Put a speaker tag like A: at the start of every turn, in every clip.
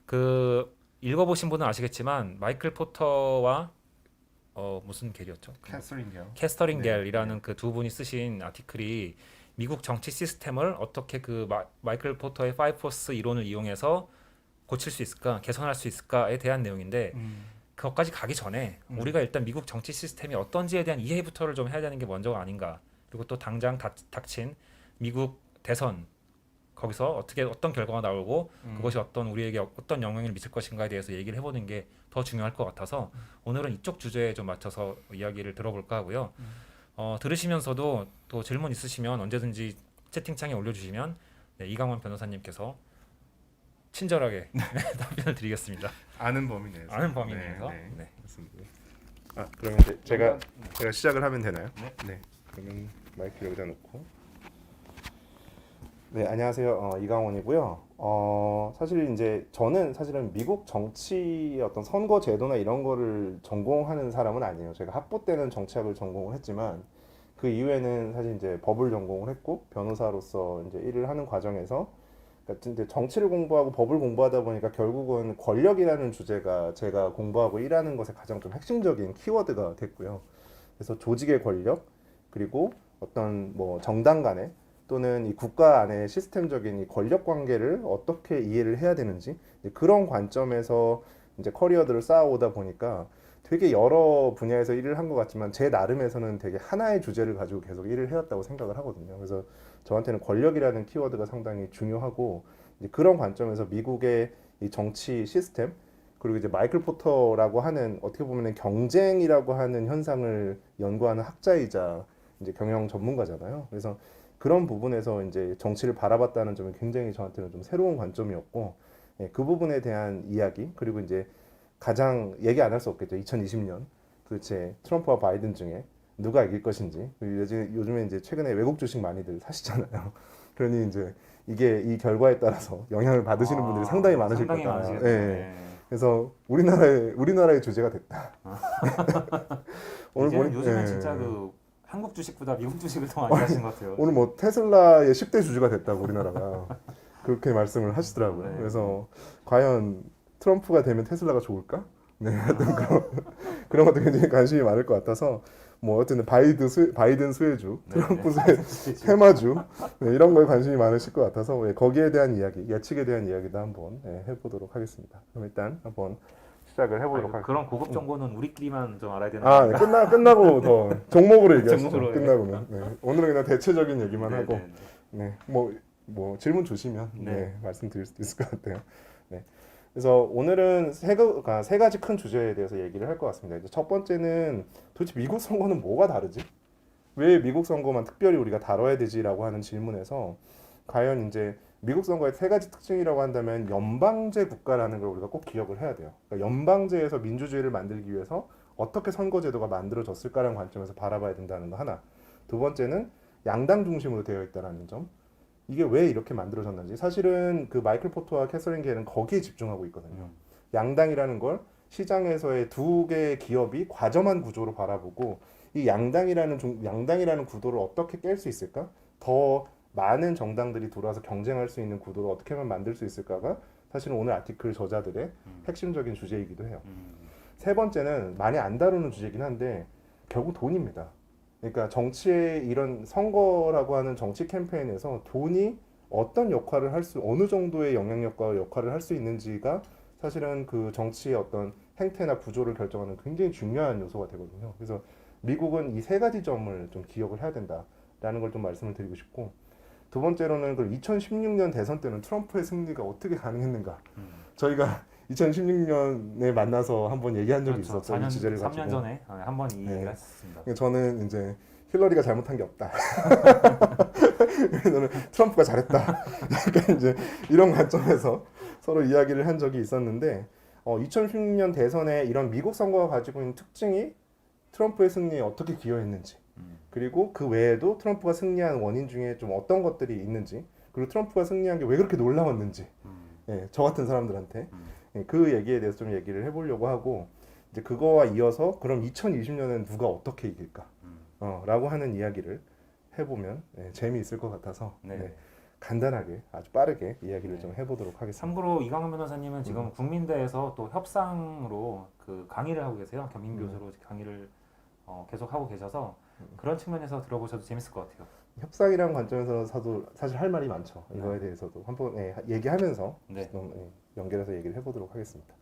A: 그 읽어보신 분은 아시겠지만 마이클 포터와 무슨 겔이었죠?
B: 캐서린 겔.
A: 캐스터링
B: 네,
A: 겔이라는
B: 네.
A: 그 두 분이 쓰신 아티클이 미국 정치 시스템을 어떻게 그 마이클 포터의 파이브 포스 이론을 이용해서 고칠 수 있을까, 개선할 수 있을까에 대한 내용인데
B: 음,
A: 그것까지 가기 전에
B: 음,
A: 우리가 일단 미국 정치 시스템이 어떤지에 대한 이해부터를 좀 해야 되는 게 먼저가 아닌가. 그리고 또 당장 닥친 미국 대선 거기서 어떻게 어떤 결과가 나오고
B: 음,
A: 그것이 어떤 우리에게 어떤 영향을 미칠 것인가에 대해서 얘기를 해보는 게 더 중요할 것 같아서 오늘은 이쪽 주제에 좀 맞춰서 이야기를 들어볼까 하고요. 들으시면서도 또 질문 있으시면 언제든지 채팅창에 올려주시면 네, 이강원 변호사님께서 친절하게 답변을 드리겠습니다.
B: 아는 범위 내에서.
A: 아는 범위
B: 네,
A: 내에서.
B: 네.
A: 네.
B: 맞습니다. 그러면 이제
A: 한번,
B: 제가 시작을 하면 되나요?
A: 네.
B: 네. 그러면 마이크 여기다 놓고. 네, 안녕하세요. 이강원이고요. 사실 이제 저는 사실은 미국 정치 어떤 선거 제도나 이런 거를 전공하는 사람은 아니에요. 제가 학부 때는 정치학을 전공을 했지만 그 이후에는 사실 이제 법을 전공을 했고 변호사로서 이제 일을 하는 과정에서 그러니까 이제 정치를 공부하고 법을 공부하다 보니까 결국은 권력이라는 주제가 제가 공부하고 일하는 것의 가장 좀 핵심적인 키워드가 됐고요. 그래서 조직의 권력 그리고 어떤 뭐 정당 간의 또는 이 국가 안의 시스템적인 이 권력 관계를 어떻게 이해를 해야 되는지 이제 그런 관점에서 이제 커리어들을 쌓아오다 보니까 되게 여러 분야에서 일을 한 것 같지만 제 나름에서는 되게 하나의 주제를 가지고 계속 일을 해왔다고 생각을 하거든요. 그래서 저한테는 권력이라는 키워드가 상당히 중요하고 이제 그런 관점에서 미국의 이 정치 시스템 그리고 이제 마이클 포터라고 하는 어떻게 보면 경쟁이라고 하는 현상을 연구하는 학자이자 이제 경영 전문가잖아요. 그래서 그런 부분에서 이제 정치를 바라봤다는 점이 굉장히 저한테는 좀 새로운 관점이었고 예, 그 부분에 대한 이야기 그리고 이제 가장 얘기 안 할 수 없겠죠. 2020년 도대체 트럼프와 바이든 중에 누가 이길 것인지 그리고 요즘에 이제 최근에 외국 주식 많이들 사시잖아요. 그러니 이제 이게 이 결과에 따라서 영향을 받으시는 분들이 상당히 많으실
A: 상당히
B: 거다. 예.
A: 많으시겠네요.
B: 예.
A: 네.
B: 그래서 우리나라의 주제가 됐다. 오늘 보니
A: 요즘엔 진짜
B: 예.
A: 그 한국 주식보다 미국 주식을 더 많이 사시는 것 같아요.
B: 오늘 뭐 테슬라의 10대 주주가 됐다고 우리나라가 그렇게 말씀을 하시더라고요.
A: 네.
B: 그래서 과연 트럼프가 되면 테슬라가 좋을까? 네, 하여튼 그런 것도 굉장히 관심이 많을 것 같아서 뭐 어쨌든 바이든 수혜주,
A: 네.
B: 트럼프 테마주 네, 이런 거에 관심이 많으실 것 같아서 예, 거기에 대한 이야기, 예측에 대한 이야기도 한번 예, 해보도록 하겠습니다. 그럼 일단 한번 시작을 해보도록
A: 그런
B: 하겠습니다.
A: 고급 정보는 우리끼리만 좀 알아야 되는 거
B: 네,
A: 아닌가?
B: 끝나고 더 종목으로 얘기하시죠.
A: 정보로. 네.
B: 끝나고는. 네, 오늘은 그냥 대체적인 얘기만
A: 네,
B: 하고,
A: 네,
B: 네, 뭐 질문 주시면
A: 네.
B: 네, 말씀드릴 수도 있을 것 같아요. 네, 그래서 오늘은 세 가지 큰 주제에 대해서 얘기를 할 것 같습니다. 이제 첫 번째는 도대체 미국 선거는 뭐가 다르지? 왜 미국 선거만 특별히 우리가 다뤄야 되지라고 하는 질문에서 과연 이제 미국 선거의 세 가지 특징이라고 한다면 연방제 국가라는 걸 우리가 꼭 기억을 해야 돼요. 그러니까 연방제에서 민주주의를 만들기 위해서 어떻게 선거제도가 만들어졌을까라는 관점에서 바라봐야 된다는 거 하나. 두 번째는 양당 중심으로 되어 있다는 점. 이게 왜 이렇게 만들어졌는지 사실은 그 마이클 포터와 캐서린 게는 거기에 집중하고 있거든요. 양당이라는 걸 시장에서의 두 개의 기업이 과점한 구조로 바라보고 이 양당이라는 구도를 어떻게 깰 수 있을까? 더 많은 정당들이 들어와서 경쟁할 수 있는 구도를 어떻게 하면 만들 수 있을까가 사실은 오늘 아티클 저자들의 핵심적인 주제이기도 해요. 세 번째는 많이 안 다루는 주제이긴 한데 결국 돈입니다. 그러니까 정치의 이런 선거라고 하는 정치 캠페인에서 돈이 어떤 역할을 어느 정도의 영향력과 역할을 할 수 있는지가 사실은 그 정치의 어떤 행태나 구조를 결정하는 굉장히 중요한 요소가 되거든요. 그래서 미국은 이 세 가지 점을 좀 기억을 해야 된다라는 걸 좀 말씀을 드리고 싶고 두 번째로는 그 2016년 대선 때는 트럼프의 승리가 어떻게 가능했는가? 저희가 2016년에 만나서 한번 얘기한 적이
A: 그렇죠.
B: 있었죠. 이 주제를
A: 3년
B: 가지고.
A: 전에 한번 이 얘기를
B: 네.
A: 했었습니다.
B: 저는 이제 힐러리가 잘못한 게 없다. 저는 트럼프가 잘했다. 약간 이제 이런 관점에서 서로 이야기를 한 적이 있었는데 2016년 대선에 이런 미국 선거가 가지고 있는 특징이 트럼프의 승리에 어떻게 기여했는지 그리고 그 외에도 트럼프가 승리한 원인 중에 좀 어떤 것들이 있는지 그리고 트럼프가 승리한 게 왜 그렇게 놀라웠는지 예, 저 같은 사람들한테 예, 그 얘기에 대해서 좀 얘기를 해보려고 하고 이제 그거와 이어서 그럼 2020년엔 누가 어떻게 이길까 라고 하는 이야기를 해보면 예, 재미있을 것 같아서
A: 네.
B: 네, 간단하게 아주 빠르게 이야기를
A: 네.
B: 좀 해보도록 하겠습니다.
A: 참고로 이강원 변호사님은 지금
B: 음.
A: 국민대에서 또 협상으로 그 강의를 하고 계세요. 겸임 교수로 강의를 계속 하고 계셔서 그런 측면에서 들어보셔도 재밌을 것 같아요.
B: 협상이라는 관점에서도 사실 할 말이 많죠. 이거에
A: 네.
B: 대해서도 한번 얘기하면서
A: 네.
B: 좀 연결해서 얘기를 해보도록 하겠습니다.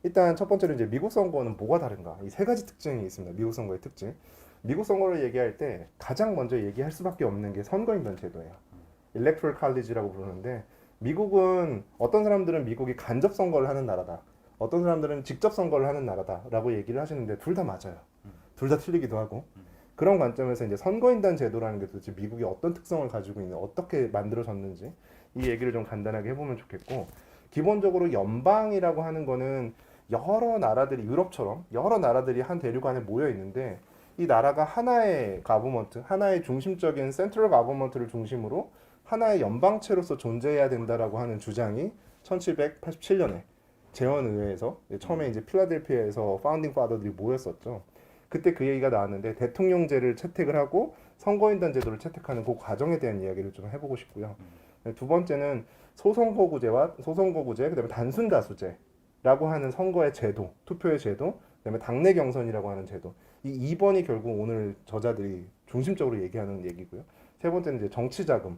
B: 일단 첫 번째로 이제 미국 선거는 뭐가 다른가? 이 세 가지 특징이 있습니다. 미국 선거의 특징. 미국 선거를 얘기할 때 가장 먼저 얘기할 수밖에 없는 게 선거인단 제도예요. 일렉토럴 칼리지라고 부르는데 미국은 어떤 사람들은 미국이 간접 선거를 하는 나라다. 어떤 사람들은 직접 선거를 하는 나라다라고 얘기를 하시는데 둘 다 맞아요. 둘 다 틀리기도 하고. 그런 관점에서 이제 선거인단 제도라는 게 도대체 미국이 어떤 특성을 가지고 있는 어떻게 만들어졌는지 이 얘기를 좀 간단하게 해보면 좋겠고 기본적으로 연방이라고 하는 거는 여러 나라들이 유럽처럼 여러 나라들이 한 대륙 안에 모여 있는데 이 나라가 하나의 가버먼트, 하나의 중심적인 센트럴 가버먼트를 중심으로 하나의 연방체로서 존재해야 된다라고 하는 주장이 1787년에 재헌의회에서 처음에 이제 필라델피아에서 파운딩 파더들이 모였었죠. 그때 그 얘기가 나왔는데 대통령제를 채택을 하고 선거인단 제도를 채택하는 그 과정에 대한 이야기를 좀 해보고 싶고요. 두 번째는 소선거구제, 그다음에 단순 다수제라고 하는 선거의 제도, 투표의 제도, 그다음에 당내 경선이라고 하는 제도. 이 2번이 결국 오늘 저자들이 중심적으로 얘기하는 얘기고요. 세 번째는 이제 정치 자금,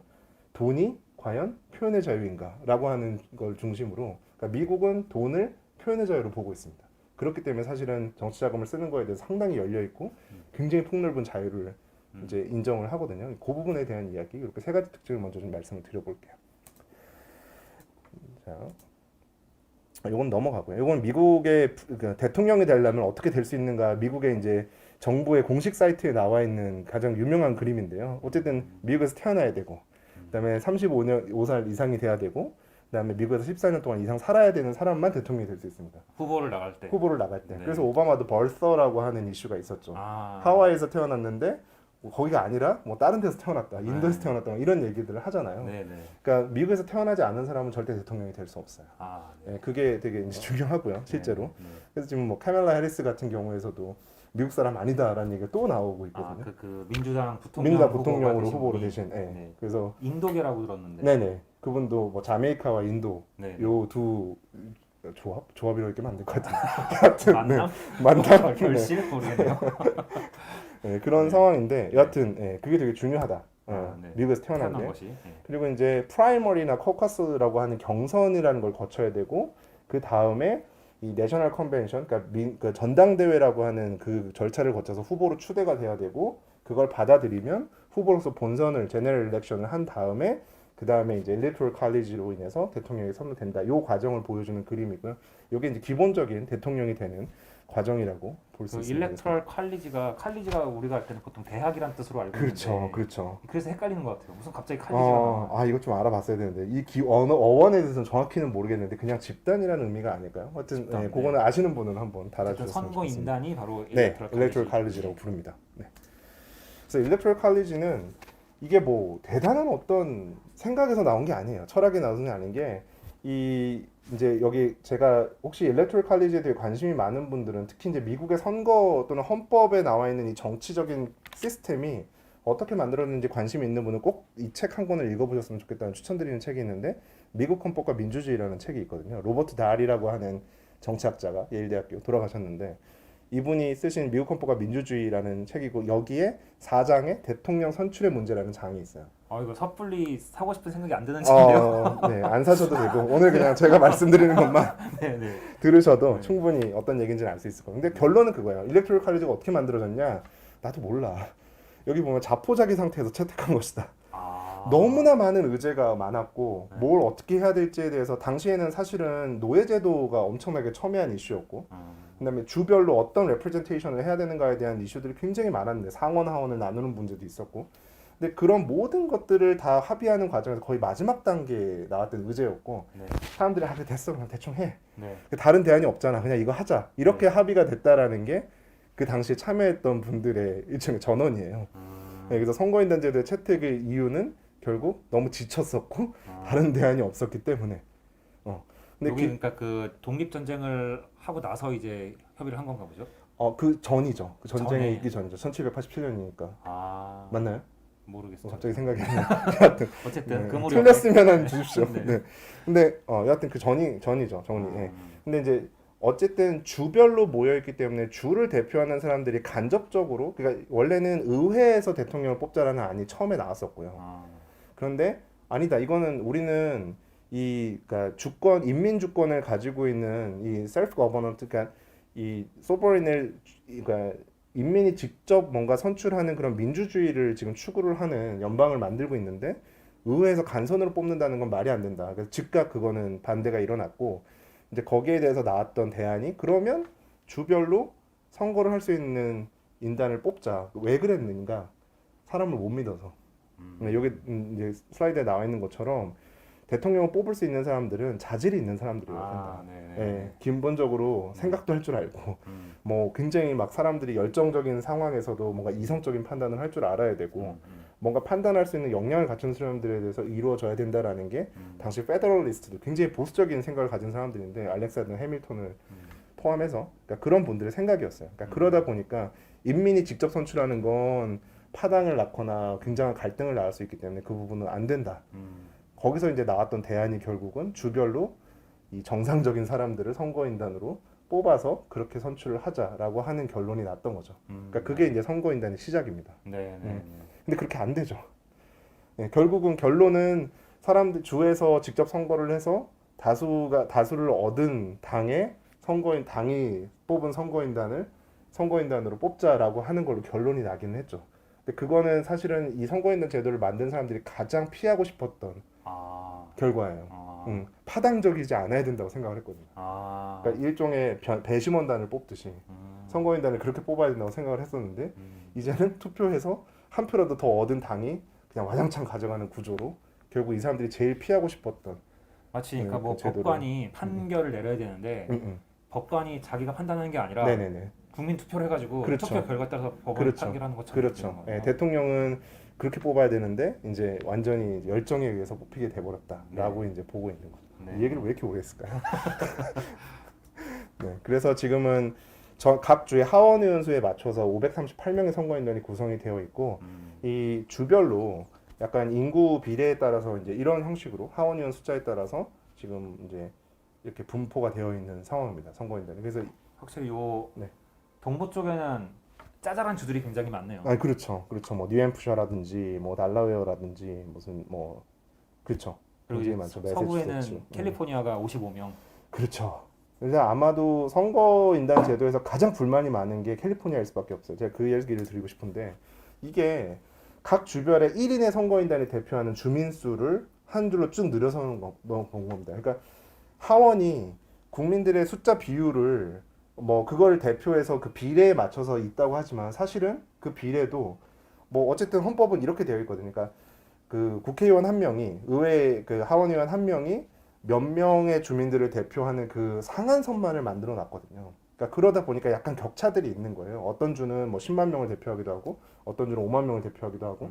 B: 돈이 과연 표현의 자유인가라고 하는 걸 중심으로, 그러니까 미국은 돈을 표현의 자유로 보고 있습니다. 그렇기 때문에 사실은 정치 자금을 쓰는 거에 대해서 상당히 열려 있고 굉장히 폭넓은 자유를 이제 인정을 하거든요. 그 부분에 대한 이야기 이렇게 세 가지 특징을 먼저 좀 말씀을 드려볼게요. 자, 이건 넘어가고요. 이건 미국의 대통령이 되려면 어떻게 될 수 있는가? 미국의 이제 정부의 공식 사이트에 나와 있는 가장 유명한 그림인데요. 어쨌든 미국에서 태어나야 되고, 그다음에 35살 이상이 돼야 되고, 그다음에 미국에서 14년 동안 이상 살아야 되는 사람만 대통령이 될 수 있습니다.
A: 후보를 나갈 때.
B: 후보를 나갈 때.
A: 네.
B: 그래서 오바마도 벌서라고 하는 이슈가 있었죠.
A: 아.
B: 하와이에서 태어났는데 거기가 아니라 뭐 다른 데서 태어났다, 인도에서
A: 네.
B: 태어났다 이런 얘기들을 하잖아요.
A: 네네.
B: 그러니까 미국에서 태어나지 않은 사람은 절대 대통령이 될 수 없어요.
A: 아. 네.
B: 예, 그게 되게 이제 중요하고요, 실제로.
A: 네.
B: 그래서 지금 뭐 카멜라 해리스 같은 경우에서도 미국 사람 아니다라는 얘기가 또 나오고 있거든요.
A: 그 민주당
B: 민주당 부통령으로
A: 되신
B: 후보로
A: 분이.
B: 대신. 예.
A: 네.
B: 그래서
A: 인도계라고 들었는데.
B: 네네. 그분도 뭐 자메이카와 인도
A: 네.
B: 요 두 조합이라고 이렇게 만들 것 같은데. 하여튼
A: 만남?
B: 만남. 네.
A: 결실 모르겠네요.
B: 네, 그런
A: 네.
B: 상황인데 여하튼 그게 되게 중요하다.
A: 네.
B: 미국에서 태어난
A: 태어난
B: 게.
A: 것이. 네.
B: 그리고 이제 프라이머리나 코커스라고 하는 경선이라는 걸 거쳐야 되고 그 다음에 이 내셔널 컨벤션, 그러니까 그 전당대회라고 하는 그 절차를 거쳐서 후보로 추대가 돼야 되고 그걸 받아들이면 후보로서 본선을 제너럴 일렉션을 한 다음에 그 다음에 이제 일렉토럴 칼리지로 인해서 대통령이 선출된다. 요 과정을 보여주는 그림이고요. 이게 이제 기본적인 대통령이 되는 과정이라고 볼 수
A: 그
B: 있습니다.
A: 일렉트럴 칼리지가 우리가 할 때는 보통 대학이란 뜻으로 알고
B: 그렇죠,
A: 있는데
B: 그렇죠.
A: 그래서 헷갈리는 것 같아요. 무슨 갑자기 칼리지가 나와.
B: 이거 좀 알아봤어야 되는데 이 어원에 대해서는 정확히는 모르겠는데 그냥 집단이라는 의미가 아닐까요? 하여튼
A: 집단,
B: 그거는 아시는 분은 한번
A: 어쨌든
B: 달아주셨으면
A: 선거
B: 좋겠습니다.
A: 인단이 바로
B: 네, 일렉토럴 칼리지라고 부릅니다. 네. 그래서 일렉토럴 칼리지는 이게 뭐 대단한 어떤 생각에서 나온 게 아니에요. 철학이 나온 게 아닌 게 이 이제 여기 제가 혹시 일렉토럴 칼리지에 대해 관심이 많은 분들은 특히 이제 미국의 선거 또는 헌법에 나와 있는 이 정치적인 시스템이 어떻게 만들어졌는지 관심이 있는 분은 꼭 이 책 한 권을 읽어보셨으면 좋겠다는 추천드리는 책이 있는데 미국 헌법과 민주주의라는 책이 있거든요. 로버트 달이라고 하는 정치학자가 예일대학교 돌아가셨는데 이분이 쓰신 미국 헌법과 민주주의라는 책이고 여기에 4장에 대통령 선출의 문제라는 장이 있어요.
A: 이거 섣불리 사고 싶은 생각이 안 드는 책인데요.
B: 네, 안 사셔도 되고 오늘 그냥 제가 말씀드리는 것만
A: 네.
B: 들으셔도
A: 네.
B: 충분히 어떤 얘기인지는 알 수 있을 거예요. 근데 결론은 그거예요. 일렉토럴 칼리지가 어떻게 만들어졌냐? 나도 몰라. 여기 보면 자포자기 상태에서 채택한 것이다. 너무나 많은 의제가 많았고
A: 네.
B: 뭘 어떻게 해야 될지에 대해서 당시에는 사실은 노예제도가 엄청나게 첨예한 이슈였고 그다음에 주별로 어떤 레프레젠테이션을 해야 되는가에 대한 이슈들이 굉장히 많았는데 상원 하원을 나누는 문제도 있었고 근데 그런 모든 것들을 다 합의하는 과정에서 거의 마지막 단계에 나왔던 의제였고
A: 네.
B: 사람들이 그래 됐어 그냥 대충 해
A: 네.
B: 다른 대안이 없잖아 그냥 이거 하자 이렇게
A: 네.
B: 합의가 됐다라는 게 그 당시에 참여했던 분들의 일종의 전원이에요. 네, 그래서 선거인단 제도의 채택의 이유는 결국 너무 지쳤었고 다른 대안이 없었기 때문에. 근데
A: 여기 그러니까 그 독립 전쟁을 하고 나서 이제 협의를 한 건가 보죠?
B: 그 전이죠. 그 전쟁이
A: 전에.
B: 있기 전이죠. 1787년이니까.
A: 아.
B: 맞나요?
A: 모르겠어요.
B: 갑자기 생각이 안 나요. 여하튼
A: 어쨌든
B: 네,
A: 그물이
B: 틀렸으면은 주십시오.
A: 네.
B: 네. 근데 여하튼 그 전이죠. 정리. 예.
A: 음.
B: 근데 이제 어쨌든 주별로 모여 있기 때문에 주를 대표하는 사람들이 간접적으로 그러니까 원래는 의회에서 대통령을 뽑자라는 안이 처음에 나왔었고요.
A: 아.
B: 그런데 아니다. 이거는 우리는 이 그러니까 주권 인민 주권을 가지고 있는 이 셀프 거버넌트 그러니까 이 소버린을 그러니까 인민이 직접 뭔가 선출하는 그런 민주주의를 지금 추구를 하는 연방을 만들고 있는데 의회에서 간선으로 뽑는다는 건 말이 안 된다. 그래서 즉각 그거는 반대가 일어났고 이제 거기에 대해서 나왔던 대안이 그러면 주별로 선거를 할 수 있는 인단을 뽑자. 왜 그랬는가? 사람을 못 믿어서. 여기 이제 슬라이드에 나와 있는 것처럼 대통령을 뽑을 수 있는 사람들은 자질이 있는 사람들이어야 된다.
A: 네네.
B: 예, 기본적으로 생각도 할 줄 알고 뭐 굉장히 막 사람들이 열정적인 상황에서도 뭔가 이성적인 판단을 할 줄 알아야 되고 뭔가 판단할 수 있는 역량을 갖춘 사람들에 대해서 이루어져야 된다라는 게 당시 페더럴리스트도 굉장히 보수적인 생각을 가진 사람들인데 알렉산더 해밀턴을 포함해서 그러니까 그런 분들의 생각이었어요. 그러니까 그러다 보니까 인민이 직접 선출하는 건 파당을 낳거나 굉장한 갈등을 낳을 수 있기 때문에 그 부분은 안 된다. 거기서 이제 나왔던 대안이 결국은 주별로 이 정상적인 사람들을 선거인단으로 뽑아서 그렇게 선출을 하자라고 하는 결론이 났던 거죠. 그러니까 그게 이제 선거인단의 시작입니다.
A: 네.
B: 근데 그렇게 안 되죠. 예, 결국은 결론은 사람들 주에서 직접 선거를 해서 다수를 얻은 당이 뽑은 선거인단으로 뽑자라고 하는 걸로 결론이 나기는 했죠. 근데 그거는 사실은 이 선거인단 제도를 만든 사람들이 가장 피하고 싶었던 결과예요. 파당적이지 않아야 된다고 생각을 했거든요. 그러니까 일종의 배심원단을 뽑듯이 선거인단을 그렇게 뽑아야 된다고 생각을 했었는데 이제는 투표해서 한 표라도 더 얻은 당이 그냥 와장창 가져가는 구조로 결국 이 사람들이 제일 피하고 싶었던
A: 마치 그러니까 뭐
B: 그 제도를.
A: 법관이 판결을 내려야 되는데 법관이 자기가 판단하는 게 아니라
B: 네네네.
A: 국민 투표를 해가지고
B: 그렇죠.
A: 투표 결과에 따라서 법원이
B: 그렇죠.
A: 판결하는 것처럼
B: 그렇죠. 예, 대통령은 그렇게 뽑아야 되는데 이제 완전히 열정에 의해서 뽑히게 돼버렸다라고 이제 보고 있는 거죠.
A: 네.
B: 이 얘기를 왜 이렇게 오래 했을까요? 네, 그래서 지금은 각 주의 하원 의원 수에 맞춰서 538명의 선거인단이 구성이 되어 있고 이 주별로 약간 인구 비례에 따라서 이제 이런 형식으로 하원 의원 숫자에 따라서 지금 이제 이렇게 분포가 되어 있는 상황입니다. 선거인단이. 그래서
A: 확실히 요
B: 네.
A: 동부 쪽에는 짜잘한 주들이 굉장히 많네요.
B: 그렇죠. 뭐 뉴햄프셔라든지 뭐 달라웨어라든지 무슨 뭐 그렇죠.
A: 그리고
B: 굉장히
A: 이제
B: 많죠.
A: 서부에는
B: 매사추세츠.
A: 캘리포니아가 55명.
B: 그렇죠. 그래서 아마도 선거인단 제도에서 가장 불만이 많은 게 캘리포니아일 수밖에 없어요. 제가 그 얘기를 드리고 싶은데 이게 각 주별의 1인의 선거인단이 대표하는 주민수를 한 줄로 쭉 늘려서 넣은 겁니다. 그러니까 하원이 국민들의 숫자 비율을 뭐 그걸 대표해서 그 비례에 맞춰서 있다고 하지만 사실은 그 비례도 뭐 어쨌든 헌법은 이렇게 되어 있거든요. 그러니까 그 국회의원 한 명이 의회 그 하원의원 한 명이 몇 명의 주민들을 대표하는 그 상한선만을 만들어 놨거든요. 그러니까 그러다 보니까 약간 격차들이 있는 거예요. 어떤 주는 뭐 10만 명을 대표하기도 하고 어떤 주는 5만 명을 대표하기도 하고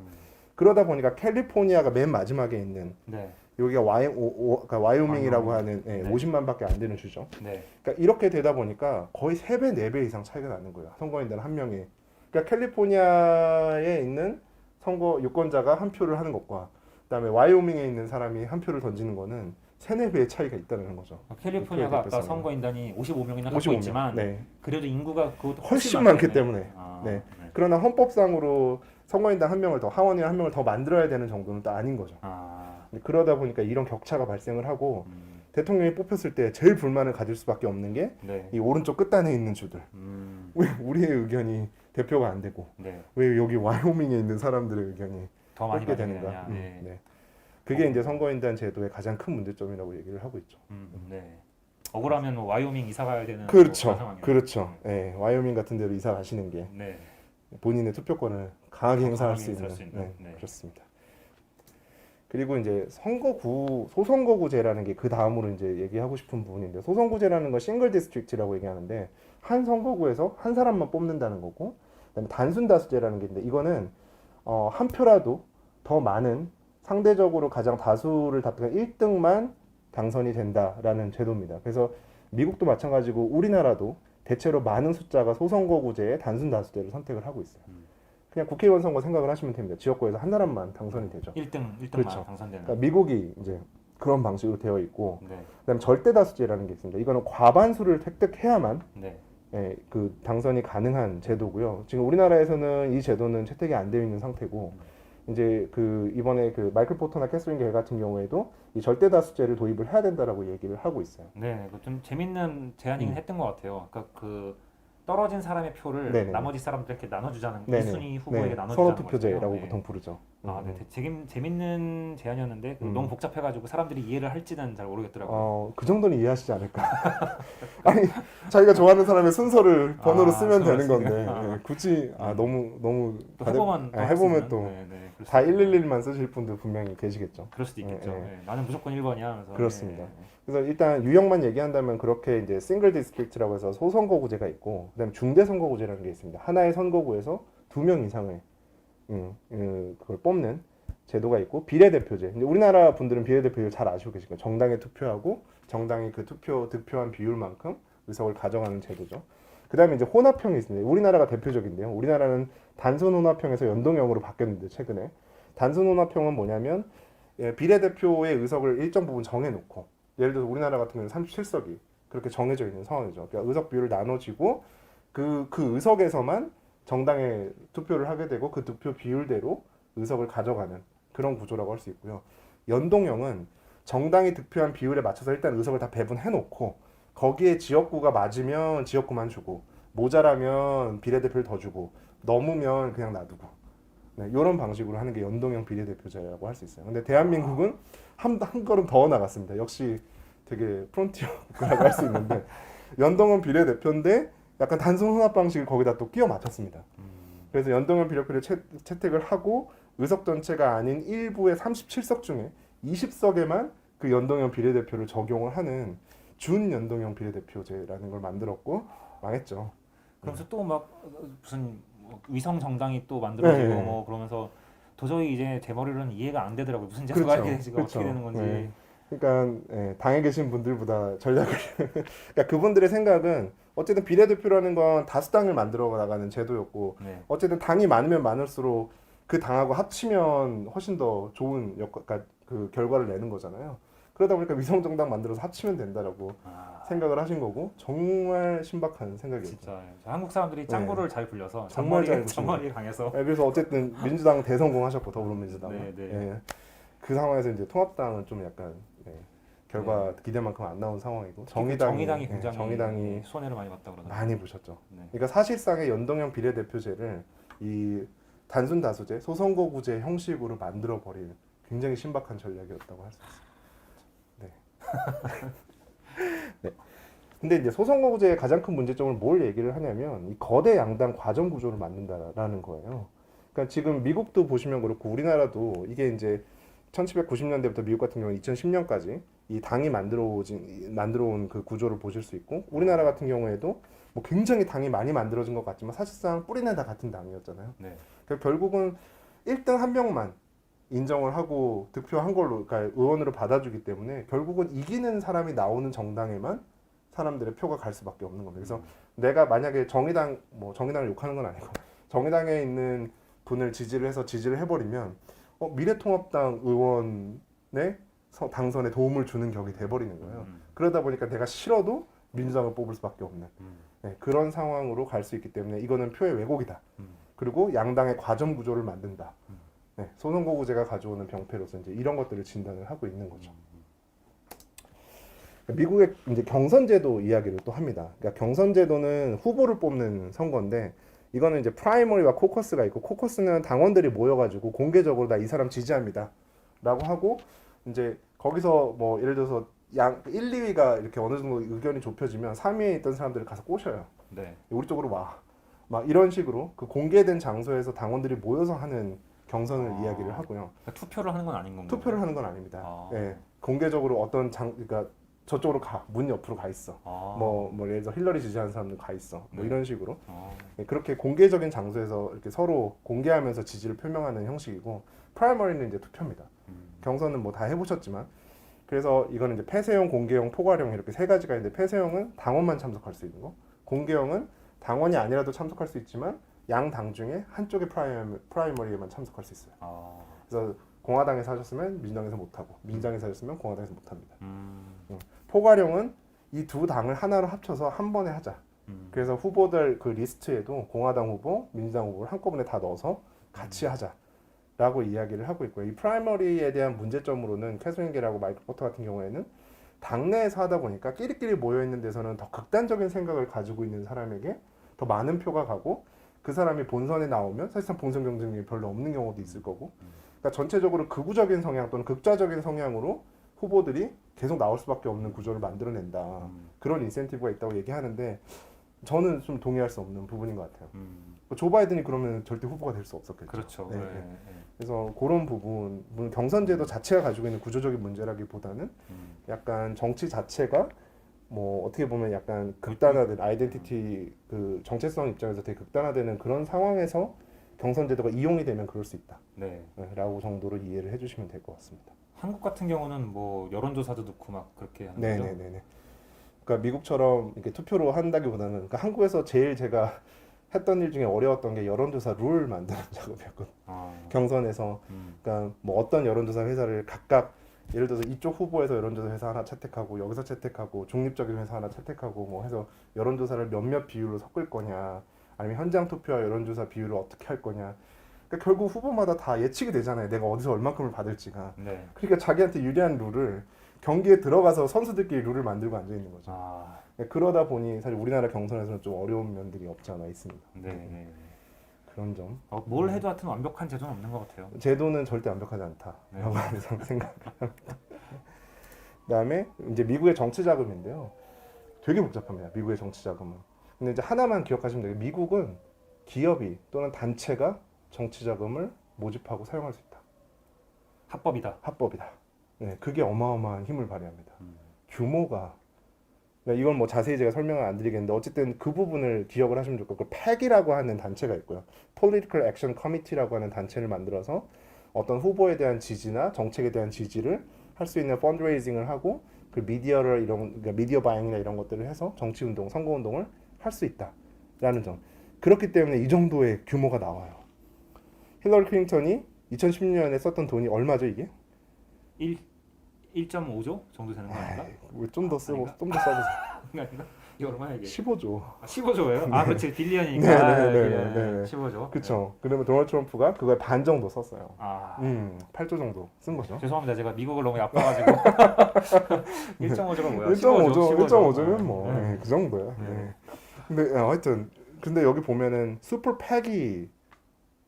B: 그러다 보니까 캘리포니아가 맨 마지막에 있는 여기가 그러니까 와이오밍이라고 하는 50만밖에 안 되는 주죠. 그러니까 이렇게 되다 보니까 거의 3배, 4배 이상 차이가 나는 거예요. 선거인단 한 명이. 그러니까 캘리포니아에 있는 선거 유권자가 한 표를 하는 것과 그다음에 와이오밍에 있는 사람이 한 표를 던지는 거는 3, 4배의 차이가 있다는 거죠.
A: 캘리포니아가 아까 선거인단이 55명이나 갖고 있지만 그래도 인구가 그것도
B: 훨씬 많기 때문에. 그러나 헌법상으로 선거인단 한 명을 더 하원의원 한 명을 더 만들어야 되는 정도는 또 아닌 거죠. 그러다 보니까 이런 격차가 발생을 하고 대통령이 뽑혔을 때 제일 불만을 가질 수밖에 없는 게 이 오른쪽 끝단에 있는 주들. 왜 우리의 의견이 대표가 안 되고 왜 여기 와이오밍에 있는 사람들의 의견이
A: 더 많이
B: 뽑게 되는가. 그게 이제 선거인단 제도의 가장 큰 문제점이라고 얘기를 하고 있죠.
A: 억울하면 뭐 와이오밍 이사 가야 되는
B: 그렇죠.
A: 상황이에요.
B: 그렇죠. 와이오밍 같은 데로 이사 가시는 게 본인의 투표권을 강하게 행사할 수 있는. 그렇습니다. 그리고 이제 소선거구제라는 게 그 다음으로 이제 얘기하고 싶은 부분인데 소선구제라는 건 싱글 디스트릭트라고 얘기하는데 한 선거구에서 한 사람만 뽑는다는 거고 그다음에 단순 다수제라는 게 있는데 이거는 한 표라도 더 많은 상대적으로 가장 다수를 답변한 1등만 당선이 된다라는 제도입니다. 그래서 미국도 마찬가지고 우리나라도 대체로 많은 숫자가 소선거구제의 단순 다수제를 선택을 하고 있어요. 그냥 국회의원 선거 생각을 하시면 됩니다. 지역구에서 한 사람만 당선이 되죠.
A: 1등만
B: 그렇죠.
A: 당선되는.
B: 그러니까 미국이 이제 그런 방식으로 되어 있고,
A: 네.
B: 그다음에 절대다수제라는 게 있습니다. 이거는 과반수를 획득해야만
A: 네.
B: 그 당선이 가능한 제도고요. 지금 우리나라에서는 이 제도는 채택이 안 되어 있는 상태고, 이제 그 이번에 그 마이클 포터나 캐서린 겔 같은 경우에도 이 절대다수제를 도입을 해야 된다라고 얘기를 하고 있어요.
A: 네, 좀 재밌는 제안이긴 했던 것 같아요. 그러니까 그 떨어진 사람의 표를
B: 네네.
A: 나머지 사람들에게 나눠주자는
B: 네네.
A: 1순위 후보에게
B: 네,
A: 나눠주자는
B: 선호투표제라고
A: 거잖아요. 네.
B: 보통 부르죠.
A: 아, 네, 재밌는 제안이었는데 너무 복잡해가지고 사람들이 이해를 할지는 잘 모르겠더라고요.
B: 그 정도는 이해하시지 않을까. 아니, 자기가 좋아하는 사람의 순서를 번호로 쓰면 되는 건데, 예, 굳이 너무
A: 또 해보면 또
B: 해보면 또
A: 네, 네, 그럴
B: 다
A: 수도 있겠네요.
B: 111만 쓰실 분도 분명히 계시겠죠.
A: 그럴 수도 있겠죠.
B: 예, 예.
A: 네, 나는 무조건 1번이야 하면서.
B: 그렇습니다.
A: 네.
B: 그래서 일단 유형만 얘기한다면 그렇게 이제 싱글 디스트릭트라고 해서 소선거구제가 있고, 그다음에 중대선거구제라는 게 있습니다. 하나의 선거구에서 2명 이상을 그걸 뽑는 제도가 있고, 비례대표제. 이제 우리나라 분들은 비례대표제를 잘 아시고 계실 거예요. 정당에 투표하고 정당이 그 득표한 비율만큼 의석을 가져가는 제도죠. 그다음에 이제 혼합형이 있습니다. 우리나라가 대표적인데요. 우리나라는 단순 혼합형에서 연동형으로 바뀌었는데 최근에 단순 혼합형은 뭐냐면 비례대표의 의석을 일정 부분 정해놓고, 예를 들어서 우리나라 같은 경우는 37석이 그렇게 정해져 있는 상황이죠. 그러니까 의석 비율을 나눠지고 그 의석에서만 정당에 투표를 하게 되고 그 투표 비율대로 의석을 가져가는 그런 구조라고 할 수 있고요. 연동형은 정당이 득표한 비율에 맞춰서 일단 의석을 다 배분해놓고 거기에 지역구가 맞으면 지역구만 주고 모자라면 비례대표를 더 주고 넘으면 그냥 놔두고, 네, 이런 방식으로 하는 게 연동형 비례대표제라고 할 수 있어요. 근데 대한민국은 한 걸음 더 나갔습니다. 역시 되게 프론티어 국가라고 할 수 있는데 연동형 비례대표인데 약간 단순 혼합 방식을 거기다 또 끼워 맞췄습니다. 그래서 연동형 비례표를 채택을 하고 의석 전체가 아닌 일부의 37석 중에 20석에만 그 연동형 비례대표를 적용을 하는 준연동형 비례대표제라는 걸 만들었고 망했죠.
A: 그러면서 또 막 무슨 위성 정당이 또 만들어지고
B: 네.
A: 뭐 그러면서 도저히 이제 제 머리로는 이해가 안 되더라고요. 무슨 제도가
B: 그렇죠.
A: 이렇게 지금 어떻게 되는 건지.
B: 네. 그러니까 당에 계신 분들보다 전략을 그러니까 그분들의 생각은 어쨌든 비례대표라는 건 다수당을 만들어 나가는 제도였고,
A: 네.
B: 어쨌든 당이 많으면 많을수록 그 당하고 합치면 훨씬 더 좋은 그러니까 그 결과를 내는 거잖아요. 그러다 보니까 위성정당 만들어서 합치면 된다라고 생각을 하신 거고, 정말 신박한 생각이었죠.
A: 진짜 한국 사람들이 짱구를 잘 굴려서
B: 정말 잘
A: 잔머리 강해서.
B: 네, 그래서 어쨌든 민주당 대성공하셨고 더불어민주당은
A: 네, 네.
B: 예. 그 상황에서 이제 통합당은 좀 약간 결과 기대만큼 안 나온 상황이고,
A: 정의당이 굉장히
B: 정의당이
A: 손해를 많이 봤다 그러더라고요.
B: 많이 보셨죠.
A: 네.
B: 그러니까 사실상의 연동형 비례대표제를 이 단순 다수제, 소선거구제 형식으로 만들어 버릴 굉장히 신박한 전략이었다고 할 수 있습니다. 네. 네. 근데 이제 소선거구제의 가장 큰 문제점을 뭘 얘기를 하냐면 이 거대 양당 과정 구조를 만든다라는 거예요. 그러니까 지금 미국도 보시면 그렇고 우리나라도 이게 이제 1790년대부터 미국 같은 경우는 2010년까지 이 당이 만들어온 그 구조를 보실 수 있고, 우리나라 같은 경우에도 뭐 굉장히 당이 많이 만들어진 것 같지만 사실상 뿌리는 다 같은 당이었잖아요.
A: 네.
B: 그러니까 결국은 1등 한 명만 인정을 하고 득표한 걸로, 그러니까 의원으로 받아주기 때문에 결국은 이기는 사람이 나오는 정당에만 사람들의 표가 갈 수밖에 없는 겁니다. 그래서 내가 만약에 정의당을 욕하는 건 아니고 정의당에 있는 분을 지지를 해버리면 미래통합당 의원의 당선에 도움을 주는 격이 돼버리는 거예요. 그러다 보니까 내가 싫어도 민주당을 뽑을 수밖에 없는 그런 상황으로 갈 수 있기 때문에 이거는 표의 왜곡이다. 그리고 양당의 과점 구조를 만든다. 소선거구제가 가져오는 병폐로서 이제 이런 것들을 진단을 하고 있는 거죠. 미국의 이제 경선제도 이야기를 또 합니다. 그러니까 경선제도는 후보를 뽑는 선거인데, 이거는 이제 프라이머리와 코커스가 있고, 코커스는 당원들이 모여가지고 공개적으로 나 이 사람 지지합니다라고 하고, 이제 거기서 뭐 예를 들어서 1, 2위가 이렇게 어느 정도 의견이 좁혀지면 3위에 있던 사람들을 가서 꼬셔요.
A: 네.
B: 우리 쪽으로 와. 막 이런 식으로 그 공개된 장소에서 당원들이 모여서 하는 경선을 이야기를 하고요.
A: 그러니까 투표를 하는 건 아닌 건가요?
B: 투표를 하는 건 아닙니다.
A: 아.
B: 예, 공개적으로 그러니까 저쪽으로 문 옆으로 가 있어. 뭐 예를 들어 힐러리 지지하는 사람들 가 있어. 뭐 이런 식으로. 그렇게 공개적인 장소에서 이렇게 서로 공개하면서 지지를 표명하는 형식이고, 프라이머리는 이제 투표입니다. 경선은 뭐 다 해보셨지만, 그래서 이거는 이제 폐쇄형, 공개형, 포괄형 이렇게 세 가지가 있는데, 폐쇄형은 당원만 참석할 수 있는 거, 공개형은 당원이 아니라도 참석할 수 있지만 양 당 중에 한쪽의 프라이머리에만 참석할 수 있어요.
A: 아,
B: 그래서 공화당에서 하셨으면 민주당에서 못하고 민주당에서 하셨으면 공화당에서 못합니다.
A: 음,
B: 포괄형은 이 두 당을 하나로 합쳐서 한 번에 하자. 그래서 후보들 그 리스트에도 공화당 후보, 민주당 후보를 한꺼번에 다 넣어서 같이 하자라고 이야기를 하고 있고요. 이 프라이머리에 대한 문제점으로는 캐서린 게하고 마이클 포터 같은 경우에는 당내에서 하다 보니까 끼리끼리 모여 있는 데서는 더 극단적인 생각을 가지고 있는 사람에게 더 많은 표가 가고 그 사람이 본선에 나오면 사실상 본선 경쟁력이 별로 없는 경우도 있을 거고, 그러니까 전체적으로 극우적인 성향 또는 극좌적인 성향으로 후보들이 계속 나올 수밖에 없는 구조를 만들어낸다. 그런 인센티브가 있다고 얘기하는데 저는 좀 동의할 수 없는 부분인 것 같아요. 조 바이든이 그러면 절대 후보가 될 수 없었겠죠.
A: 그렇죠.
B: 네,
A: 네,
B: 네.
A: 네.
B: 그래서 그런 부분, 물론 경선제도 자체가 가지고 있는 구조적인 문제라기보다는 약간 정치 자체가 뭐 어떻게 보면 약간 극단화된 아이덴티티 그 정체성 입장에서 되게 극단화되는 그런 상황에서 경선제도가 이용이 되면 그럴 수 있다.
A: 네.
B: 라고 정도로 이해를 해주시면 될 것 같습니다.
A: 한국 같은 경우는 뭐 여론조사도 넣고 막 그렇게 하는 거죠.
B: 네네네네. 그러니까 미국처럼 이렇게 투표로 한다기보다는 그러니까 한국에서 제일 제가 했던 일 중에 어려웠던 게 여론조사 룰 만드는 작업이었거든요.
A: 아,
B: 경선에서 그러니까 뭐 어떤 여론조사 회사를 각각 예를 들어서 이쪽 후보에서 여론조사 회사 하나 채택하고 여기서 채택하고 중립적인 회사 하나 채택하고 뭐 해서 여론조사를 몇몇 비율로 섞을 거냐 아니면 현장 투표와 여론조사 비율을 어떻게 할 거냐. 그러니까 결국 후보마다 다 예측이 되잖아요. 내가 어디서 얼마큼을 받을지가.
A: 네.
B: 그러니까 자기한테 유리한 룰을 경기에 들어가서 선수들끼리 룰을 만들고 앉아 있는 거죠.
A: 아,
B: 그러다 보니 사실 우리나라 경선에서는 좀 어려운 면들이 없지 않아 있습니다.
A: 네, 네.
B: 그런 점.
A: 뭘 해도 하여튼 완벽한 제도는 없는 것 같아요.
B: 제도는 절대 완벽하지 않다라고
A: 네.
B: 항상 생각합니다. 그다음에 이제 미국의 정치 자금인데요. 되게 복잡합니다. 미국의 정치 자금은. 근데 이제 하나만 기억하시면 돼요. 미국은 기업이 또는 단체가 정치 자금을 모집하고 사용할 수 있다.
A: 합법이다.
B: 합법이다. 네, 그게 어마어마한 힘을 발휘합니다. 규모가 그러니까 이건 뭐 자세히 제가 설명을 안 드리겠는데 어쨌든 그 부분을 기억을 하시면 좋을 것 같고 PAC이라고 하는 단체가 있고요. Political Action Committee라고 하는 단체를 만들어서 어떤 후보에 대한 지지나 정책에 대한 지지를 할 수 있는 펀드레이징을 하고 그 미디어를 그러니까 미디어 바잉이나 이런 것들을 해서 정치 운동, 선거 운동을 할 수 있다라는 점. 그렇기 때문에 이 정도의 규모가 나와요. 힐러리 클린턴이 2016년에 썼던 돈이 얼마죠 이게?
A: 1.5조 정도 되는 거 아닌가?
B: 좀 더 쓰고
A: 아닌가?
B: 좀 더 써보세요.
A: 아닌가? 이게 얼마야 이게?
B: 15조.
A: 15조예요? 아, 그렇지. 빌리언이니까.
B: 네.
A: 15조.
B: 그렇죠. 그러면 도널드 트럼프가 그거의 반 정도 썼어요.
A: 아,
B: 8조 정도 쓴 거죠.
A: 죄송합니다. 제가 미국을 너무 얕봐가지고 1.5조가 뭐야?
B: 1.5조면 뭐
A: 네.
B: 그 정도야.
A: 네.
B: 네. 근데 하여튼 근데 여기 보면은 슈퍼 팩이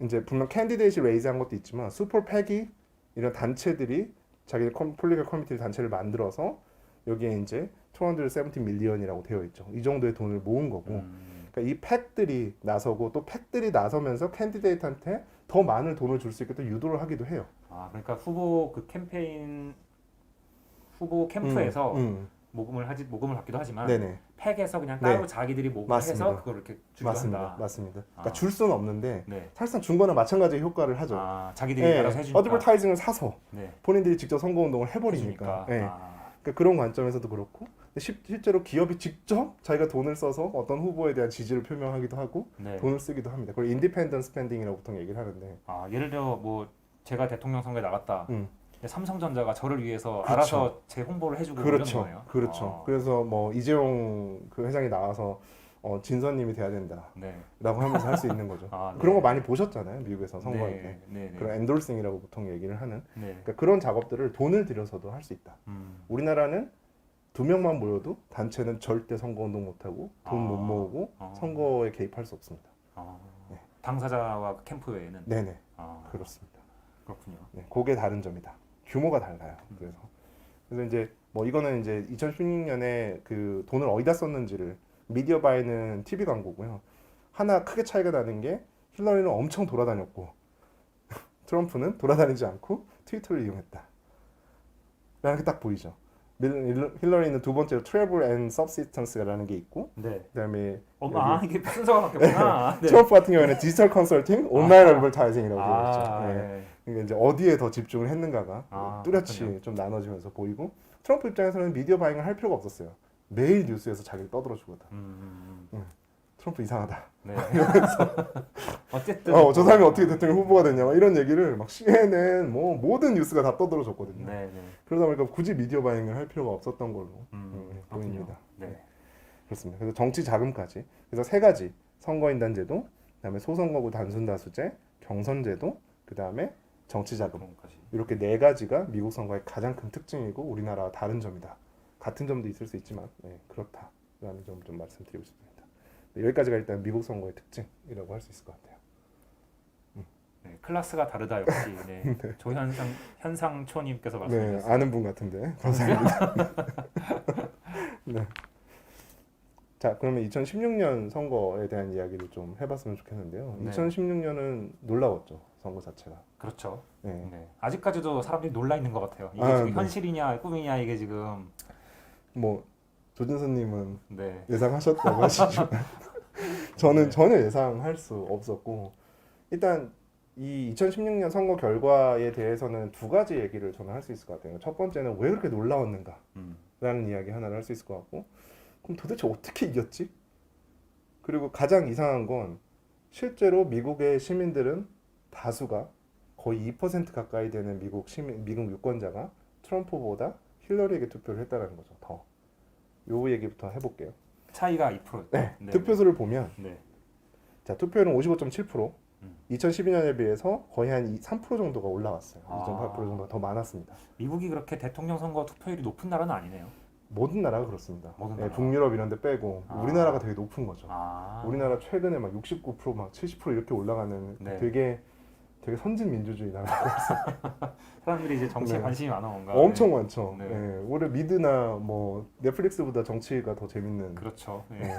B: 이제 분명 캔디데이트 레이즈한 것도 있지만 슈퍼 팩이 이런 단체들이 자기 폴리티컬 커미티 단체를 만들어서 여기에 이제 270 밀리언이라고 되어 있죠. 이 정도의 돈을 모은 거고. 그러니까 이 팩들이 나서고 또 팩들이 나서면서 캔디데이트한테 더 많은 돈을 줄 수 있게 또 유도를 하기도 해요.
A: 아, 그러니까 후보 그 후보 캠프에서 모금을 받기도 하지만
B: 네네.
A: 팩에서 그냥 따로
B: 네.
A: 자기들이 모금해서
B: 맞습니다.
A: 그걸 이렇게 주기도
B: 맞습니다.
A: 한다.
B: 맞습니다. 그러니까
A: 아.
B: 줄 수는 없는데
A: 네.
B: 사실상 준 거나 마찬가지의 효과를 하죠.
A: 아, 자기들이
B: 네.
A: 알아서 해주니까.
B: 어드버타이징을 사서
A: 네.
B: 본인들이 직접 선거 운동을 해버리니까.
A: 해주니까.
B: 네.
A: 아,
B: 그러니까 그런 관점에서도 그렇고 근데 실제로 기업이 직접 자기가 돈을 써서 어떤 후보에 대한 지지를 표명하기도 하고
A: 네.
B: 돈을 쓰기도 합니다. 그걸 인디펜던트 스펜딩이라고 보통 얘기를 하는데
A: 아, 예를 들어 뭐 제가 대통령 선거에 나갔다.
B: 음.
A: 근데 삼성전자가 저를 위해서
B: 그렇죠.
A: 알아서 제 홍보를 해주고 이런
B: 그렇죠.
A: 거예요.
B: 그렇죠.
A: 아,
B: 그래서 뭐 이재용 그 회장이 나와서 진선님이 돼야 된다라고
A: 네.
B: 하면서 할 수 있는 거죠.
A: 아, 네.
B: 그런 거 많이 보셨잖아요. 미국에서 선거할 때.
A: 네. 네. 네.
B: 그런 엔돌싱이라고 보통 얘기를 하는
A: 네.
B: 그러니까 그런 작업들을 돈을 들여서도 할 수 있다. 우리나라는 2명만 모여도 단체는 절대 선거운동 못하고 돈 못
A: 아.
B: 모으고
A: 아.
B: 선거에 개입할 수 없습니다.
A: 아,
B: 네.
A: 당사자와 캠프 외에는
B: 네네
A: 아,
B: 그렇습니다.
A: 그렇군요.
B: 네, 그게 다른 점이다. 규모가 달라요. 그래서 이제 뭐 이거는 이제 2016년에 그 돈을 어디다 썼는지를 미디어 바이는 TV 광고고요. 하나 크게 차이가 나는 게 힐러리는 엄청 돌아다녔고 트럼프는 돌아다니지 않고 트위터를 이용했다. 라는 게 딱 보이죠. 힐러리는 두 번째로 트래블 앤 서브시스턴스라는 게 있고
A: 네.
B: 그다음에
A: 아, 이게 순서가 바뀌었구나. 네.
B: 트럼프 같은 경우에는 디지털 컨설팅, 온라인 어드버타이징이라고 되어
A: 아,
B: 있죠. 네.
A: 네.
B: 그러니까 이제 어디에 더 집중을 했는가가 뚜렷이
A: 그렇군요.
B: 좀 나눠지면서 보이고 트럼프 입장에서는 미디어 바잉을 할 필요가 없었어요. 매일 뉴스에서 자기를 떠들어 주거든. 트럼프 이상하다.
A: 네. 어쨌든
B: 저 사람이 어떻게 대통령 후보가 됐냐 막 이런 얘기를 막 CNN 뭐 모든 뉴스가 다 떠들어줬거든요.
A: 네, 네.
B: 그러다 보니까 굳이 미디어 바잉을 할 필요가 없었던 걸로
A: 그렇군요.
B: 보입니다.
A: 네.
B: 그렇습니다. 그래서 정치 자금까지. 그래서 세 가지 선거인단 제도, 그다음에 소선거구 단순다수제, 경선제도, 그다음에 정치 자금.
A: 그런까지.
B: 이렇게 네 가지가 미국 선거의 가장 큰 특징이고 우리나라와 다른 점이다. 같은 점도 있을 수 있지만 그렇다라는 점 좀 말씀드리고 싶습니다. 네, 여기까지가 일단 미국 선거의 특징이라고 할 수 있을 것 같아요.
A: 네, 클래스가 다르다 역시. 네. 현상초님께서
B: 네,
A: 말씀하셨어요.
B: 아는 분 같은데 감사합니다. 네. 자, 그러면 2016년 선거에 대한 이야기를 좀 해봤으면 좋겠는데요.
A: 네.
B: 2016년은 놀라웠죠, 선거 자체가.
A: 그렇죠.
B: 네.
A: 네. 아직까지도 사람들이 놀라 있는 것 같아요. 이게
B: 아,
A: 지금
B: 네.
A: 현실이냐 꿈이냐 이게 지금.
B: 뭐 조준선님은
A: 네.
B: 예상하셨다고 하시지만 저는
A: 네.
B: 전혀 예상할 수 없었고 일단 이 2016년 선거 결과에 대해서는 두 가지 얘기를 저는 할 수 있을 것 같아요. 첫 번째는 왜 그렇게 놀라웠는가라는 이야기 하나를 할 수 있을 것 같고 그럼 도대체 어떻게 이겼지? 그리고 가장 이상한 건 실제로 미국의 시민들은 다수가 거의 2% 가까이 되는 미국 유권자가 트럼프보다 힐러리에게 투표를 했다는 거죠. 요 얘기부터 해볼게요.
A: 차이가 2%였죠.
B: 네, 득표수를 보면
A: 네.
B: 자, 투표율은 55.7%,
A: 음.
B: 2012년에 비해서 거의 한 3% 정도가 올라왔어요.
A: 아.
B: 2.8% 정도가 더 많았습니다.
A: 미국이 그렇게 대통령 선거 투표율이 높은 나라는 아니네요.
B: 모든 나라가 그렇습니다.
A: 모든
B: 네,
A: 나라.
B: 북유럽 이런 데 빼고
A: 아.
B: 우리나라가 되게 높은 거죠.
A: 아.
B: 우리나라 최근에 막 69%, 막 70% 이렇게 올라가는
A: 네.
B: 되게 선진 민주주의 나라고
A: 사람들이 이제 정치에
B: 네.
A: 관심이 많아 뭔가.
B: 엄청
A: 네.
B: 많죠.
A: 네.
B: 네, 올해 미드나 뭐 넷플릭스보다 정치가 더 재밌는.
A: 그렇죠. 네.
B: 네.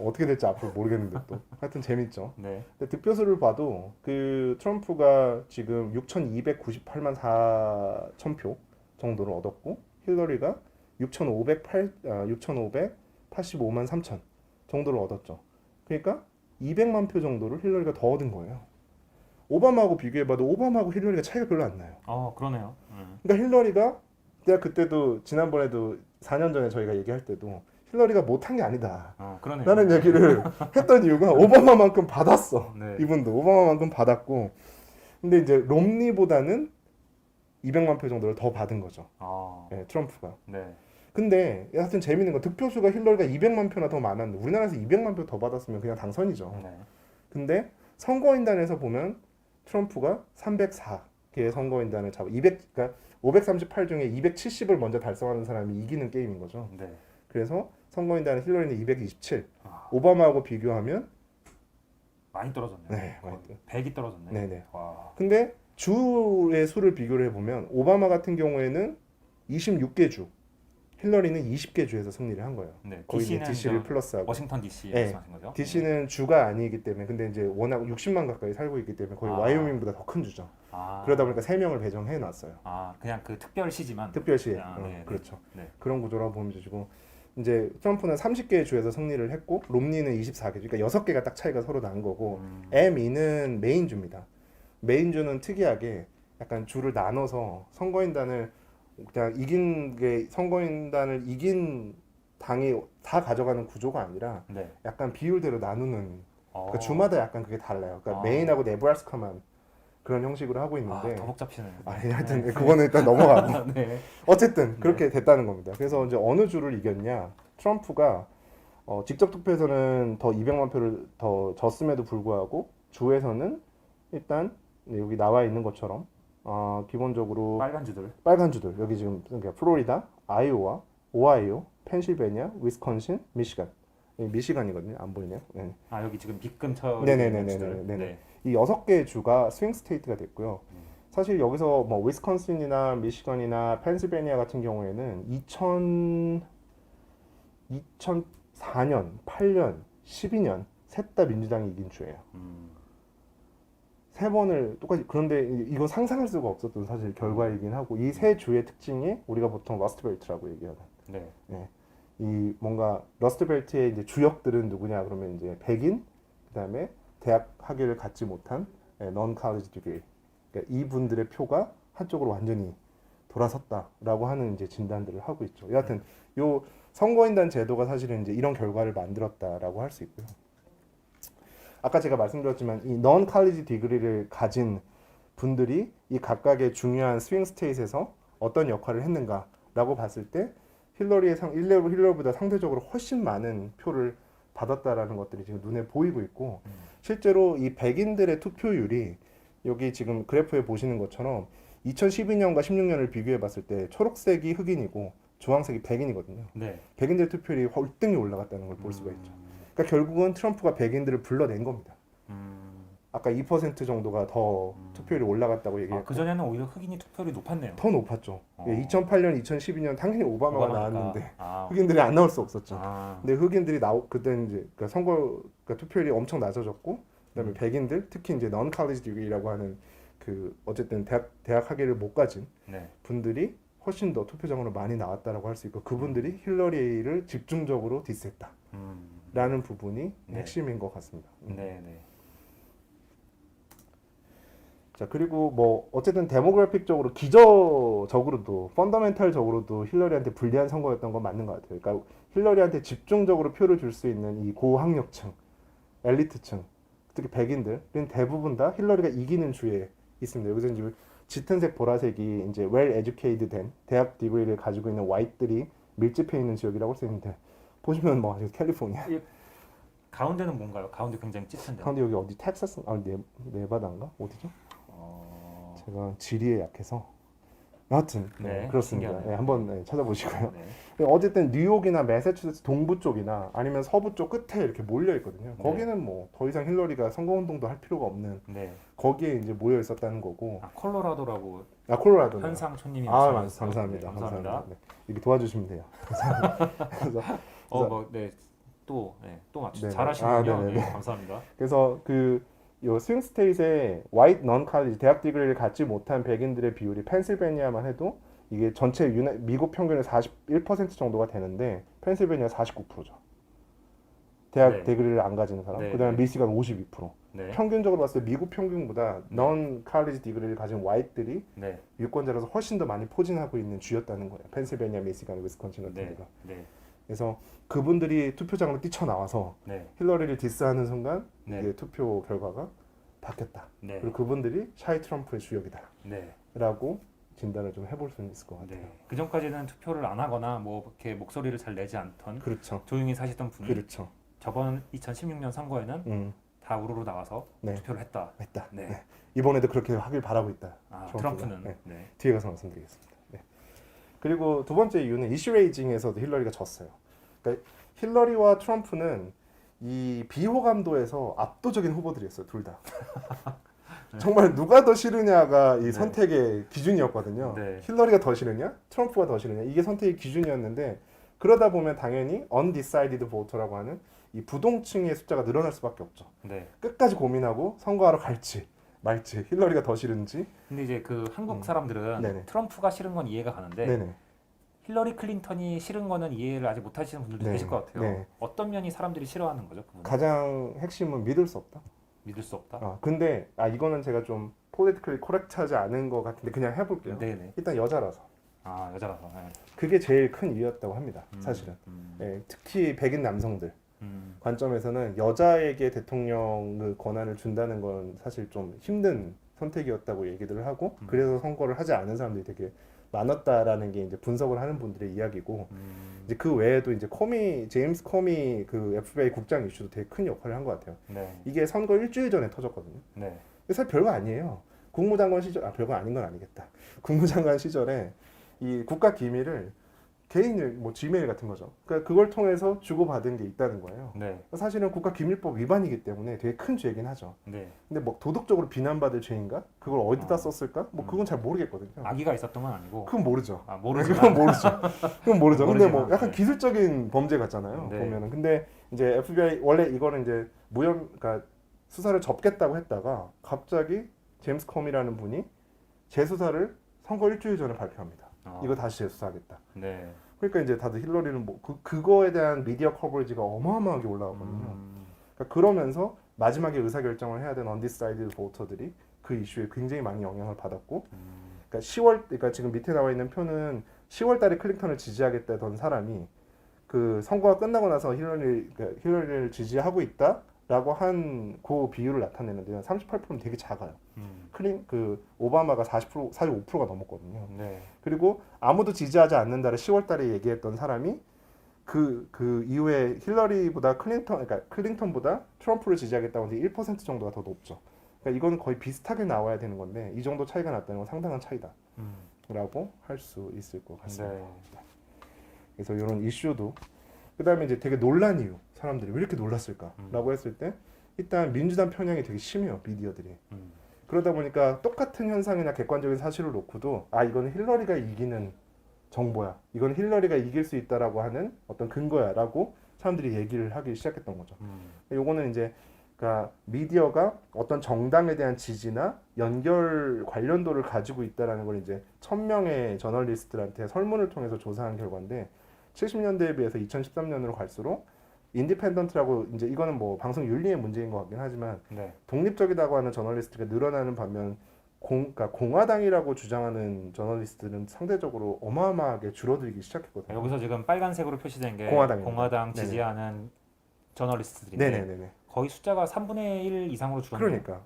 B: 어떻게 될지 앞으로 모르겠는데 또 하여튼 재밌죠.
A: 네.
B: 근데 득표수를 봐도 그 트럼프가 지금 6,298만 4천 표 정도를 얻었고 힐러리가 6,585만 3천 정도를 얻었죠. 그러니까 200만 표 정도를 힐러리가 더 얻은 거예요. 오바마하고 비교해봐도 오바마하고 힐러리가 차이가 별로 안 나요.
A: 그러네요.
B: 그러니까 힐러리가 내가 그때도 지난번에도 4년 전에 저희가 얘기할 때도 힐러리가 못한 게 아니다.
A: 그러네요.
B: 라는 얘기를 했던 이유가 오바마만큼 받았어.
A: 네.
B: 이분도 오바마만큼 받았고 근데 이제 롬니보다는 200만 표 정도를 더 받은 거죠. 네, 트럼프가.
A: 네.
B: 근데 하여튼 재밌는 건 득표수가 힐러리가 200만 표나 더 많았는데 우리나라에서 200만 표 더 받았으면 그냥 당선이죠.
A: 네.
B: 근데 선거인단에서 보면 트럼프가 304개의 선거인단을 그러니까 538 중에 270을 먼저 달성하는 사람이 이기는 게임인 거죠.
A: 네.
B: 그래서 선거인단은 힐러리는 227.
A: 아,
B: 오바마하고 비교하면
A: 많이 떨어졌네요.
B: 네,
A: 거의
B: 많이
A: 100이 떨어졌네.
B: 네네.
A: 와.
B: 근데 주의 수를 비교를 해보면 오바마 같은 경우에는 26개 주, 힐러리는 20개 주에서 승리를 한 거예요.
A: 네.
B: 거의 이제
A: DC는
B: DC를 플러스하고.
A: 워싱턴 DC
B: 네.
A: 말씀하신 거죠?
B: DC는 주가 아니기 때문에 근데 이제 워낙 60만 가까이 살고 있기 때문에 거의
A: 아.
B: 와이오밍보다 더 큰 주죠.
A: 아.
B: 그러다 보니까 3명을 배정해 놨어요.
A: 그냥 그 특별시지만.
B: 특별시에.
A: 네,
B: 그렇죠.
A: 네.
B: 그런 구조라고 보면 되시고 이제 트럼프는 30개의 주에서 승리를 했고 롬니는 24개 주. 그러니까 6개가 딱 차이가 서로 난 거고 M2는 메인주입니다. 메인주는 특이하게 약간 주를 나눠서 선거인단을 그냥 선거인단을 이긴 당이 다 가져가는 구조가 아니라
A: 네.
B: 약간 비율대로 나누는 그러니까
A: 어.
B: 주마다 약간 그게 달라요. 그러니까
A: 아.
B: 메인하고 네브라스카만 그런 형식으로 하고 있는데
A: 더 복잡해지네요.
B: 하여튼 그거는 일단 넘어가고
A: 네.
B: 어쨌든 그렇게 됐다는 겁니다. 그래서 이제 어느 주를 이겼냐? 트럼프가 직접 투표에서는 더 200만 표를 더 졌음에도 불구하고 주에서는 일단 여기 나와 있는 것처럼 기본적으로 빨간 주들 여기 지금 그러니까 플로리다, 아이오와, 오하이오, 펜실베니아, 위스콘신, 미시간. 미시간이거든요. 안 보이네요. 네.
A: 여기 지금 빗금 처리.
B: 네네네네네. 이 6개의 주가 스윙 스테이트가 됐고요. 사실 여기서 뭐 위스콘신이나 미시건이나 펜실베니아 같은 경우에는 2004년, 8년, 12년 셋 다 민주당이 이긴 주예요. 세 번을 똑같이 그런데 이거 상상할 수가 없었던 사실 결과이긴 하고 이 세 주의 특징이 우리가 보통 러스트벨트라고 얘기하는.
A: 네.
B: 네. 이 뭔가 러스트벨트의 이제 주역들은 누구냐 그러면 이제 백인 그다음에 대학 학위를 갖지 못한 non college degree 그러니까 이분들의 표가 한쪽으로 완전히 돌아섰다라고 하는 이제 진단들을 하고 있죠. 여하튼 요 선거인단 제도가 사실은 이제 이런 결과를 만들었다라고 할 수 있고요. 아까 제가 말씀드렸지만 이 non college 디그리를 가진 분들이 이 각각의 중요한 스윙 스테이트에서 어떤 역할을 했는가라고 봤을 때 힐러리보다 상대적으로 훨씬 많은 표를 받았다라는 것들이 지금 눈에 보이고 있고 실제로 이 백인들의 투표율이 여기 지금 그래프에 보시는 것처럼 2012년과 16년을 비교해 봤을 때 초록색이 흑인이고 주황색이 백인이거든요.
C: 네.
B: 백인들의 투표율이 월등히 올라갔다는 걸 볼 수가 있죠. 그러니까 결국은 트럼프가 백인들을 불러낸 겁니다. 아까 2% 정도가 더 투표율이 올라갔다고 얘기했고
C: 그 전에는 오히려 흑인이 투표율이 높았네요.
B: 더 높았죠. 2008년, 2012년 당연히 오바마가
C: 오바마니까.
B: 나왔는데
C: 아,
B: 흑인들이 안 나올 수 없었죠.
C: 아,
B: 근데 흑인들이 그때 이제 그러니까 그러니까 투표율이 엄청 낮아졌고 그다음에 백인들 특히 이제 non college degree라고 하는 그 어쨌든 대학 학위를 못 가진
C: 네.
B: 분들이 훨씬 더 투표장으로 많이 나왔다라고 할 수 있고 그분들이 힐러리를 집중적으로 디스했다라는 부분이
C: 네.
B: 핵심인 것 같습니다.
C: 네, 네.
B: 자 그리고 뭐 어쨌든 데모그래픽적으로 기저적으로도 펀더멘탈적으로도 힐러리한테 불리한 선거였던 건 맞는 것 같아요. 그러니까 힐러리한테 집중적으로 표를 줄 수 있는 이 고학력층, 엘리트층, 특히 백인들은 대부분 다 힐러리가 이기는 주에 있습니다. 여기서 이제 짙은색 보라색이 이제 well educated 된 대학 디그리를 가지고 있는 화이트들이 밀집해 있는 지역이라고 할 수 있는데 보시면 뭐 캘리포니아.
C: 가운데는 뭔가요? 가운데 굉장히 짙은데.
B: 가운데 여기 어디 텍사스? 네바다인가? 어디죠? 제가 지리에 약해서 여하튼
C: 네,
B: 그렇습니다.
C: 신기하네요.
B: 네, 한번 찾아보시고요.
C: 네.
B: 어쨌든 뉴욕이나 매사추세츠 동부 쪽이나 아니면 서부 쪽 끝에 이렇게 몰려 있거든요.
C: 네.
B: 거기는 뭐 더 이상 힐러리가 선거운동도 할 필요가 없는
C: 네.
B: 거기에 이제 모여 있었다는 거고.
C: 콜로라도라고
B: 콜로라도.
C: 현상촌님이
B: 감사합니다.
C: 네, 감사합니다.
B: 네, 이렇게 도와주시면 돼요. 그래서
C: 또 맞추
B: 네네.
C: 잘하시는군요.
B: 네네네.
C: 네, 감사합니다.
B: 그래서 요 스윙 스테이트의 화이트 non college 대학 디그리를 갖지 못한 백인들의 비율이 펜실베니아만 해도 이게 전체 미국 평균의 41% 정도가 되는데 펜실베니아 49%죠. 대학
C: 네.
B: 디그리를 안 가지는 사람.
C: 네,
B: 그다음에
C: 네.
B: 미시간 52%.
C: 네.
B: 평균적으로 봤을 때 미국 평균보다 non college 디그리를 가진 화이트들이
C: 네.
B: 유권자로서 훨씬 더 많이 포진하고 있는 주였다는 거예요. 펜실베니아, 미시간, 위스콘신 같은
C: 네.
B: 데가.
C: 네.
B: 그래서 그분들이 투표장으로 뛰쳐나와서
C: 네.
B: 힐러리를 디스하는 순간
C: 네.
B: 이게 투표 결과가 바뀌었다.
C: 네.
B: 그리고 그분들이 샤이 트럼프의 주역이다.
C: 네.
B: 라고 진단을 좀 해볼 수 있을 것 같아요.
C: 네. 그 전까지는 투표를 안 하거나 뭐 이렇게 목소리를 잘 내지 않던
B: 그렇죠.
C: 조용히 사시던 분이
B: 그렇죠.
C: 저번 2016년 선거에는 다 우르르 나와서
B: 네.
C: 투표를 했다.
B: 했다.
C: 네.
B: 네. 이번에도 그렇게 하길 바라고 있다.
C: 트럼프는
B: 네.
C: 네.
B: 뒤에 가서 말씀드리겠습니다. 네. 그리고 두 번째 이유는 이슈 레이징에서도 힐러리가 졌어요. 그러니까 힐러리와 트럼프는 이 비호감도에서 압도적인 후보들이었어요. 둘 다. 정말 누가 더 싫으냐가 이
C: 네.
B: 선택의 기준이었거든요.
C: 네.
B: 힐러리가 더 싫으냐, 트럼프가 더 싫으냐 이게 선택의 기준이었는데 그러다 보면 당연히 undecided voter라고 하는 이 부동층의 숫자가 늘어날 수밖에 없죠.
C: 네.
B: 끝까지 고민하고 선거하러 갈지 말지 힐러리가 더 싫은지.
C: 근데 이제 그 한국 사람들은
B: 네네.
C: 트럼프가 싫은 건 이해가 가는데
B: 네네.
C: 힐러리 클린턴이 싫은 거는 이해를 아직 못 하시는 분들도
B: 네.
C: 계실 것 같아요.
B: 네.
C: 어떤 면이 사람들이 싫어하는 거죠? 그분은?
B: 가장 핵심은 믿을 수 없다.
C: 믿을 수 없다.
B: 근데 이거는 제가 좀 politically correct하지 않은 것 같은데 그냥 해볼게요.
C: 네네.
B: 일단 여자라서.
C: 여자라서. 네.
B: 그게 제일 큰 이유였다고 합니다. 사실은.
C: 음.
B: 네, 특히 백인 남성들
C: 음.
B: 관점에서는 여자에게 대통령 권한을 준다는 건 사실 좀 힘든 선택이었다고 얘기들을 하고 그래서 선거를 하지 않은 사람들이 되게 많았다라는 게 이제 분석을 하는 분들의 이야기고 이제 그 외에도 이제 제임스 커미 그 FBI 국장 이슈도 되게 큰 역할을 한 것 같아요.
C: 네.
B: 이게 선거 일주일 전에 터졌거든요.
C: 네.
B: 근데 사실 별거 아니에요. 국무장관 시절 별거 아닌 건 아니겠다. 국무장관 시절에 이 국가 기밀을 개인일 뭐 지메일 같은 거죠. 그러니까 그걸 통해서 주고받은 게 있다는 거예요.
C: 네.
B: 사실은 국가기밀법 위반이기 때문에 되게 큰 죄긴 하죠.
C: 네.
B: 근데 뭐 도덕적으로 비난받을 죄인가? 그걸 어디다 썼을까? 뭐 그건 잘 모르겠거든요.
C: 악의가 있었던 건 아니고.
B: 그건 모르죠.
C: 모르지만.
B: 그건 모르죠. 그건 모르죠. 근데 뭐
C: 모르지만,
B: 약간
C: 네.
B: 기술적인 범죄 같잖아요.
C: 네.
B: 보면은. 근데 이제 FBI 원래 이거는 이제 그러니까 수사를 접겠다고 했다가 갑자기 제임스 컴이라는 분이 재수사를 선거 일주일 전에 발표합니다. 이거 다시 재수사하겠다.
C: 네.
B: 그러니까 이제 다들 힐러리는 뭐 그거에 대한 미디어 커버리지가 어마어마하게 올라가거든요. 그러니까 그러면서 마지막에 의사결정을 해야 되는 undecided voter들이 그 이슈에 굉장히 많이 영향을 받았고, 그러니까 지금 밑에 나와 있는 표는 10월달에 클린턴을 지지하겠다던 사람이 그 선거가 끝나고 나서 힐러리를 지지하고 있다. 라고 한 그 비율을 나타내는데 38%는 되게 작아요.
C: 음.
B: 오바마가 45%가 넘었거든요.
C: 네.
B: 그리고 아무도 지지하지 않는다를 10월 달에 얘기했던 사람이 그 이후에 그러니까 클린턴보다 트럼프를 지지하겠다고 하는데 1% 정도가 더 높죠. 그러니까 이거는 거의 비슷하게 나와야 되는 건데 이 정도 차이가 났다는 건 상당한 차이다라고
C: 음.
B: 할 수 있을 것 같습니다.
C: 네.
B: 그래서 이런 이슈도 그다음에 이제 되게 놀란 이유 사람들이 왜 이렇게 놀랐을까라고 했을 때 일단 민주당 편향이 되게 심해요 미디어들이.
C: 음.
B: 그러다 보니까 똑같은 현상이나 객관적인 사실을 놓고도 이거는 힐러리가 이기는 정보야. 이건 힐러리가 이길 수 있다라고 하는 어떤 근거야라고 사람들이 얘기를 하기 시작했던 거죠. 요거는 이제 그러니까 미디어가 어떤 정당에 대한 지지나 연결 관련도를 가지고 있다라는 걸 이제 1,000명의 저널리스트들한테 설문을 통해서 조사한 결과인데 70년대에 비해서 2013년으로 갈수록 인디펜던트라고 이제 이거는 뭐 방송 윤리의 문제인 것 같긴 하지만
C: 네.
B: 독립적이라고 하는 저널리스트가 늘어나는 반면 그러니까 공화당이라고 주장하는 저널리스트는 상대적으로 어마어마하게 줄어들기 시작했거든요.
C: 여기서 지금 빨간색으로 표시된 게
B: 공화당입니다.
C: 공화당
B: 네네.
C: 지지하는 저널리스트들인데
B: 네네네네.
C: 거의 숫자가 3분의 1 이상으로 줄었네요.
B: 그러니까.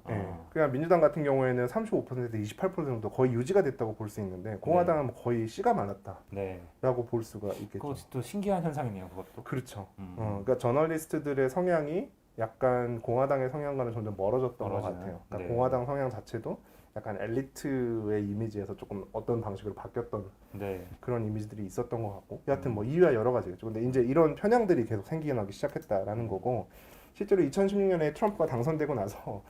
B: 그냥 민주당 같은 경우에는 35% 28% 정도 거의 유지가 됐다고 볼 수 있는데 공화당은 뭐 거의 씨가 많았다라고
C: 네.
B: 볼 수가 있겠죠.
C: 그것도 신기한 현상이네요. 그것도.
B: 그렇죠. 그러니까 저널리스트들의 성향이 약간 공화당의 성향과는 점점 멀어졌던 것
C: 멀어지는?
B: 같아요. 그러니까
C: 네.
B: 공화당 성향 자체도 약간 엘리트의 이미지에서 조금 어떤 방식으로 바뀌었던
C: 네.
B: 그런 이미지들이 있었던 것 같고 여하튼 뭐 이유야 여러 가지겠죠. 근데 이제 이런 편향들이 계속 생기기 시작했다라는 거고 실제로 2016년에 트럼프가 당선되고 나서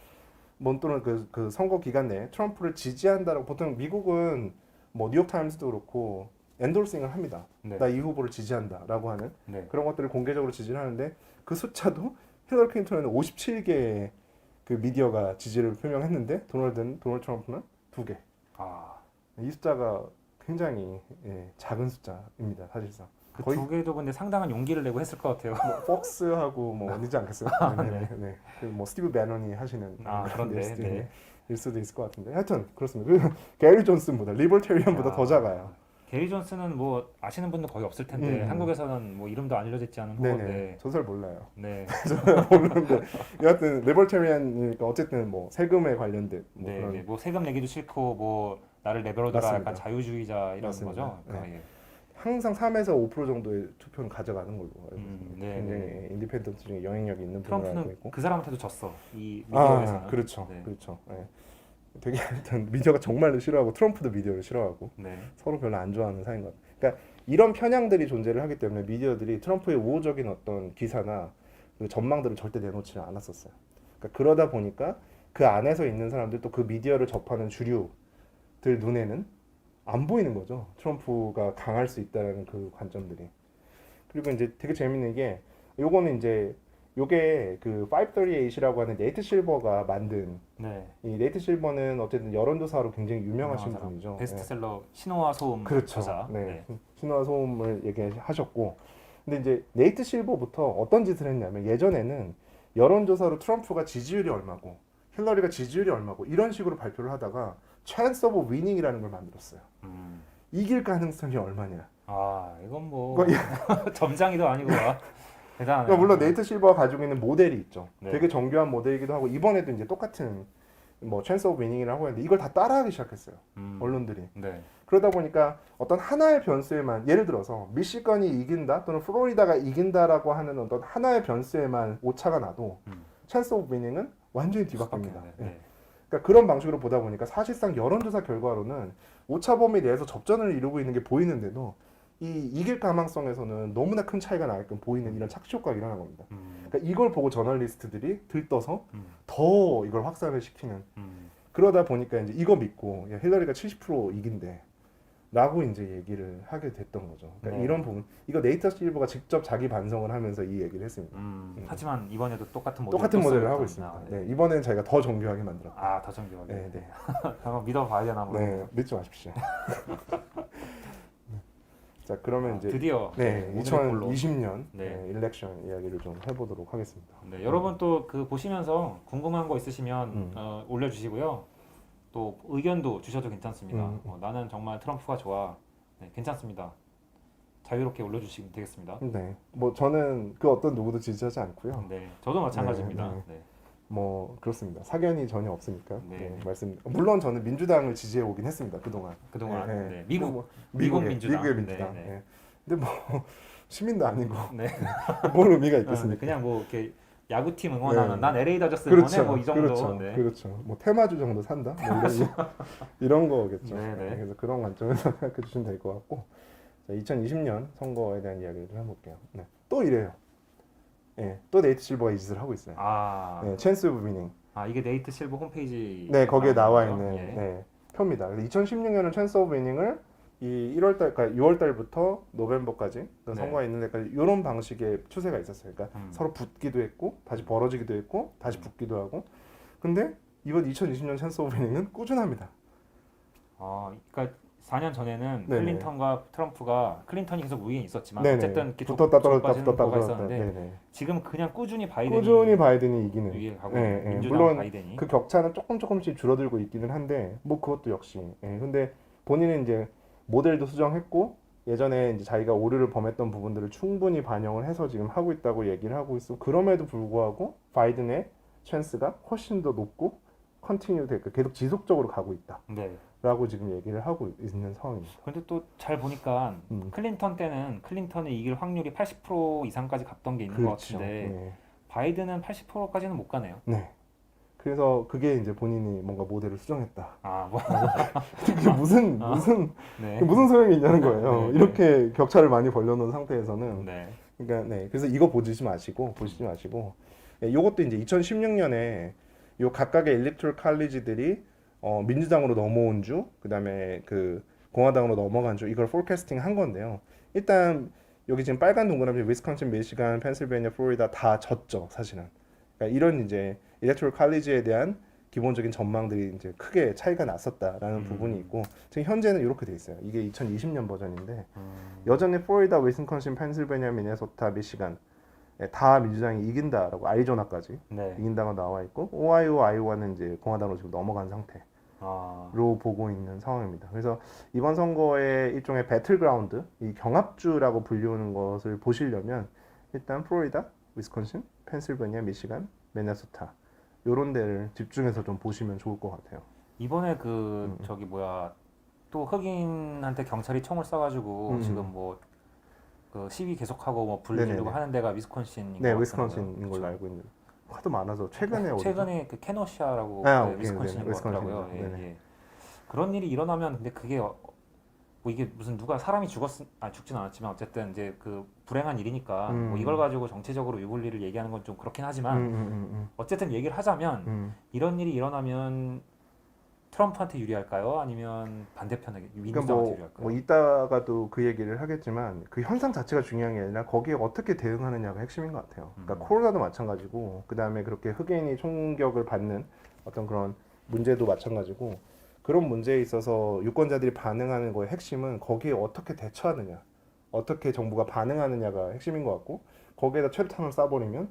B: 또는 그 선거 기간 내에 트럼프를 지지한다라고 보통 미국은 뭐 뉴욕타임스도 그렇고 엔돌싱을 합니다.
C: 네.
B: 나 이 후보를 지지한다라고 하는
C: 네.
B: 그런 것들을 공개적으로 지지를 하는데 그 숫자도 힐러리 클린턴은 57개의 그 미디어가 지지를 표명했는데 도널드 트럼프는 2개.
C: 아,
B: 이 숫자가 굉장히 작은 숫자입니다, 사실상.
C: 그
B: 거의
C: 두 개도 근데 상당한 용기를 내고 했을 것 같아요.
B: 뭐 폭스하고 뭐 어디지 않겠어요? 네. 그뭐 스티브 배넌이 하시는
C: 그런데 네.
B: 일 수도 있을 것 같은데. 하여튼 그렇습니다. 그리고 게리 존슨보다 리버테리언보다 더 작아요.
C: 게리 존슨은 뭐 아시는 분도 거의 없을 텐데 한국에서는 뭐 이름도 알려졌지 않은
B: 네네.
C: 후보인데.
B: 저 잘 몰라요.
C: 네.
B: 모르는데 여하튼 리버테리언이니까 어쨌든 뭐 세금에 관련된 뭐
C: 네.
B: 그런
C: 네. 뭐 세금 내기도 싫고 뭐 나를 내버려둬라
B: 맞습니다.
C: 약간 자유주의자 이런
B: 맞습니다.
C: 거죠. 그러니까
B: 네.
C: 예.
B: 항상 3에서 5% 정도의 투표는 가져가는 걸로 알고 있습니다.
C: 네,
B: 굉장히
C: 네.
B: 인디펜던트 중에 영향력이 있는 분으로 알고
C: 트럼프는
B: 있고.
C: 그 사람한테도 졌어. 이 미디어에서는.
B: 그렇죠,
C: 네.
B: 그렇죠. 네. 되게 일단 미디어가 정말로 싫어하고 트럼프도 미디어를 싫어하고
C: 네.
B: 서로 별로 안 좋아하는 사이인 것 같아요. 그러니까 이런 편향들이 존재를 하기 때문에 미디어들이 트럼프의 우호적인 어떤 기사나 그 전망들을 절대 내놓지는 않았었어요. 그러니까 그러다 보니까 그 안에서 있는 사람들 또 그 미디어를 접하는 주류들 눈에는 안 보이는 거죠. 트럼프가 강할 수 있다라는 그 관점들이. 그리고 이제 되게 재밌는 게 요거는 이제 요게 그 538이라고 하는 네이트 실버가 만든
C: 네.
B: 이 네이트 실버는 어쨌든 여론조사로 굉장히 유명하신
C: 유명한 사람.
B: 분이죠.
C: 베스트셀러 신호와 소음
B: 그렇죠.
C: 저자.
B: 네. 신호와 소음을 얘기하셨고, 근데 이제 네이트 실버부터 어떤 짓을 했냐면 예전에는 여론조사로 트럼프가 지지율이 얼마고 힐러리가 지지율이 얼마고 이런 식으로 발표를 하다가 chance of winning이라는 걸 만들었어요. 이길 가능성이 얼마냐.
C: 이건 뭐
B: 그거
C: 점장이도 아니고 대단하네.
B: 그러니까 물론 네이트 실버가 가지고 있는 모델이 있죠.
C: 네.
B: 되게 정교한 모델이기도 하고 이번에도 이제 똑같은 뭐 chance of winning이라고 했는데 이걸 다 따라하기 시작했어요. 언론들이.
C: 네.
B: 그러다 보니까 어떤 하나의 변수에만 예를 들어서 미시건이 이긴다 또는 플로리다가 이긴다라고 하는 어떤 하나의 변수에만 오차가 나도 chance of winning은 완전히 뒤바뀝니다.
C: 네.
B: 예. 그러니까 그런 방식으로 보다 보니까 사실상 여론조사 결과로는 오차 범위 내에서 접전을 이루고 있는 게 보이는데도 이 이길 가망성에서는 너무나 큰 차이가 나게끔 보이는 이런 착시 효과가 일어난 겁니다. 그러니까 이걸 보고 저널리스트들이 들떠서 더 이걸 확산을 시키는 그러다 보니까 이제 이거 믿고 야, 힐러리가 70% 이긴대 라고 이제 얘기를 하게 됐던 거죠. 그러니까
C: 네.
B: 이런 부분 이거 네이터 실버가 직접 자기 반성을 하면서 이 얘기를 했습니다.
C: 하지만 이번에도 똑같은
B: 모델을 하고 있습니다. 네, 이번에는 저희가 더 정교하게 만들었다.
C: 더 정교하게.
B: 네, 네.
C: 한번 믿어봐야 되나 모르겠
B: 네, 믿지 마십시오. 자, 그러면 이제
C: 드디어
B: 네,
C: 오늘의 걸로.
B: 2020년
C: 네.
B: 일렉션 이야기를 좀 해보도록 하겠습니다.
C: 네, 여러분 또 그 보시면서 궁금한 거 있으시면 올려주시고요. 또 의견도 주셔도 괜찮습니다. 나는 정말 트럼프가 좋아. 네, 괜찮습니다. 자유롭게 올려주시면 되겠습니다.
B: 네. 뭐 저는 그 어떤 누구도 지지하지 않고요.
C: 네, 저도 마찬가지입니다.
B: 네,
C: 네.
B: 뭐 그렇습니다. 사견이 전혀 없으니까.
C: 네.
B: 네, 말씀. 물론 저는 민주당을 지지해 오긴 했습니다. 그동안.
C: 그동안
B: 네,
C: 네. 미국
B: 뭐,
C: 미국 민주당.
B: 미국의 민주당.
C: 네, 네.
B: 네. 근데 뭐 시민도 아니고
C: 네.
B: 뭘 의미가
C: 네,
B: 있겠습니까?
C: 그냥 뭐 이렇게 야구팀 응원하는
B: 네.
C: 난 LA 다저스
B: 그렇죠.
C: 응원해 뭐 이 정도.
B: 그렇죠.
C: 네.
B: 그렇죠. 뭐 테마주 정도 산다. 뭐 이런 거겠죠.
C: 네, 네.
B: 그래서 그런 관점에서 생각해 주시면 될 것 같고. 자, 2020년 선거에 대한 이야기를 좀 해볼게요. 네. 또 이래요. 네. 또 네이트 실버가 이 짓을 하고 있어요.
C: 아,
B: 네. 찬스 오브 위닝.
C: 이게 네이트 실버 홈페이지.
B: 네, 거기에 나와
C: 거죠?
B: 있는
C: 예.
B: 네, 표입니다. 2016년은 찬스 오브 위닝을 이 1월달, 그러니까 6월달부터 노벰버까지 그
C: 네.
B: 선거가 있는 데까지 이런 방식의 추세가 있었어요. 그러니까
C: 음.
B: 서로 붙기도 했고 다시 벌어지기도 했고 다시 붙기도 하고. 근데 이번 2020년 찬스 오브 위닝은 꾸준합니다.
C: 그러니까 4년 전에는
B: 네네.
C: 클린턴과 트럼프가 클린턴이 계속 우위에 있었지만
B: 네네.
C: 어쨌든 이렇게
B: 붙었다 떨어졌다
C: 좁아지는
B: 붙었다
C: 거가
B: 떨어졌다.
C: 있었는데
B: 네네.
C: 지금 그냥 꾸준히 바이든이
B: 꾸준히 바이든이 이기는.
C: 위에 가고
B: 네,
C: 있는
B: 네.
C: 민주당
B: 물론
C: 바이든이.
B: 그 격차는 조금씩 줄어들고 있기는 한데 뭐 그것도 역시. 예. 근데 본인은 이제 모델도 수정했고 예전에 이제 자기가 오류를 범했던 부분들을 충분히 반영을 해서 지금 하고 있다고 얘기를 하고 있어. 그럼에도 불구하고 바이든의 찬스가 훨씬 더 높고 컨티뉴 그러니까 계속 지속적으로 가고
C: 네.
B: 있다라고 지금 얘기를 하고 있는 상황입니다.
C: 근데 또 잘 보니까
B: 음.
C: 클린턴 때는 클린턴이 이길 확률이 80% 이상까지 갔던 게 있는 것
B: 그렇죠.
C: 같은데
B: 네.
C: 바이든은 80%까지는 못 가네요.
B: 네. 그래서 그게 이제 본인이 뭔가 모델을 수정했다.
C: 뭐.
B: 그게 무슨
C: 네.
B: 무슨 소용이 있냐는 거예요.
C: 네, 네.
B: 이렇게 격차를 많이 벌려놓은 상태에서는.
C: 네.
B: 그러니까 네. 그래서 이거 보시지 마시고 네, 요것도 이제 2016년에 요 각각의 일렉토럴 칼리지들이 민주당으로 넘어온 주, 그다음에 그 공화당으로 넘어간 주 이걸 포캐스팅 한 건데요. 일단 여기 지금 빨간 동그라미 위스콘신, 미시간, 펜실베니아, 플로리다 다 졌죠, 사실은. 그러니까 이런 이제 일렉토럴 칼리지에 대한 기본적인 전망들이 이제 크게 차이가 났었다라는 부분이 있고 지금 현재는 이렇게 돼 있어요. 이게 2020년 버전인데 여전히 플로리다, 위스콘신, 펜실베니아, 미네소타, 미시간 다 민주당이 이긴다라고 아리조나까지
C: 네.
B: 이긴다가 나와 있고 오하이오, 아이오와는 이제 공화당으로 지금 넘어간 상태로
C: 아,
B: 보고 있는 상황입니다. 그래서 이번 선거의 일종의 배틀그라운드, 이 경합주라고 불리우는 것을 보시려면 일단 플로리다, 위스콘신, 펜실베니아, 미시간, 미네소타 요런 데를 집중해서 좀 보시면 좋을 것 같아요.
C: 이번에 그 저기 뭐야 또 흑인한테 경찰이 총을 쏴가지고 지금 뭐 그 시위 계속하고 뭐 불
B: 네네네.
C: 지르고 하는 데가 위스콘신인
B: 네,
C: 것
B: 위스콘신인
C: 같더라고요.
B: 걸로 알고 있는. 하도 많아서 최근에 어디죠?
C: 최근에 그 케노시아라고
B: 아,
C: 그
B: 오케이,
C: 위스콘신인
B: 네네,
C: 것 같더라고요.
B: 위스콘신이죠.
C: 예,
B: 네네.
C: 예. 그런 일이 일어나면 근데 그게 뭐 이게 무슨 누가 사람이 죽진 않았지만 어쨌든 이제 그 불행한 일이니까 뭐 이걸 가지고 정치적으로 유불리를 얘기하는 건 좀 그렇긴 하지만 어쨌든 얘기를 하자면 이런 일이 일어나면 트럼프한테 유리할까요? 아니면 반대편에
B: 그러니까
C: 민주당한테 유리할까요?
B: 뭐 이따가도 그 얘기를 하겠지만 그 현상 자체가 중요한 게 아니라 거기에 어떻게 대응하느냐가 핵심인 것 같아요. 그러니까 코로나도 마찬가지고 그 다음에 그렇게 흑인이 총격을 받는 어떤 그런 문제도 마찬가지고 그런 문제에 있어서 유권자들이 반응하는 거의 핵심은 거기에 어떻게 대처하느냐, 어떻게 정부가 반응하느냐가 핵심인 것 같고 거기에다 최루탄을 쏴버리면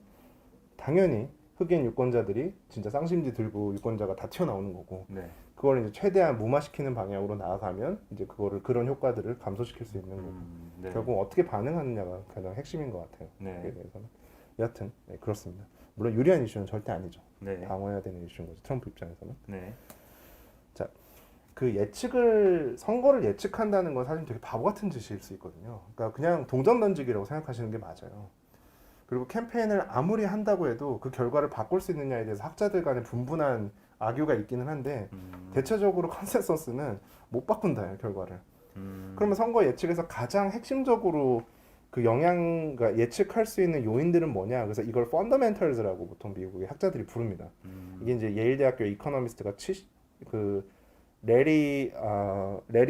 B: 당연히 흑인 유권자들이 진짜 쌍심지 들고 유권자가 다 튀어나오는 거고
C: 네.
B: 그걸 이제 최대한 무마시키는 방향으로 나아가면 이제 그런 효과들을 감소시킬 수 있는 거고
C: 네.
B: 결국 어떻게 반응하느냐가 가장 핵심인 것 같아요.
C: 네.
B: 거기에 대해서는 여하튼 네, 그렇습니다. 물론 유리한 이슈는 절대 아니죠.
C: 네.
B: 방어해야 되는 이슈인 거죠. 트럼프 입장에서는.
C: 네.
B: 그 선거를 예측한다는 건 사실 되게 바보 같은 짓일 수 있거든요. 그러니까 그냥 동전 던지기라고 생각하시는 게 맞아요. 그리고 캠페인을 아무리 한다고 해도 그 결과를 바꿀 수 있느냐에 대해서 학자들 간에 분분한 악유가 있기는 한데 대체적으로 컨센서스는 못 바꾼다요, 결과를. 그러면 선거 예측에서 가장 핵심적으로 그러니까 예측할 수 있는 요인들은 뭐냐? 그래서 이걸 펀더멘털즈라고 보통 미국의 학자들이 부릅니다. 이게 이제 예일대학교 이코노미스트가 레리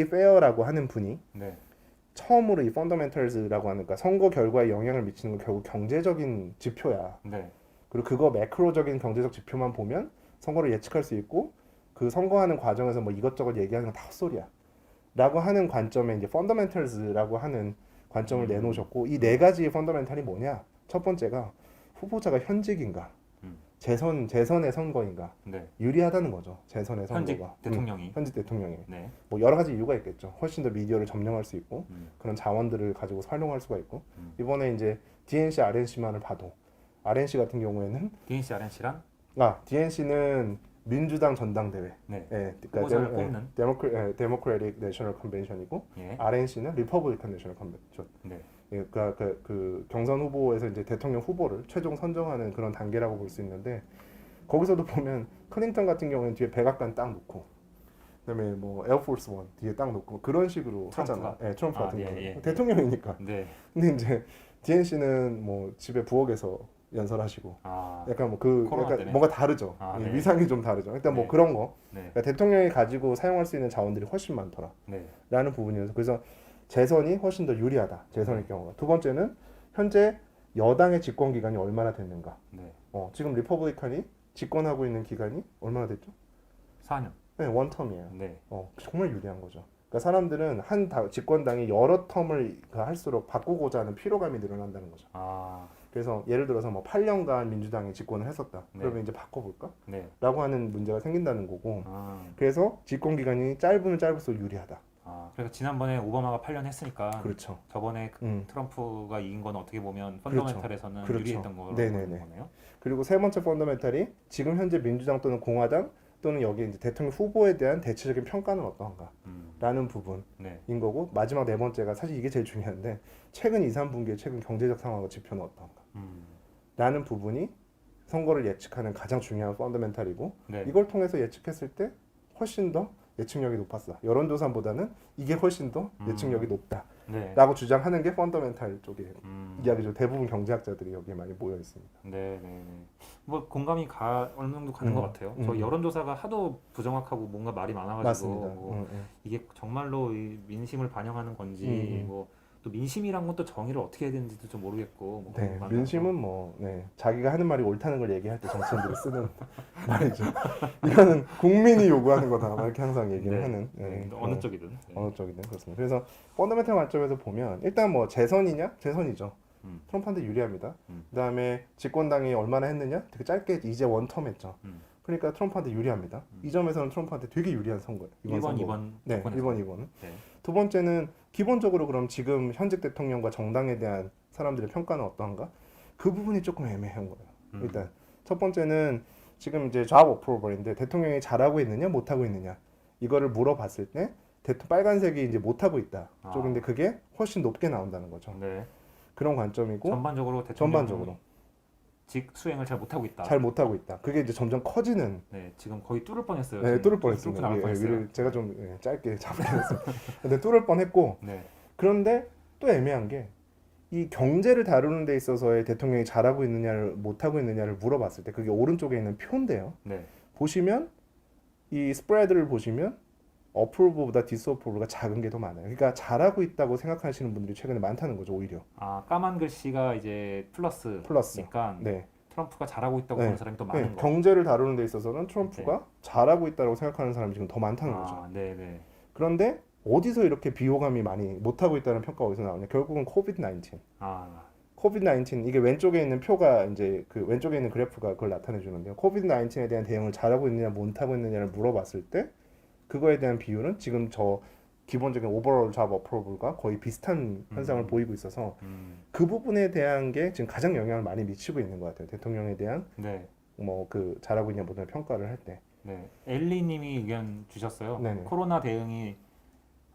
B: 페어라고 하는 분이
C: 네.
B: 처음으로 이 펀더멘털즈라고 하는 그러니까 선거 결과에 영향을 미치는 건 결국 경제적인 지표야.
C: 네.
B: 그리고 그거 매크로적인 경제적 지표만 보면 선거를 예측할 수 있고 그 선거하는 과정에서 뭐 이것저것 얘기하는 건 다 헛소리야. 라고 하는 관점에 이제 펀더멘털즈라고 하는 관점을 내놓으셨고 이 네 가지의 펀더멘털이 뭐냐? 첫 번째가 후보자가 현직인가? 재선의 선거인가
C: 네.
B: 유리하다는 거죠. 재선의
C: 현직
B: 선거가
C: 대통령이.
B: 현직 대통령이
C: 네.
B: 뭐 여러 가지 이유가 있겠죠. 훨씬 더 미디어를 점령할 수 있고
C: 음.
B: 그런 자원들을 가지고 활용할 수가 있고
C: 음.
B: 이번에 이제 DNC, RNC만을 봐도 RNC 같은 경우에는
C: DNC, RNC랑
B: DNC는 민주당 전당대회,
C: 네.
B: 예,
C: 후보자를 뽑는.
B: 데모크래틱 내셔널 컨벤션이고
C: 예.
B: RNC는 리퍼블리칸 내셔널 컨벤션.
C: 네.
B: 예, 그러니까 그 경선 후보에서 이제 대통령 후보를 최종 선정하는 그런 단계라고 볼 수 있는데 거기서도 보면 클린턴 같은 경우에는 뒤에 백악관 딱 놓고 그다음에 뭐 에어포스 원 뒤에 딱 놓고 그런 식으로
C: 트럼프가?
B: 하잖아. 예, 트럼프
C: 아,
B: 같은
C: 예,
B: 경우는
C: 예.
B: 대통령이니까.
C: 네.
B: 근데 이제 DNC는 뭐 집에 부엌에서 연설하시고
C: 아.
B: 약간 뭐 그
C: 코로나
B: 약간
C: 때문에?
B: 뭔가 다르죠.
C: 아,
B: 예,
C: 네.
B: 위상이 좀 다르죠. 일단 뭐
C: 네.
B: 그런 거.
C: 네.
B: 그러니까 대통령이 가지고 사용할 수 있는 자원들이 훨씬 많더라.
C: 네.
B: 라는 부분이어서 그래서 재선이 훨씬 더 유리하다. 재선의 경우가. 두 번째는 현재 여당의 집권 기간이 얼마나 됐는가.
C: 네.
B: 지금 리퍼블리칸이 집권하고 있는 기간이 얼마나 됐죠?
C: 4년.
B: 네, 원텀이에요.
C: 네.
B: 정말 유리한 거죠. 그러니까 사람들은 집권당이 여러 텀을 할수록 바꾸고자 하는 피로감이 늘어난다는 거죠.
C: 아.
B: 그래서 예를 들어서 뭐 8년간 민주당이 집권을 했었다.
C: 네.
B: 그러면 이제 바꿔볼까?
C: 네.
B: 라고 하는 문제가 생긴다는 거고.
C: 아.
B: 그래서 집권 기간이 짧으면 짧을수록 유리하다.
C: 아. 그래서 지난번에 오바마가 8년 했으니까
B: 그렇죠.
C: 저번에
B: 음.
C: 트럼프가 이긴 건 어떻게 보면
B: 그렇죠.
C: 펀더멘탈에서는
B: 그렇죠.
C: 유리했던 거라고
B: 네네네.
C: 보는 거네요.
B: 그리고 세 번째 펀더멘탈이 지금 현재 민주당 또는 공화당 또는 여기 이제 대통령 후보에 대한 대체적인 평가는 어떠한가? 라는 부분인
C: 네.
B: 거고 마지막 네 번째가 사실 이게 제일 중요한데 최근 2, 3분기의 최근 경제적 상황과 지표는 어떠한가? 라는 부분이 선거를 예측하는 가장 중요한 펀더멘탈이고
C: 네.
B: 이걸 통해서 예측했을 때 훨씬 더 예측력이 높았어. 여론조사보다는 이게 훨씬 더 예측력이
C: 네.
B: 높다라고 주장하는 게 펀더멘탈 쪽의 이야기죠. 대부분 경제학자들이 여기에 많이 모여 있습니다.
C: 네, 네, 네. 뭐 공감이 어느 정도 가는 것 같아요. 저 여론조사가 하도 부정확하고 뭔가 말이 많아가지고
B: 맞습니다.
C: 뭐 이게 정말로 이 민심을 반영하는 건지 뭐 또 민심이란 건 또 정의를 어떻게 해야 되는지도 좀 모르겠고 뭐
B: 네,
C: 그런 거
B: 민심은 뭐 자기가 하는 말이 옳다는 걸 얘기할 때 정치인들이 쓰는 말이죠. 이거는 국민이 요구하는 거다. 막 이렇게 항상 얘기를
C: 네.
B: 하는.
C: 네, 어느 쪽이든 네.
B: 어느 쪽이든 그렇습니다. 그래서 펀더멘탈 관점에서 보면 일단 뭐 재선이냐? 재선이죠. 트럼프한테 유리합니다. 그다음에 집권당이 얼마나 했느냐? 되게 짧게 이제 원텀 했죠. 그러니까 트럼프한테 유리합니다. 이 점에서는 트럼프한테 되게 유리한 선거예요.
C: 1번,
B: 선거.
C: 2번
B: 네,
C: 조건에서.
B: 1번, 2번은.
C: 네.
B: 두 번째는 기본적으로 그럼 지금 현직 대통령과 정당에 대한 사람들의 평가는 어떠한가? 그 부분이 조금 애매한 거예요. 일단 첫 번째는 지금 이제 job approval인데 대통령이 잘하고 있느냐 못하고 있느냐 이거를 물어봤을 때 빨간색이 이제 못하고 있다 쪽인데 그게 훨씬 높게 나온다는 거죠.
C: 네.
B: 그런 관점이고
C: 전반적으로 대통령
B: 전반적으로
C: 직 수행을 잘 못하고 있다.
B: 잘 못하고 있다. 그게 이제 점점 커지는.
C: 네, 지금 거의 뚫을 뻔했어요.
B: 네, 뚫을 뻔했습니다.
C: 나갈 뻔했어요.
B: 위를 제가 좀 짧게 잡긴 했습니다. 근데 뚫을 뻔했고
C: 네.
B: 그런데 또 애매한 게 이 경제를 다루는 데 있어서의 대통령이 잘하고 있느냐를 못하고 있느냐를 물어봤을 때 그게 오른쪽에 있는 표인데요.
C: 네.
B: 보시면 이 스프레드를 보시면 어프로브보다 디스어프로브가 작은 게 더 많아요. 그러니까 잘하고 있다고 생각하시는 분들이 최근에 많다는 거죠, 오히려.
C: 아, 까만 글씨가 이제
B: 플러스.
C: 플러스니까
B: 네.
C: 트럼프가 잘하고 있다고
B: 네.
C: 보는 사람이 더 많은
B: 네.
C: 거.
B: 경제를 다루는 데 있어서는 트럼프가 잘하고 있다고 생각하는 사람이 지금 더 많다는 거죠.
C: 아, 네, 네.
B: 그런데 어디서 이렇게 비호감이 많이 못하고 있다는 평가가 어디서 나오냐? 결국은 코비드-19.
C: 아,
B: 코비드-19 이게 왼쪽에 있는 표가 이제 그 왼쪽에 있는 그래프가 그걸 나타내 주는데요. 코비드-19에 대한 대응을 잘하고 있느냐 못하고 있느냐를 물어봤을 때 그거에 대한 비율은 지금 저 기본적인 오버롤 잡 어프로블과 거의 비슷한 현상을 보이고 있어서 그 부분에 대한 게 지금 가장 영향을 많이 미치고 있는 것 같아요. 대통령에 대한
C: 네.
B: 뭐 그 잘하고 있냐 못하냐 평가를 할 때.
C: 네. 엘리님이 의견 주셨어요.
B: 네네.
C: 코로나 대응이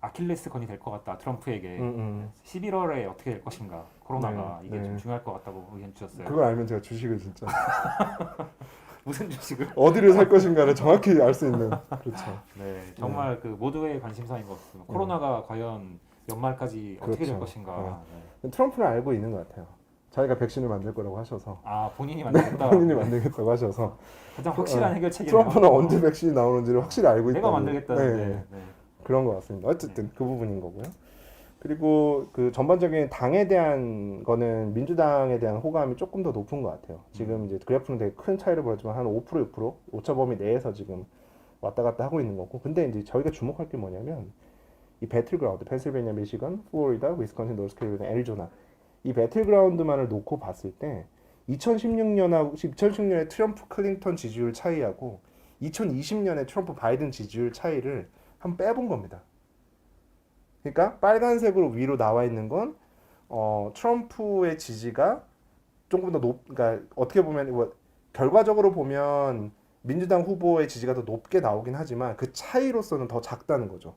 C: 아킬레스건이 될 것 같다. 트럼프에게 11월에 어떻게 될 것인가. 코로나가
B: 네,
C: 이게
B: 네.
C: 좀 중요할 것 같다고 의견 주셨어요.
B: 그걸 알면 제가 주식을 진짜
C: 무슨 주식을?
B: 어디를 살 것인가를 정확히 알 수 있는 그렇죠.
C: 네, 정말 그 모두의 관심사인 것 같습니다. 코로나가 과연 연말까지 어떻게 될
B: 그렇죠.
C: 것인가. 네.
B: 트럼프는 알고 있는 것 같아요. 자기가 백신을 만들 거라고 하셔서
C: 아, 본인이 만들겠다.
B: 본인이 만들겠다고 하셔서
C: 가장 확실한 해결책이네요.
B: 트럼프는 언제 백신이 나오는지를 확실히 알고 있다.
C: 내가 만들겠다는데.
B: 네,
C: 네.
B: 그런 것 같습니다. 어쨌든 그 부분인 거고요. 그리고 그 전반적인 당에 대한 거는 민주당에 대한 호감이 조금 더 높은 것 같아요. 지금 이제 그래프는 되게 큰 차이를 보였지만 한 5%, 6% 오차 범위 내에서 지금 왔다 갔다 하고 있는 거고. 근데 이제 저희가 주목할 게 뭐냐면 이 배틀그라운드, 펜실베니아, 미시건, 플로리다, 위스콘신, 노스캐롤라이나, 애리조나 이 배틀그라운드만을 놓고 봤을 때 2016년의 트럼프 클린턴 지지율 차이하고 2020년에 트럼프 바이든 지지율 차이를 한번 빼본 겁니다. 그러니까 빨간색으로 위로 나와 있는 건 트럼프의 지지가 조금 더 그러니까 어떻게 보면 결과적으로 보면 민주당 후보의 지지가 더 높게 나오긴 하지만 그 차이로서는 더 작다는 거죠.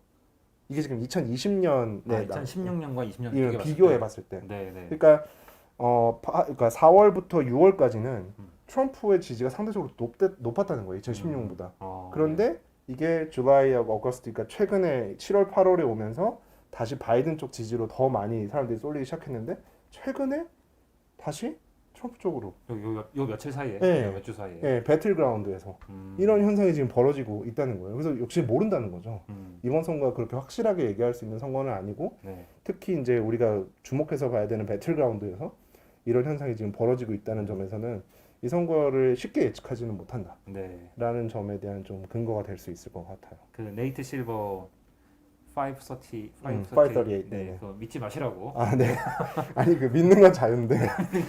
B: 이게 지금 2020년에
C: 2016년과 20년
B: 이걸 비교해 봤을 때.
C: 네, 네.
B: 그러니까 그러니까 4월부터 8월까지는 트럼프의 지지가 상대적으로 높았다는 거예요. 2016년보다. 그런데 이게 줄라이하고 어거스트, 그러니까 최근에 7월, 8월에 오면서 다시 바이든 쪽 지지로 더 많이 사람들이 쏠리기 시작했는데 최근에 다시 트럼프 쪽으로.
C: 요 며칠 사이에,
B: 네.
C: 몇 주 사이에.
B: 네, 배틀그라운드에서 이런 현상이 지금 벌어지고 있다는 거예요. 그래서 역시 모른다는 거죠. 이번 선거가 그렇게 확실하게 얘기할 수 있는 선거는 아니고
C: 네.
B: 특히 이제 우리가 주목해서 봐야 되는 배틀그라운드에서 이런 현상이 지금 벌어지고 있다는 점에서는 이 선거를 쉽게 예측하지는 못한다라는
C: 네.
B: 점에 대한 좀 근거가 될 수 있을 것 같아요.
C: 그 네이트 실버 538
B: 538,
C: 네,
B: 네.
C: 그거 믿지 마시라고.
B: 아, 네. 아니 그 믿는 건 자유인데,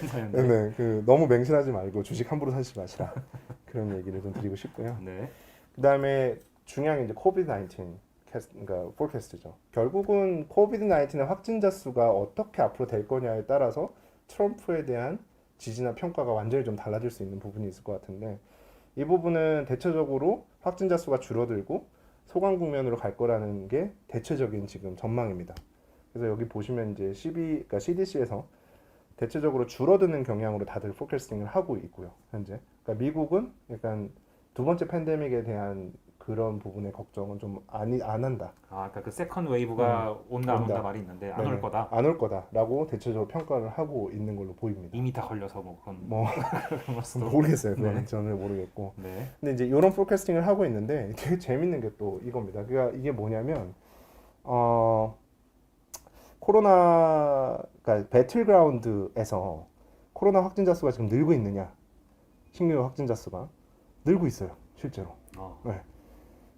C: 사연인데.
B: 네, 그 너무 맹신하지 말고 주식 함부로 사지 마시라 그런 얘기를 좀 드리고 싶고요.
C: 네.
B: 그다음에 중요한 게 이제 코비드 19 그러니까 포캐스트죠. 결국은 코비드 19의 확진자 수가 어떻게 앞으로 될 거냐에 따라서 트럼프에 대한 지지나 평가가 완전히 좀 달라질 수 있는 부분이 있을 것 같은데 이 부분은 대체적으로 확진자 수가 줄어들고 소강 국면으로 갈 거라는 게 대체적인 지금 전망입니다. 그래서 여기 보시면 이제 그러니까 CDC에서 대체적으로 줄어드는 경향으로 다들 포캐스팅을 하고 있고요. 현재. 그러니까 미국은 약간 두 번째 팬데믹에 대한 그런 부분의 걱정은 좀 안 한다.
C: 아, 그러니까 그 세컨드 웨이브가 온다 안 온다 말이 있는데 안 올 거다.
B: 안 올 거다라고 대체적으로 평가를 하고 있는 걸로 보입니다.
C: 이미 다 걸려서 뭐 그런 그런 걸 수도.
B: 모르겠어요. 그건
C: 네.
B: 저는 모르겠고.
C: 네.
B: 근데 이제 이런 포캐스팅을 하고 있는데 되게 재밌는 게 또 이겁니다. 그러니까 이게 뭐냐면 그러니까 배틀그라운드에서 코로나 확진자 수가 지금 늘고 있느냐? 신규 확진자 수가 늘고 있어요, 실제로. 네.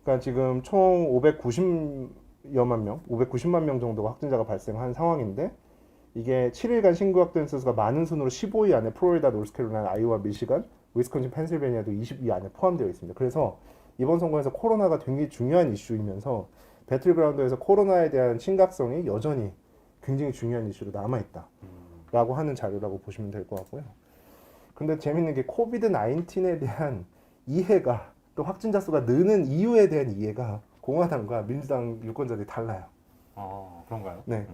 B: 그러니까 지금 총 590만 명 정도가 확진자가 발생한 상황인데 이게 7일간 신규 확진자 수가 많은 순으로 15위 안에 플로리다, 노스캐롤라이나, 아이오와, 미시간, 위스콘신, 펜실베니아도 20위 안에 포함되어 있습니다. 그래서 이번 선거에서 코로나가 굉장히 중요한 이슈이면서 배틀그라운드에서 코로나에 대한 심각성이 여전히 굉장히 중요한 이슈로 남아있다라고 하는 자료라고 보시면 될 것 같고요. 근데 재밌는 게 코비드 19에 대한 이해가 또 확진자 수가 느는 이유에 대한 이해가 공화당과 민주당 유권자들이 달라요.
C: 그런가요?
B: 네.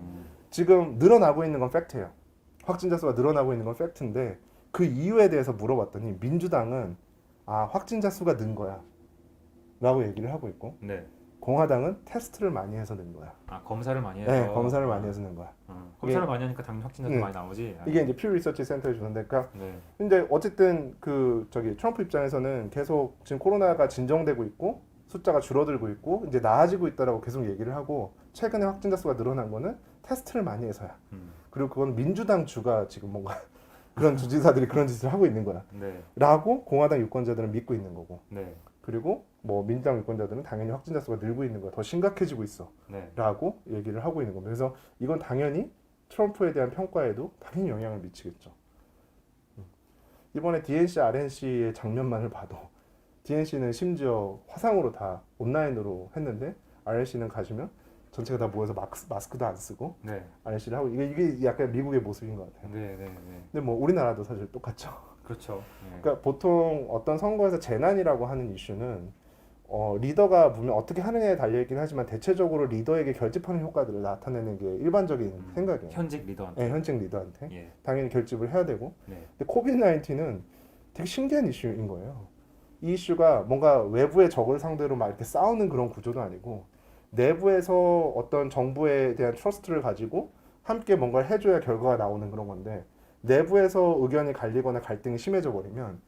B: 지금 늘어나고 있는 건 팩트예요. 확진자 수가 늘어나고 있는 건 팩트인데 그 이유에 대해서 물어봤더니 민주당은 확진자 수가 는 거야 라고 얘기를 하고 있고
C: 네.
B: 공화당은 테스트를 많이 해서 는 거야.
C: 검사를 많이 해서.
B: 네, 검사를 많이 해서 는 거야.
C: 검사를 많이 하니까 당연히 확진자도
B: 네.
C: 많이 나오지.
B: 이게 이제 퓨 리서치 센터에 주는데, 그러니까
C: 네.
B: 근데 어쨌든 트럼프 입장에서는 계속 지금 코로나가 진정되고 있고 숫자가 줄어들고 있고 이제 나아지고 있다라고 계속 얘기를 하고 최근에 확진자 수가 늘어난 거는 테스트를 많이 해서야. 그리고 그건 민주당 주가 지금 뭔가 그런 주지사들이 그런 짓을 하고 있는 거야.
C: 네.
B: 라고 공화당 유권자들은 믿고 있는 거고.
C: 네.
B: 그리고 뭐 민주당 유권자들은 당연히 확진자 수가 늘고 있는 거야. 더 심각해지고 있어.
C: 네.
B: 라고 얘기를 하고 있는 겁니다. 그래서 이건 당연히 트럼프에 대한 평가에도 당연히 영향을 미치겠죠. 이번에 DNC, RNC의 장면만을 봐도 DNC는 심지어 화상으로 다 온라인으로 했는데 RNC는 가시면 전체가 다 모여서 마스크도 안 쓰고
C: 네.
B: RNC를 하고 이게 약간 미국의 모습인 것 같아요.
C: 네. 네.
B: 근데 뭐 우리나라도 사실 똑같죠.
C: 그렇죠. 네.
B: 그러니까 보통 어떤 선거에서 재난이라고 하는 이슈는 리더가 분명 어떻게 하느냐에 달려있긴 하지만 대체적으로 리더에게 결집하는 효과들을 나타내는 게 일반적인 생각이에요.
C: 현직 리더한테.
B: 네, 현직 리더한테
C: 예.
B: 당연히 결집을 해야 되고.
C: 네.
B: 근데 코비드 19은 되게 신기한 이슈인 거예요. 이 이슈가 뭔가 외부의 적을 상대로 막 이렇게 싸우는 그런 구조도 아니고 내부에서 어떤 정부에 대한 트러스트를 가지고 함께 뭔가를 해줘야 결과가 나오는 그런 건데 내부에서 의견이 갈리거나 갈등이 심해져 버리면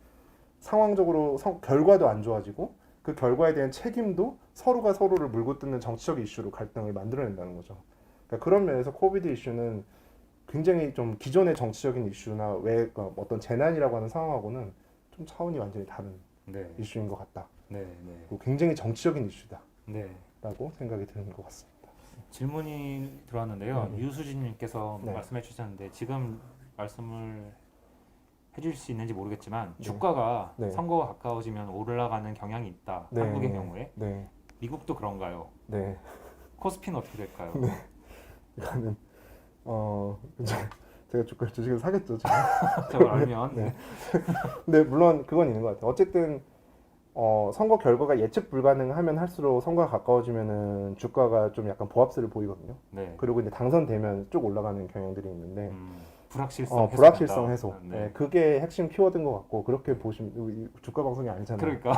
B: 상황적으로 결과도 안 좋아지고 그 결과에 대한 책임도 서로가 서로를 물고 뜯는 정치적 이슈로 갈등을 만들어낸다는 거죠. 그러니까 그런 면에서 코비드 이슈는 굉장히 좀 기존의 정치적인 이슈나 어떤 재난이라고 하는 상황하고는 좀 차원이 완전히 다른
C: 네.
B: 이슈인 것 같다.
C: 네. 네.
B: 그리고 굉장히 정치적인 이슈다라고
C: 네.
B: 생각이 드는 것 같습니다.
C: 질문이 들어왔는데요.
B: 네.
C: 유수진님께서
B: 네.
C: 말씀해 주셨는데 지금 말씀을 해줄 수 있는지 모르겠지만
B: 네.
C: 주가가
B: 네.
C: 선거가 가까워지면 올라가는 경향이 있다.
B: 네.
C: 한국의 경우에
B: 네.
C: 미국도 그런가요?
B: 네.
C: 코스피는 어떻게 될까요?
B: 이거는 이제 제가 주식을 사겠죠. 지금.
C: 저걸 알면
B: 네. 근데 물론 그건 있는 것 같아요. 어쨌든 선거 결과가 예측 불가능하면 할수록 선거가 가까워지면은 주가가 좀 약간 보합세를 보이거든요.
C: 네.
B: 그리고 이제 당선되면 쭉 올라가는 경향들이 있는데
C: 불확실성
B: 불확실성
C: 해소된다.
B: 해소.
C: 네.
B: 네, 그게 핵심 키워드인 것 같고 그렇게 보시면 주가 방송이 아니잖아요.
C: 그러니까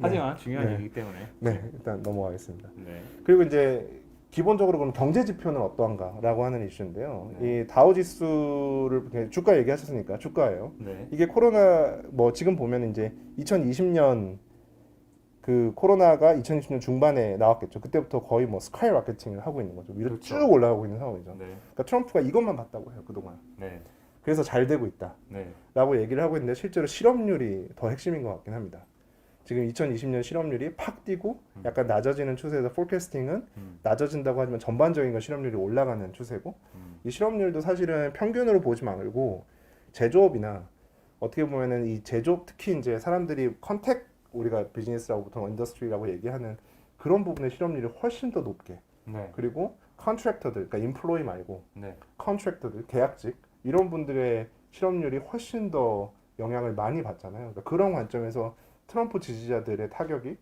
C: 하지만 중요한
B: 네.
C: 얘기이기 때문에
B: 네, 일단 넘어가겠습니다.
C: 네.
B: 그리고 이제 기본적으로 그럼 경제 지표는 어떠한가라고 하는 이슈인데요.
C: 네.
B: 이 다우 지수를 주가 얘기하셨으니까 주가예요.
C: 네.
B: 이게 코로나 뭐 지금 보면 이제 2020년 그 코로나가 2020년 중반에 나왔겠죠. 그때부터 거의 뭐 스카이 마케팅을 하고 있는 거죠. 위로
C: 그렇죠.
B: 쭉 올라가고 있는 상황이죠.
C: 네.
B: 그러니까 트럼프가 이것만 봤다고 해요 그동안.
C: 네.
B: 그래서 잘 되고 있다라고
C: 네.
B: 얘기를 하고 있는데 실제로 실업률이 더 핵심인 것 같긴 합니다. 지금 2020년 실업률이 팍 뛰고 약간 낮아지는 추세에서 포캐스팅은 낮아진다고 하지만 전반적인 건 실업률이 올라가는 추세고 이 실업률도 사실은 평균으로 보지 말고 제조업이나 어떻게 보면은 이 제조업 특히 이제 사람들이 컨택 우리가 비즈니스라고 보통 인더스트리라고 얘기하는 그런 부분의 실업률이 훨씬 더 높게
C: 네.
B: 그리고 컨트랙터들 그러니까 인플로이 말고
C: 네.
B: 컨트랙터들 계약직 이런 분들의 실업률이 훨씬 더 영향을 많이 받잖아요. 그러니까 그런 관점에서 트럼프 지지자들의 타격이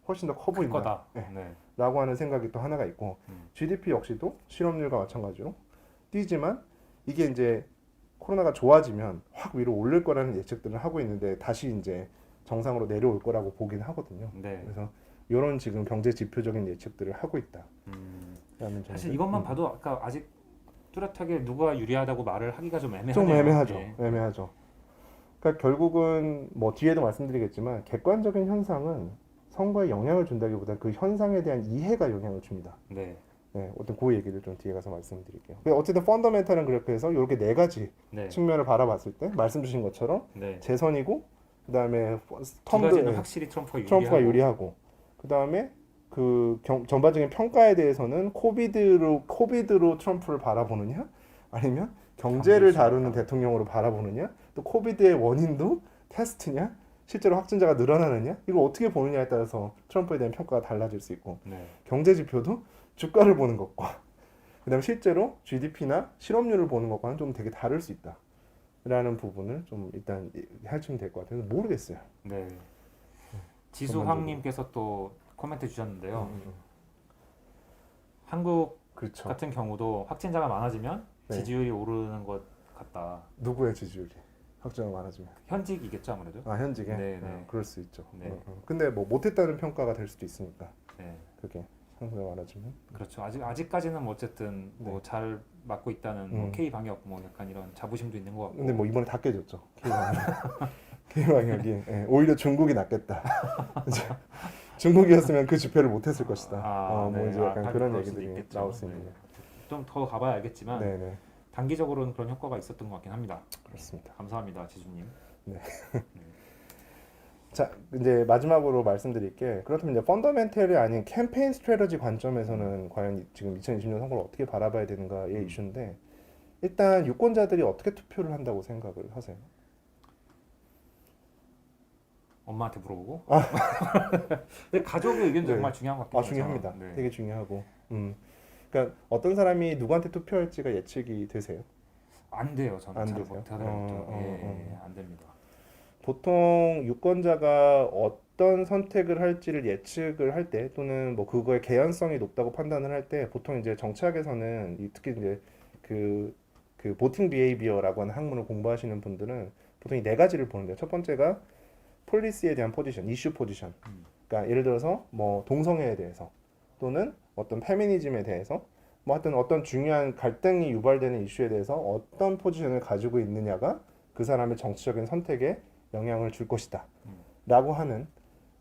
B: 훨씬 더 커
C: 클
B: 보인다.
C: 거다.
B: 네.
C: 네.
B: 라고 하는 생각이 또 하나가 있고 GDP 역시도 실업률과 마찬가지로 뛰지만 이게 이제 코로나가 좋아지면 확 위로 올릴 거라는 예측들을 하고 있는데 다시 이제 정상으로 내려올 거라고 보긴 하거든요.
C: 네.
B: 그래서 이런 지금 경제 지표적인 예측들을 하고 있다. 라는
C: 사실
B: 점들.
C: 이것만 봐도 아까 아직 뚜렷하게 누가 유리하다고 말을 하기가 좀 애매하네요.
B: 좀 애매하죠.
C: 예.
B: 애매하죠. 그러니까 결국은 뭐 뒤에도 말씀드리겠지만 객관적인 현상은 선거에 영향을 준다기보다 그 현상에 대한 이해가 영향을 줍니다.
C: 네.
B: 네, 어떤 그 얘기를 좀 뒤에 가서 말씀드릴게요. 그러니까 어쨌든 펀더멘탈은 그렇게 해서 이렇게 네 가지
C: 네.
B: 측면을 바라봤을 때 말씀 주신 것처럼
C: 네.
B: 재선이고 그다음에
C: 두 가지는
B: 텀도
C: 확실히
B: 트럼프가 유리하고 그다음에 그 전반적인 평가에 대해서는 코비드로 트럼프를 바라보느냐 아니면 경제를 다루는 대통령으로 바라보느냐 또 코비드의 원인도 테스트냐 실제로 확진자가 늘어나느냐 이걸 어떻게 보느냐에 따라서 트럼프에 대한 평가가 달라질 수 있고
C: 네.
B: 경제 지표도 주가를 보는 것과 그다음에 실제로 GDP나 실업률을 보는 것과는 좀 되게 다를 수 있다 라는 부분을 좀 일단 해주면 될 것 같아요. 모르겠어요.
C: 네. 지수황님께서 또 코멘트 주셨는데요. 한국
B: 그렇죠.
C: 같은 경우도 확진자가 많아지면
B: 네.
C: 지지율이 오르는 것 같다.
B: 누구의 지지율이 확정이 많아지면
C: 현직이겠죠 아무래도.
B: 현직에
C: 네, 네.
B: 그럴 수 있죠.
C: 네.
B: 근데 뭐 못했다는 평가가 될 수도 있으니까
C: 네.
B: 그게 상승이 많아지면
C: 그렇죠. 아직까지는 뭐 어쨌든 뭐
B: 네.
C: 잘 맡고 있다는 뭐 K 방역 뭐 약간 이런 자부심도 있는 것 같고.
B: 근데 뭐 이번에 다 깨졌죠. K방역이 오히려 중국이 낫겠다. 이제 중국이었으면 그 집회를 못했을 것이다. 뭐
C: 네.
B: 이제 약간 그런
C: 그럴 수도
B: 얘기들이
C: 있겠죠.
B: 나올 수 있는.
C: 네. 좀 더 가봐야 알겠지만
B: 네네
C: 단기적으로는 그런 효과가 있었던 것 같긴 합니다.
B: 그렇습니다.
C: 감사합니다, 지수님.
B: 자 이제 마지막으로 말씀드릴게 그렇다면 이제 펀더멘털이 아닌 캠페인 스트래터지 관점에서는 과연 지금 2020년 선거를 어떻게 바라봐야 되는가의 이슈인데 일단 유권자들이 어떻게 투표를 한다고 생각을 하세요?
C: 엄마한테 물어보고. 근데 가족의 의견도
B: 네.
C: 정말 중요한 것 같긴 해요.
B: 중요합니다.
C: 네.
B: 되게 중요하고 그러니까 어떤 사람이 누구한테 투표할지가 예측이 되세요?
C: 안 돼요. 저는
B: 안
C: 잘
B: 되세요?
C: 못하더라고요. 안 됩니다.
B: 보통 유권자가 어떤 선택을 할지를 예측을 할 때 또는 뭐 그거의 개연성이 높다고 판단을 할 때 보통 이제 정치학에서는 특히 이제 그 보팅 비헤이비어라고 하는 학문을 공부하시는 분들은 보통 이 네 가지를 보는데요. 첫 번째가 폴리시에 대한 포지션, 이슈 포지션. 그러니까 예를 들어서 뭐 동성애에 대해서 또는 어떤 페미니즘에 대해서 뭐 하여튼 어떤 중요한 갈등이 유발되는 이슈에 대해서 어떤 포지션을 가지고 있느냐가 그 사람의 정치적인 선택에 영향을 줄 것이다 라고 하는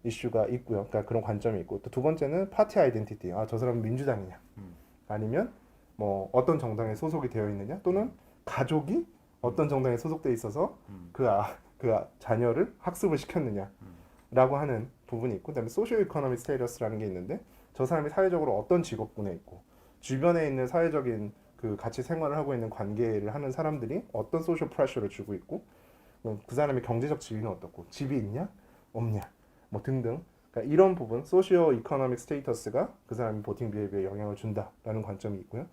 B: 이슈가 있고요. 그러니까 그런 관점이 있고 또 두 번째는 파티 아이덴티티. 저 사람은 민주당이냐 아니면 뭐 어떤 정당에 소속이 되어 있느냐 또는 가족이 어떤 정당에 소속돼 있어서 그 자녀를 학습을 시켰느냐 라고 하는 부분이 있고 그다음에 소시오 이코노미 스테이터스라는 게 있는데 저 사람이 사회적으로 어떤 직업군에 있고 주변에 있는 사회적인 그 같이 생활을 하고 있는 관계를 하는 사람들이 어떤 소셜 프레셔를 주고 있고 그 사람의 경제적 지위는 어떻고 집이 있냐 없냐 뭐 등등 그러니까 이런 부분 소시오 이코노믹 스테이터스가 그 사람의 보팅 비헤비어에 영향을 준다라는 관점이 있고요.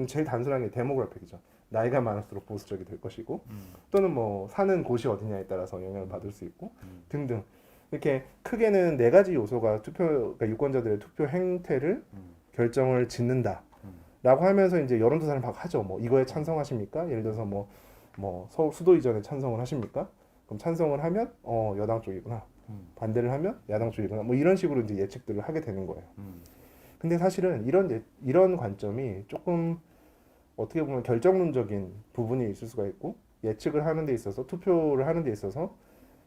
B: 제일 단순한 게 데모그래픽이죠. 나이가 많을수록 보수적이 될 것이고 또는 뭐 사는 곳이 어디냐에 따라서 영향을 받을 수 있고 등등 이렇게 크게는 네 가지 요소가 그러니까 유권자들의 투표 행태를 결정을 짓는다라고 하면서 이제 여론조사를 막 하죠. 뭐 이거에 찬성하십니까? 예를 들어서 뭐 서울 수도 이전에 찬성을 하십니까? 그럼 찬성을 하면 여당 쪽이구나. 반대를 하면 야당 쪽이구나. 뭐 이런 식으로 이제 예측들을 하게 되는 거예요. 근데 사실은 이런 관점이 조금 어떻게 보면 결정론적인 부분이 있을 수가 있고 예측을 하는 데 있어서 투표를 하는 데 있어서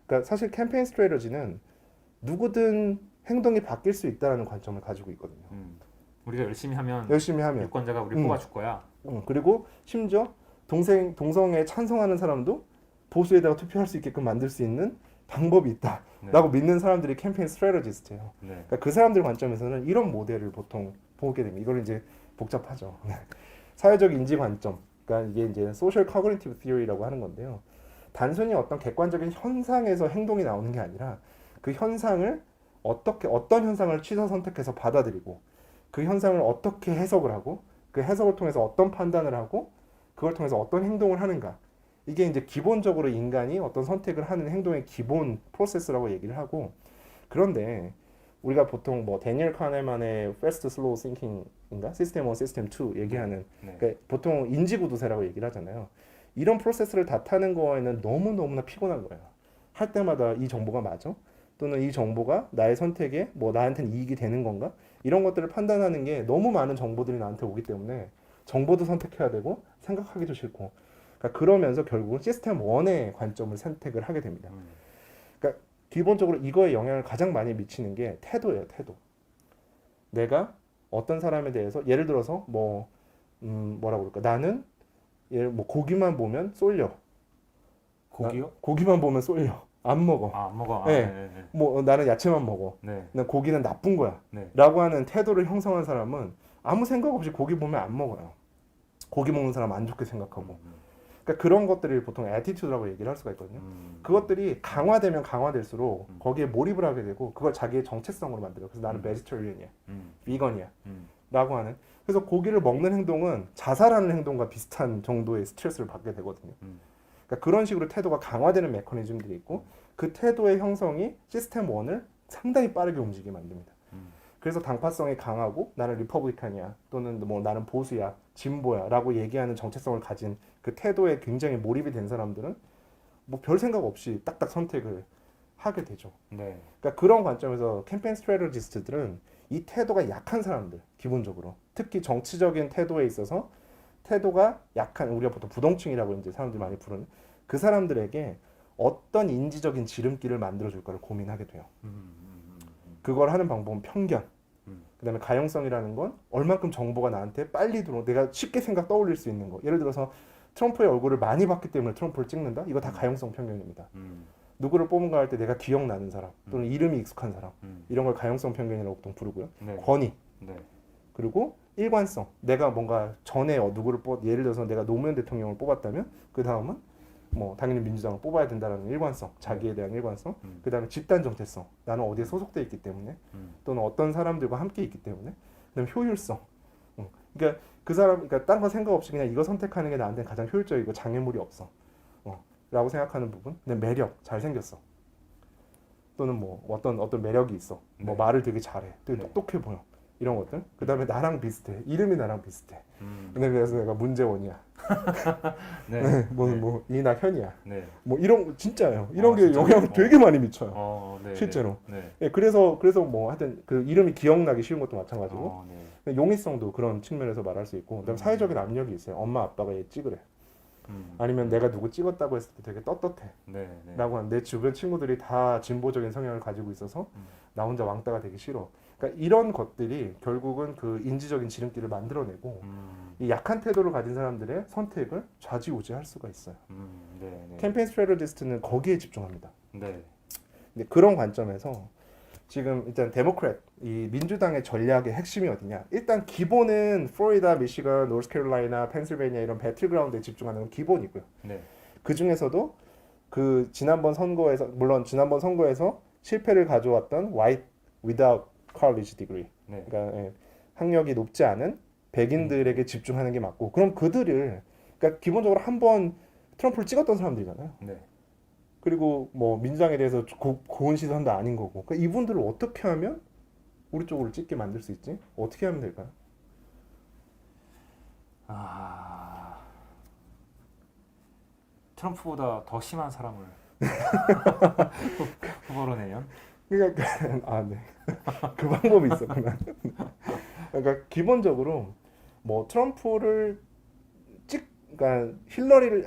B: 그러니까 사실 캠페인 스트래터지는 누구든 행동이 바뀔 수 있다라는 관점을 가지고 있거든요.
C: 우리가 열심히 하면 유권자가 우리 뽑아줄 거야.
B: 그리고 심지어 동성애에 찬성하는 사람도 보수에다가 투표할 수 있게끔 만들 수 있는 방법이 있다라고 믿는 사람들이 캠페인 스트래터지스트예요. 그러니까 그 사람들 관점에서는 이런 모델을 보통 보게 됩니다. 이걸 이제 복잡하죠. 사회적 인지 관점, 그러니까 이게 이제 소셜 커그니티브 티어리라고 하는 건데요. 단순히 어떤 객관적인 현상에서 행동이 나오는 게 아니라 그 현상을 어떤 현상을 취사 선택해서 받아들이고 그 현상을 어떻게 해석을 하고 그 해석을 통해서 어떤 판단을 하고 그걸 통해서 어떤 행동을 하는가. 이게 이제 기본적으로 인간이 어떤 선택을 하는 행동의 기본 프로세스라고 얘기를 하고 그런데 우리가 보통 뭐 데니얼 카네만의 Fast Slow Thinking인가? System 1, System 2 얘기하는 그러니까 보통 인지구도세라고 얘기를 하잖아요. 이런 프로세스를 다 타는 거에는 너무너무나 피곤한 거예요. 할 때마다 이 정보가 맞아? 또는 이 정보가 나의 선택에 뭐 나한테는 이익이 되는 건가? 이런 것들을 판단하는 게 너무 많은 정보들이 나한테 오기 때문에 정보도 선택해야 되고 생각하기도 싫고 그러니까 그러면서 결국은 시스템 1의 관점을 선택을 하게 됩니다. 그러니까 기본적으로 이거에 영향을 가장 많이 미치는 게 태도예요. 태도. 내가 어떤 사람에 대해서 예를 들어서 뭐라고 그럴까? 나는 뭐 고기만 보면 쏠려.
C: 고기요?
B: 고기만 보면 쏠려. 안 먹어.
C: 안 먹어.
B: 네. 뭐 나는 야채만 먹어. 난 고기는 나쁜 거야. 라고 하는 태도를 형성한 사람은 아무 생각 없이 고기 보면 안 먹어요. 고기 먹는 사람 안 좋게 생각하고. 그러니까 그런 것들을 보통 애티튜드라고 얘기를 할 수가 있거든요. 그것들이 강화되면 강화될수록 거기에 몰입을 하게 되고 그걸 자기의 정체성으로 만들어요. 그래서 나는 베지터리언이야, 비건이야 라고 하는. 그래서 고기를 먹는 행동은 자살하는 행동과 비슷한 정도의 스트레스를 받게 되거든요. 그러니까 그런 식으로 태도가 강화되는 메커니즘들이 있고 그 태도의 형성이 시스템 1을 상당히 빠르게 움직이게 만듭니다. 그래서 당파성이 강하고 나는 리퍼블리칸이야 또는 뭐 나는 보수야 진보야 라고 얘기하는 정체성을 가진 그 태도에 굉장히 몰입이 된 사람들은 뭐 별 생각 없이 딱딱 선택을 하게 되죠. 그러니까 그런 관점에서 캠페인 스트래터지스트들은 이 태도가 약한 사람들 기본적으로 특히 정치적인 태도에 있어서 태도가 약한 우리가 보통 부동층이라고 이제 사람들이 많이 부르는 그 사람들에게 어떤 인지적인 지름길을 만들어줄까를 고민하게 돼요. 그걸 하는 방법은 편견. 그다음에 가용성이라는 건 얼만큼 정보가 나한테 빨리 내가 쉽게 떠올릴 수 있는 거. 예를 들어서 트럼프의 얼굴을 많이 봤기 때문에 트럼프를 찍는다? 이거 다 가용성 편견입니다. 누구를 뽑은가 할 때 내가 기억나는 사람 또는 이름이 익숙한 사람 이런 걸 가용성 편견이라고 보통 부르고요. 권위 그리고 일관성. 내가 뭔가 전에 누구를 예를 들어서 내가 노무현 대통령을 뽑았다면 그 다음은 뭐 당연히 민주당을 뽑아야 된다라는 일관성, 자기에 대한 일관성. 그 다음에 집단 정체성. 나는 어디에 소속돼 있기 때문에 또는 어떤 사람들과 함께 있기 때문에. 그다음에 효율성. 그러니까 그 사람, 그러니까 딴 거 생각 없이 그냥 이거 선택하는 게 나한테 가장 효율적이고 장애물이 없어. 라고 생각하는 부분. 근데 매력, 잘생겼어. 또는 뭐 어떤 매력이 있어. 뭐 말을 되게 잘해. 되게 똑똑해 보여. 이런 것들. 그 다음에 나랑 비슷해. 이름이 나랑 비슷해. 근데 그래서 내가 문재원이야. 뭐 이낙현이야. 뭐 이런 진짜예요. 이런 게 영향을 되게 많이 미쳐요. 실제로. 그래서 뭐 하여튼 그 이름이 기억나기 쉬운 것도 마찬가지고. 용이성도 그런 측면에서 말할 수 있고. 그다음에 사회적인 압력이 있어요. 엄마 아빠가 얘 찍으래. 아니면 내가 누구 찍었다고 했을 때 되게 떳떳해. 라고 하는 내 주변 친구들이 다 진보적인 성향을 가지고 있어서 나 혼자 왕따가 되기 싫어. 그러니까 이런 것들이 결국은 그 인지적인 지름길을 만들어내고 이 약한 태도를 가진 사람들의 선택을 좌지우지할 수가 있어요. 캠페인 스트래터지스트는 거기에 집중합니다. 근데 그런 관점에서 지금 일단 데모크래트, 이 민주당의 전략의 핵심이 어디냐? 일단 기본은 플로리다, 미시건, 노스캐롤라이나, 펜실베니아 이런 배틀그라운드에 집중하는 건 기본이고요. 그 중에서도 그 지난번 선거에서 물론 지난번 선거에서 실패를 가져왔던 white without college degree,
C: 네.
B: 그러니까 학력이 높지 않은 백인들에게 집중하는 게 맞고, 그럼 그들을 그러니까 기본적으로 한번 트럼프를 찍었던 사람들이잖아요.
C: 네.
B: 그리고 뭐 민주당에 대해서 고운 시선도 아닌 거고, 그러니까 이분들을 어떻게 하면 우리 쪽으로 찍게 만들 수 있지? 어떻게 하면 될까요?
C: 트럼프보다 더 심한 사람을 후보로 내면
B: 그러니까 네. 그 방법이 있었구나. 그러니까 기본적으로 뭐 트럼프를 그러니까 힐러리를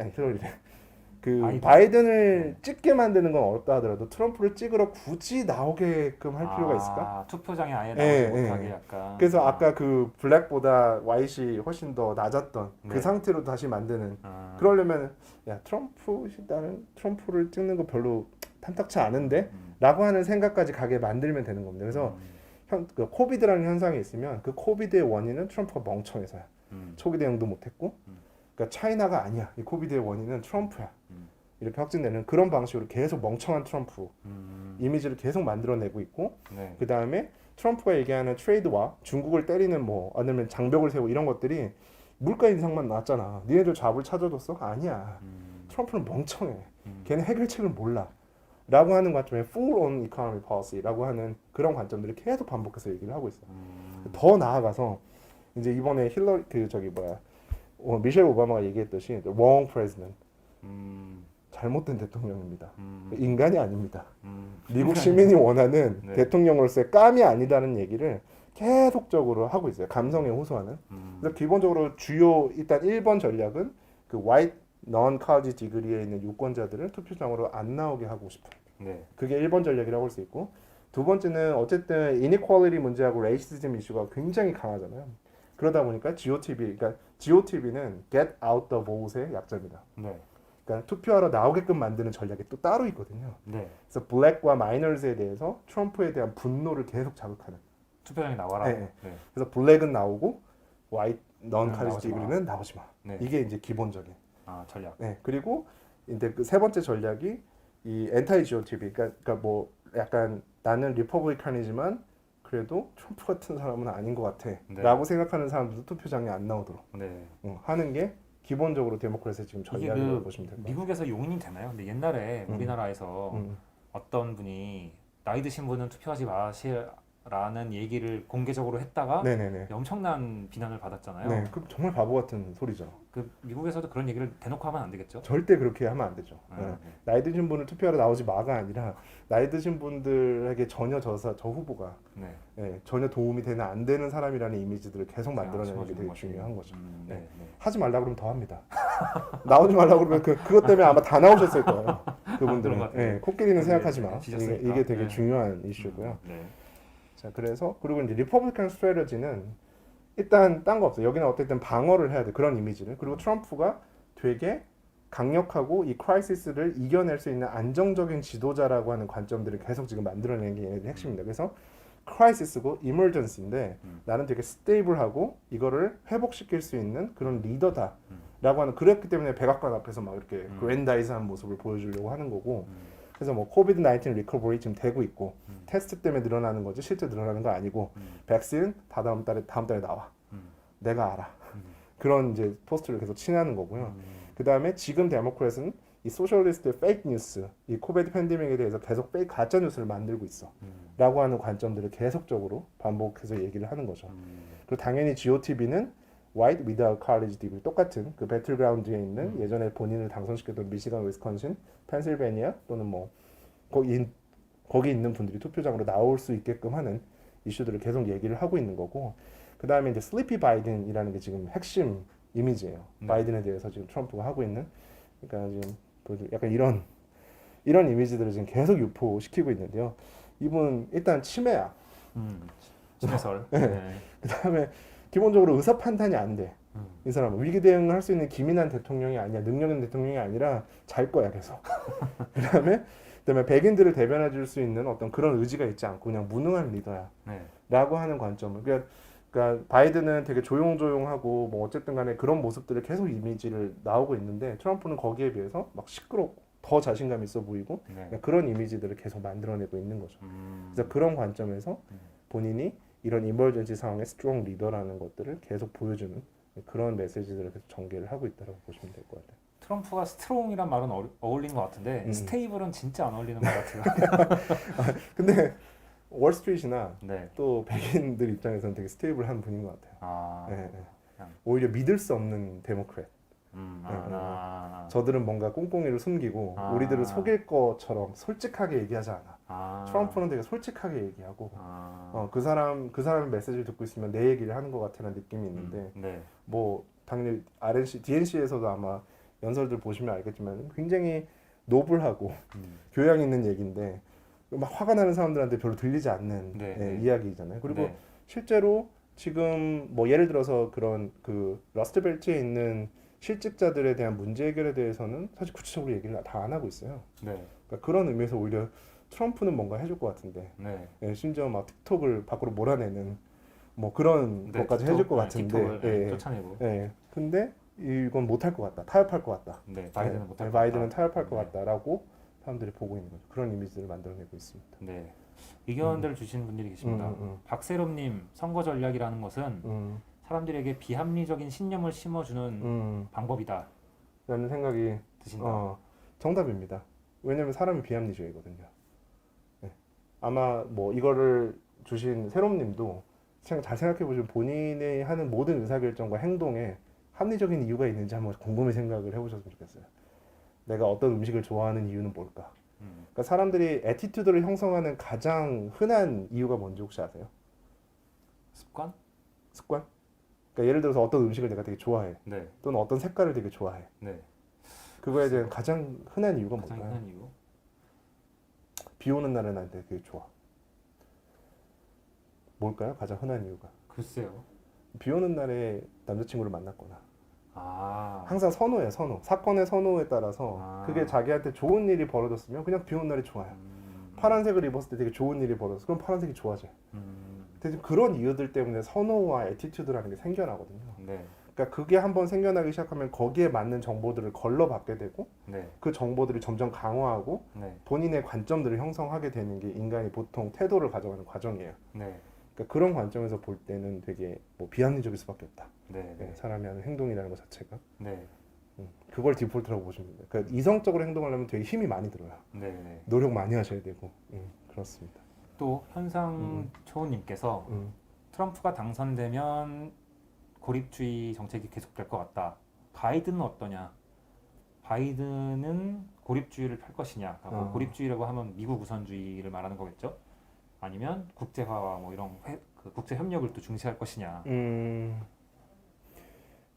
B: 그 바이든을 찍게 만드는 건 어렵다 하더라도 트럼프를 찍으러 굳이 나오게끔 할 필요가 있을까?
C: 투표장에 아예 나오지 못하게 약간.
B: 그래서 아까 그 블랙보다 화이트이 훨씬 더 낮았던
C: 네.
B: 그 상태로 다시 만드는. 그러려면 야 나는 트럼프를 찍는 거 별로 탐탁치 않은데 라고 하는 생각까지 가게 만들면 되는 겁니다. 그래서 그 코비드라는 현상이 있으면 그 코비드의 원인은 트럼프가 멍청해서야. 초기 대응도 못했고, 그러니까 차이나가 아니야. 이 코비드의 원인은 트럼프야. 이렇게 확진되는 그런 방식으로 계속 멍청한 트럼프 이미지를 계속 만들어내고 있고,
C: 네.
B: 그 다음에 트럼프가 얘기하는 트레이드와 중국을 때리는 뭐 아니면 장벽을 세우고 이런 것들이 물가 인상만 나왔잖아. 니네들 잡을 찾아줬어? 아니야. 트럼프는 멍청해. 걔는 해결책을 몰라. 라고 하는 관점에 full on economy policy라고 하는 그런 관점들을 계속 반복해서 얘기를 하고 있어. 더 나아가서 이제 이번에 미셸 오바마가 얘기했듯이 the wrong president, 잘못된 대통령입니다. 인간이 아닙니다. 미국 시민이 원하는
C: 네.
B: 대통령으로서의 깜이 아니다는 얘기를 계속적으로 하고 있어요. 감성에 호소하는. 그래서 기본적으로 주요 일단 1번 전략은 그 white non-college degree에 있는 유권자들을 투표장으로 안 나오게 하고 싶어.
C: 네.
B: 그게 1번 전략이라고 할 수 있고, 두 번째는 어쨌든 inequality 문제하고 레이시즘 이슈가 굉장히 강하잖아요. 그러다 보니까 그러니까 GOTB는 get out the vote의 약자입니다.
C: 네.
B: 그러니까 투표하러 나오게끔 만드는 전략이 또 따로 있거든요.
C: 네.
B: 그래서 블랙과 마이너스에 대해서 트럼프에 대한 분노를 계속 자극하는.
C: 투표장에 나와라.
B: 네.
C: 네.
B: 그래서 블랙은 나오고 white non-college
C: 나오지 마.
B: degree는 나오지 마.
C: 네.
B: 이게 이제 기본적인.
C: 전략.
B: 네. 그리고 이제 그 세 번째 전략이 이 엔타이 GOTB. 그러니까 뭐 약간 나는 리퍼블리칸이지만 그래도 트럼프 같은 사람은 아닌 것 같아.라고 생각하는 사람들도 투표장에 안 나오도록
C: 네.
B: 하는 게 기본적으로 데모크라시의 지금 전략이라고
C: 그
B: 보시면 될 것 같아요.
C: 미국에서 용인이 되나요? 근데 옛날에 우리나라에서 어떤 분이 나이 드신 분은 투표하지 마시라는 얘기를 공개적으로 했다가
B: 네네네.
C: 엄청난 비난을 받았잖아요.
B: 네, 그 정말 바보 같은 소리죠.
C: 그 미국에서도 그런 얘기를 대놓고 하면 안 되겠죠?
B: 절대 그렇게 하면 안 되죠.
C: 아,
B: 네.
C: 네.
B: 나이 드신 분을 투표하러 나오지 마가 아니라 나이 드신 분들에게 전혀 저 후보가
C: 네.
B: 전혀 도움이 되는 안 되는 사람이라는 이미지들을 계속 만들어내는 게
C: 심어주는
B: 되게
C: 거지.
B: 중요한 거죠.
C: 네.
B: 네.
C: 네.
B: 하지 말라 그러면 더 합니다. 나오지 말라 그러면 그것 때문에 아마 다 나오셨을 거예요.
C: 그런
B: 그분들은.
C: 것 같아요.
B: 네, 코끼리는 생각하지 마.
C: 지셨으니까.
B: 이게 되게
C: 네.
B: 중요한 이슈고요.
C: 네.
B: 자, 그래서 그리고 이제 리퍼블리칸 스트래터지는 일단 딴 거 없어요. 여기는 어쨌든 방어를 해야 돼. 그런 이미지를. 그리고 트럼프가 되게 강력하고 이 크라이시스를 이겨낼 수 있는 안정적인 지도자라고 하는 관점들을 계속 지금 만들어내는 게 얘네들 핵심입니다. 그래서 크라이시스고 이머전시인데 나는 되게 스테이블하고 이거를 회복시킬 수 있는 그런 리더다라고 하는, 그랬기 때문에 백악관 앞에서 막 이렇게 그랜다이즈한 모습을 보여주려고 하는 거고, 그래서 뭐 코비드 19 리커버리 지금 되고 있고 테스트 때문에 늘어나는 거지 실제 늘어나는 거 아니고 백신 다음 달에 나와. 내가 알아. 그런 이제 포스트를 계속 치는 거고요. 그 다음에 지금 데모크래트는 이 소셜리스트의 페이크 뉴스, 이 코비드 팬데믹에 대해서 계속 페이크 가짜 뉴스를 만들고 있어. 라고 하는 관점들을 계속적으로 반복해서 얘기를 하는 거죠. 그리고 당연히 GOTB는 white without college degree, 똑같은 그 배틀그라운드에 있는 예전에 본인을 당선시켰던 미시간, 위스콘신, 펜실베니아 또는 뭐 거기 있는 분들이 투표장으로 나올 수 있게끔 하는 이슈들을 계속 얘기를 하고 있는 거고, 그 다음에 이제 슬리피 바이든이라는 게 지금 핵심 이미지예요. 바이든에 대해서 지금 트럼프가 하고 있는, 그러니까 지금 약간 이런 이미지들을 지금 계속 유포시키고 있는데요. 이분 일단 치매야.
C: 치매설.
B: 네. 그 다음에 기본적으로 의사 판단이 안 돼. 이 사람은 위기 대응을 할 수 있는 기민한 대통령이 아니야. 능력 있는 대통령이 아니라 잘 거야 계속. 그다음에 백인들을 대변해 줄 수 있는 어떤 그런 의지가 있지 않고 그냥 무능한 리더야.
C: 네.
B: 라고 하는 관점을. 그러니까 바이든은 되게 조용조용하고 뭐 어쨌든 간에 그런 모습들을 계속 이미지를 나오고 있는데 트럼프는 거기에 비해서 막 시끄럽고 더 자신감 있어 보이고
C: 네.
B: 그러니까 그런 이미지들을 계속 만들어내고 있는 거죠. 그래서 그런 관점에서 본인이 이런 이머전시 상황의 스트롱 리더라는 것들을 계속 보여주는 그런 메시지들을 계속 전개를 하고 있다고 보시면 될 것 같아요.
C: 트럼프가 스트롱이란 말은 어울리는 것 같은데 스테이블은 진짜 안 어울리는 것 같아요.
B: 근데 월스트리트나
C: 네.
B: 또 백인들 입장에서는 되게 스테이블한 분인 것 같아요.
C: 아,
B: 예, 예.
C: 그냥.
B: 오히려 믿을 수 없는 데모크래트. 저들은 뭔가 꽁꽁이를 숨기고
C: 아.
B: 우리들을 속일 것처럼 솔직하게 얘기하지 않아.
C: 아.
B: 트럼프는 되게 솔직하게 얘기하고
C: 아.
B: 그 사람의 메시지를 듣고 있으면 내 얘기를 하는 것 같다는 느낌이 있는데
C: 네.
B: 뭐 당연히 RNC, DNC에서도 아마 연설들 보시면 알겠지만 굉장히 노블하고 교양 있는 얘기인데 막 화가 나는 사람들한테 별로 들리지 않는
C: 네, 네.
B: 이야기잖아요. 그리고
C: 네.
B: 실제로 지금 뭐 예를 들어서 그런 그 러스트벨트에 있는 실직자들에 대한 문제 해결에 대해서는 사실 구체적으로 얘기를 다 안 하고 있어요.
C: 네.
B: 그러니까 그런 의미에서 오히려 트럼프는 뭔가 해줄 것 같은데
C: 네.
B: 심지어 막 틱톡을 밖으로 몰아내는 뭐 그런
C: 네,
B: 것까지
C: 틱톡,
B: 해줄 것
C: 네,
B: 같은데
C: 틱톡을 네, 쫓아내고.
B: 근데 이건 못할 것 같다. 타협할 것 같다.
C: 네. 바이든은 못할 것
B: 바이든은
C: 같다.
B: 타협할 것
C: 네.
B: 같다라고 사람들이 보고 있는 거죠. 그런 이미지를 만들어내고 있습니다.
C: 네. 의견들 주시는 분들이 계십니다. 박세롬님, 선거 전략이라는 것은 사람들에게 비합리적인 신념을 심어주는 방법이다.
B: 라는 생각이
C: 드신다.
B: 정답입니다. 왜냐면 사람이 비합리적이거든요. 네. 아마 뭐 이거를 주신 세롬님도 잘 생각해 보시면 본인이 하는 모든 의사결정과 행동에 합리적인 이유가 있는지 한번 곰곰이 생각을 해보셨으면 좋겠어요. 내가 어떤 음식을 좋아하는 이유는 뭘까? 그러니까 사람들이 애티튜드를 형성하는 가장 흔한 이유가 뭔지 혹시 아세요?
C: 습관?
B: 습관? 그러니까 예를 들어서 어떤 음식을 내가 되게 좋아해.
C: 네.
B: 또는 어떤 색깔을 되게 좋아해.
C: 네.
B: 그거에 대한 가장 흔한 이유가
C: 가장
B: 뭘까요?
C: 흔한 이유?
B: 비 오는 날은 나한테 되게 좋아. 뭘까요? 가장 흔한 이유가.
C: 글쎄요.
B: 비 오는 날에 남자친구를 만났거나.
C: 아.
B: 항상 선호예요, 선호. 사건의 선호에 따라서
C: 아.
B: 그게 자기한테 좋은 일이 벌어졌으면 그냥 비 오는 날이 좋아요. 파란색을 입었을 때 되게 좋은 일이 벌어졌어. 그럼 파란색이 좋아져요. 근데 그런 이유들 때문에 선호와 애티튜드라는 게 생겨나거든요.
C: 네.
B: 그러니까 그게 한번 생겨나기 시작하면 거기에 맞는 정보들을 걸러받게 되고
C: 네.
B: 그 정보들이 점점 강화하고
C: 네.
B: 본인의 관점들을 형성하게 되는 게 인간이 보통 태도를 가져가는 과정이에요.
C: 네.
B: 그러니까 그런 관점에서 볼 때는 되게 뭐 비합리적일 수밖에 없다.
C: 네. 네.
B: 사람이 하는 행동이라는 것 자체가
C: 네.
B: 그걸 디폴트라고 보시면 돼요. 그러니까 이성적으로 행동하려면 되게 힘이 많이 들어요.
C: 네. 네.
B: 노력 많이 하셔야 되고 그렇습니다.
C: 또 현상초님께서 트럼프가 당선되면 고립주의 정책이 계속될 것 같다. 바이든은 어떠냐? 바이든은 고립주의를 펼 것이냐? 고립주의라고 하면 미국 우선주의를 말하는 거겠죠? 아니면 국제화와 뭐 이런 그 국제 협력을 또 중시할 것이냐?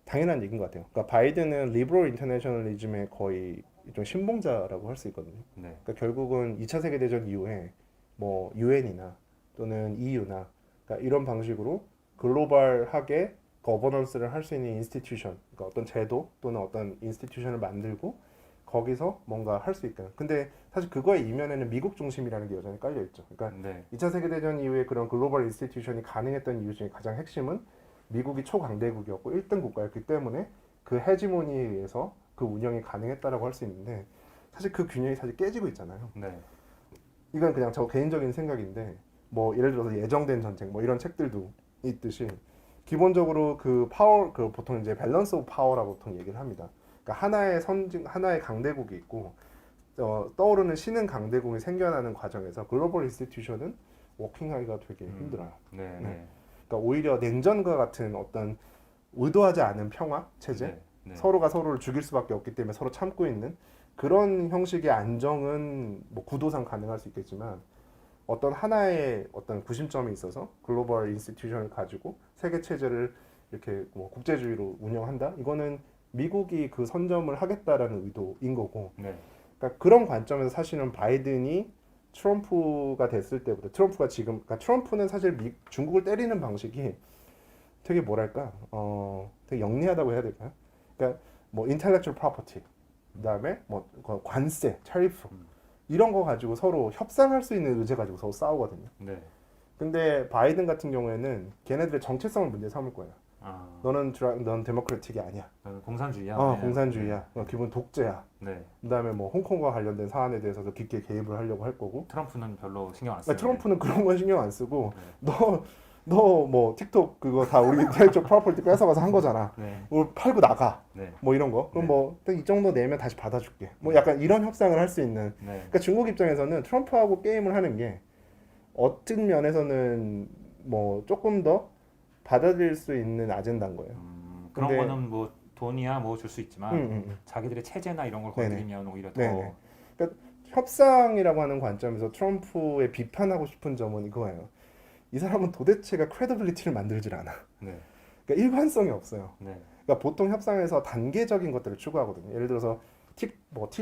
B: 당연한 얘기인 것 같아요. 그러니까 바이든은 리버럴 인터내셔널리즘의 거의 좀 신봉자라고 할 수 있거든요.
C: 네.
B: 그러니까 결국은 2차 세계대전 이후에 뭐 유엔이나 또는 EU나 그러니까 이런 방식으로 글로벌하게 거버넌스를 할 수 있는 인스티튜션, 그러니까 어떤 제도 또는 어떤 인스티튜션을 만들고 거기서 뭔가 할 수 있게. 근데 사실 그거의 이면에는 미국 중심이라는 게 여전히 깔려 있죠. 그러니까
C: 네.
B: 2차 세계대전 이후에 그런 글로벌 인스티튜션이 가능했던 이유 중에 가장 핵심은 미국이 초강대국이었고 1등 국가였기 때문에 그 헤지모니에 의해서 그 운영이 가능했다라고 할 수 있는데 사실 그 균형이 사실 깨지고 있잖아요.
C: 네.
B: 이건 그냥 저 개인적인 생각인데 뭐 예를 들어서 예정된 전쟁 뭐 이런 책들도 있듯이 기본적으로 그 파워 그 보통 이제 밸런스 오브 파워라고 보통 얘기를 합니다. 그러니까 하나의 강대국이 있고 떠오르는 신흥 강대국이 생겨나는 과정에서 글로벌 인스티튜션은 워킹하기가 되게 힘들어요.
C: 네.
B: 네.
C: 네.
B: 그러니까 오히려 냉전과 같은 어떤 의도하지 않은 평화 체제,
C: 네. 네.
B: 서로가 서로를 죽일 수밖에 없기 때문에 서로 참고 있는 그런 형식의 안정은 뭐 구도상 가능할 수 있겠지만 어떤 하나의 어떤 구심점이 있어서 글로벌 인스티튜션을 가지고 세계 체제를 이렇게 뭐 국제주의로 운영한다. 이거는 미국이 그 선점을 하겠다라는 의도인 거고.
C: 네.
B: 그러니까 그런 관점에서 사실은 바이든이 트럼프가 됐을 때부터 트럼프가 지금 그러니까 트럼프는 사실 중국을 때리는 방식이 되게 뭐랄까 되게 영리하다고 해야 될까요? 그러니까 뭐 intellectual property 그다음에 뭐 관세, 타리프 이런 거 가지고 서로 협상할 수 있는 의제 가지고 서로 싸우거든요.
C: 네.
B: 근데 바이든 같은 경우에는 걔네들의 정체성을 문제 삼을 거예요. 넌 데모크래틱이 아니야.
C: 나는 공산주의야.
B: 공산주의야. 기본 독재야.
C: 네.
B: 그다음에 뭐 홍콩과 관련된 사안에 대해서도 깊게 개입을 하려고 할 거고.
C: 트럼프는 별로 신경 안 쓰는.
B: 트럼프는 그런 건 신경 안 쓰고
C: 네.
B: 너 뭐 틱톡 그거 다 우리 인텔lectual property 뺏어가서 한 거잖아.
C: 네.
B: 뭐 팔고 나가.
C: 네.
B: 뭐 이런 거. 그럼
C: 네.
B: 뭐 이 정도 내면 다시 받아줄게. 뭐 약간 이런 협상을 할 수 있는.
C: 네.
B: 그러니까 중국 입장에서는 트럼프하고 게임을 하는 게 어떤 면에서는 뭐 조금 더 받아들일 수 있는 아젠다인 거예요.
C: 그런
B: 근데-
C: 거는 뭐 돈이야 뭐 줄 수 있지만 자기들의 체제나 이런 걸
B: 네네.
C: 건드리면 오히려 더
B: 네네. 그러니까 협상이라고 하는 관점에서 트럼프의 비판하고 싶은 점은 이거예요. 이 사람은 도대체가 크레디빌리티를 만들질 않아.
C: 네.
B: 그러니까 일관성이 없어요.
C: 네.
B: 그러니까 보통 협상에서 단계적인 것들을 추구하거든요. 예를 들어서 T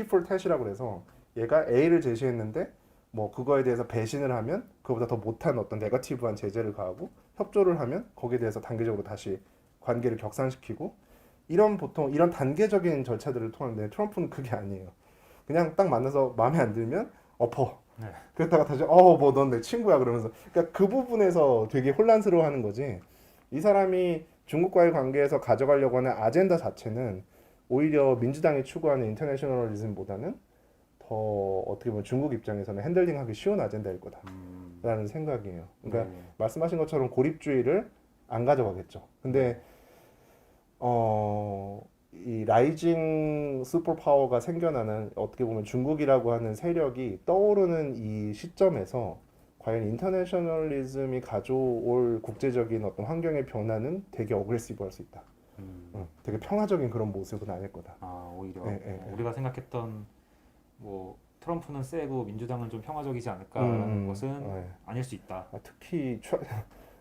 B: for tat이라고 그래서 얘가 A를 제시했는데 뭐 그거에 대해서 배신을 하면 그보다 더 못한 어떤 네거티브한 제재를 가하고 협조를 하면 거기에 대해서 단계적으로 다시 관계를 격상시키고 보통 이런 단계적인 절차들을 통하는데 트럼프는 그게 아니에요. 그냥 딱 만나서 마음에 안 들면 엎어.
C: 네.
B: 그랬다가 다시 뭐 넌 내 친구야 그러면서 그러니까 그 부분에서 되게 혼란스러워하는 거지. 이 사람이 중국과의 관계에서 가져가려고 하는 아젠다 자체는 오히려 민주당이 추구하는 인터내셔널리즘보다는 더 어떻게 보면 중국 입장에서는 핸들링하기 쉬운 아젠다일 거다라는 생각이에요. 그러니까
C: 네.
B: 말씀하신 것처럼 고립주의를 안 가져가겠죠. 근데 이 라이징 슈퍼파워가 생겨나는 어떻게 보면 중국이라고 하는 세력이 떠오르는 이 시점에서 과연 인터내셔널리즘이 가져올 국제적인 어떤 환경의 변화는 되게 어그레시브할 수 있다. 되게 평화적인 그런 모습은 아닐 거다.
C: 오히려
B: 네.
C: 우리가 생각했던 뭐 트럼프는 세고 민주당은 좀 평화적이지 않을까라는 것은 아닐 수 있다.
B: 특히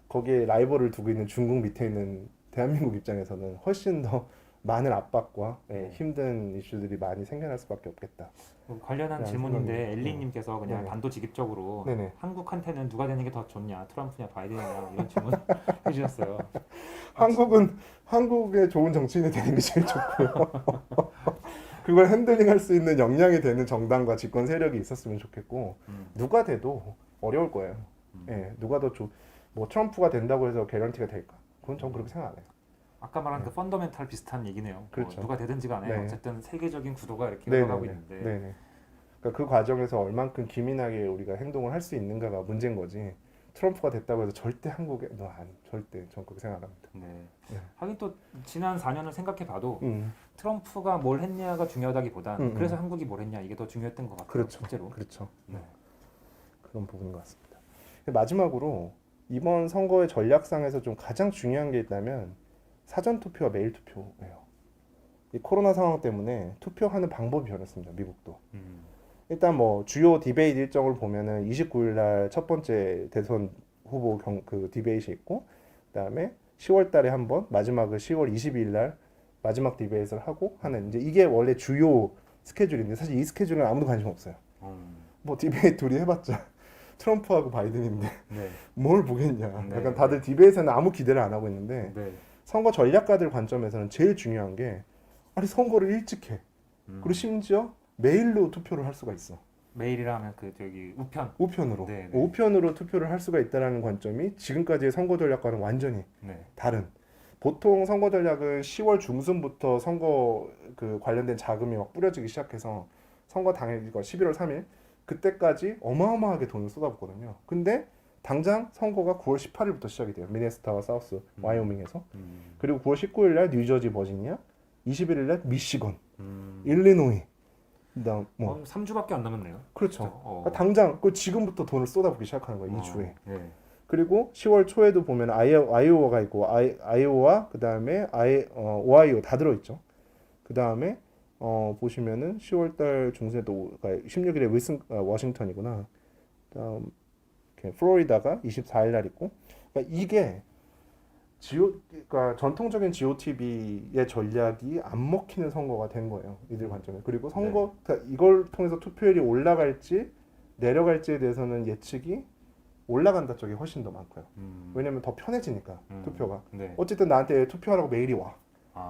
B: 거기에 라이벌을 두고 있는 중국 밑에 있는 대한민국 입장에서는 훨씬 더 많은 압박과 힘든 이슈들이 많이 생겨날 수밖에 없겠다.
C: 관련한 질문인데 엘리님께서 그냥
B: 네네.
C: 단도직입적으로
B: 네네.
C: 한국한테는 누가 되는 게 더 좋냐, 트럼프냐, 바이든이냐 이런 질문 해주셨어요.
B: 한국의 좋은 정치인이 되는 게 제일 좋고요. 그걸 핸들링할 수 있는 역량이 되는 정당과 집권 세력이 있었으면 좋겠고 누가 돼도 어려울 거예요. 누가 뭐 트럼프가 된다고 해서 개런티가 될까? 그건 전 그렇게 생각 안 해요.
C: 아까 말한 그 펀더멘탈 비슷한 얘기네요.
B: 그렇죠.
C: 누가 되든지 간에
B: 네.
C: 어쨌든 세계적인 구도가 이렇게
B: 네네네.
C: 흘러가고 있는데
B: 네네. 그러니까 그 과정에서 얼만큼 기민하게 우리가 행동을 할 수 있는가가 문제인 거지. 트럼프가 됐다고 해서 절대 한국에 절대 전 그렇게 생각 안 합니다.
C: 네. 하긴 또 지난 4년을 생각해봐도
B: 음.
C: 트럼프가 뭘 했냐가 중요하다기보단 그래서 한국이 뭘 했냐 이게 더 중요했던 것 같아요.
B: 그렇죠.
C: 실제로.
B: 그렇죠.
C: 네.
B: 그런 부분인 것 같습니다. 마지막으로 이번 선거의 전략상에서 좀 가장 중요한 게 있다면 사전 투표와 메일 투표예요. 이 코로나 상황 때문에 투표하는 방법이 변했습니다. 미국도. 일단 뭐 주요 디베이트 일정을 보면은 29일 날 첫 번째 대선 후보 그 디베이트이 있고, 그다음에 10월 달에 한 번, 마지막은 10월 22일 날 마지막 디베이트를 하고 하는 이제 이게 원래 주요 스케줄인데 사실 이 스케줄은 아무도 관심 없어요. 뭐 디베이트 둘이 해봤자 트럼프하고 바이든인데
C: 네.
B: 뭘 보겠냐.
C: 네.
B: 약간 다들 디베이트에는 아무 기대를 안 하고 있는데
C: 네.
B: 선거 전략가들 관점에서는 제일 중요한 게 아니 선거를 일찍 해. 그리고 심지어 메일로 투표를 할 수가 있어.
C: 메일이라 하면 그 저기
B: 우편으로.
C: 네.
B: 우편으로 투표를 할 수가 있다는 관점이 지금까지의 선거 전략과는 완전히
C: 네.
B: 다른. 보통 선거 전략은 10월 중순부터 선거 그 관련된 자금이 막 뿌려지기 시작해서 선거 당일 이거 11월 3일 그때까지 어마어마하게 돈을 쏟아붓거든요. 근데 당장 선거가 9월 18일부터 시작이 돼요. 미네소타와 사우스 와이오밍에서. 그리고 9월 19일 날 뉴저지 버지니아, 21일 날 미시건, 일리노이. 그다음 뭐
C: 3주밖에 안 남았네요.
B: 그렇죠.
C: 그렇죠.
B: 당장 그 지금부터 돈을 쏟아붓기 시작하는 거예요. 2주에.
C: 네.
B: 그리고 10월 초에도 보면 아이오와가 있고 아이오와 그다음에 오하이오 다 들어 있죠. 그다음에 보시면은 10월 달 중순에도 16일에 워싱턴이구나. 그다음 플로리다가 24일 날 있고. 그러니까 이게 그러니까 전통적인 GOTB의 전략이 안 먹히는 선거가 된 거예요. 이들 관점에. 그리고 그러니까 이걸 통해서 투표율이 올라갈지 내려갈지에 대해서는 예측이 올라간다 쪽이 훨씬 더 많고요. 왜냐면 더 편해지니까 투표가.
C: 네.
B: 어쨌든 나한테 투표하라고 메일이 와.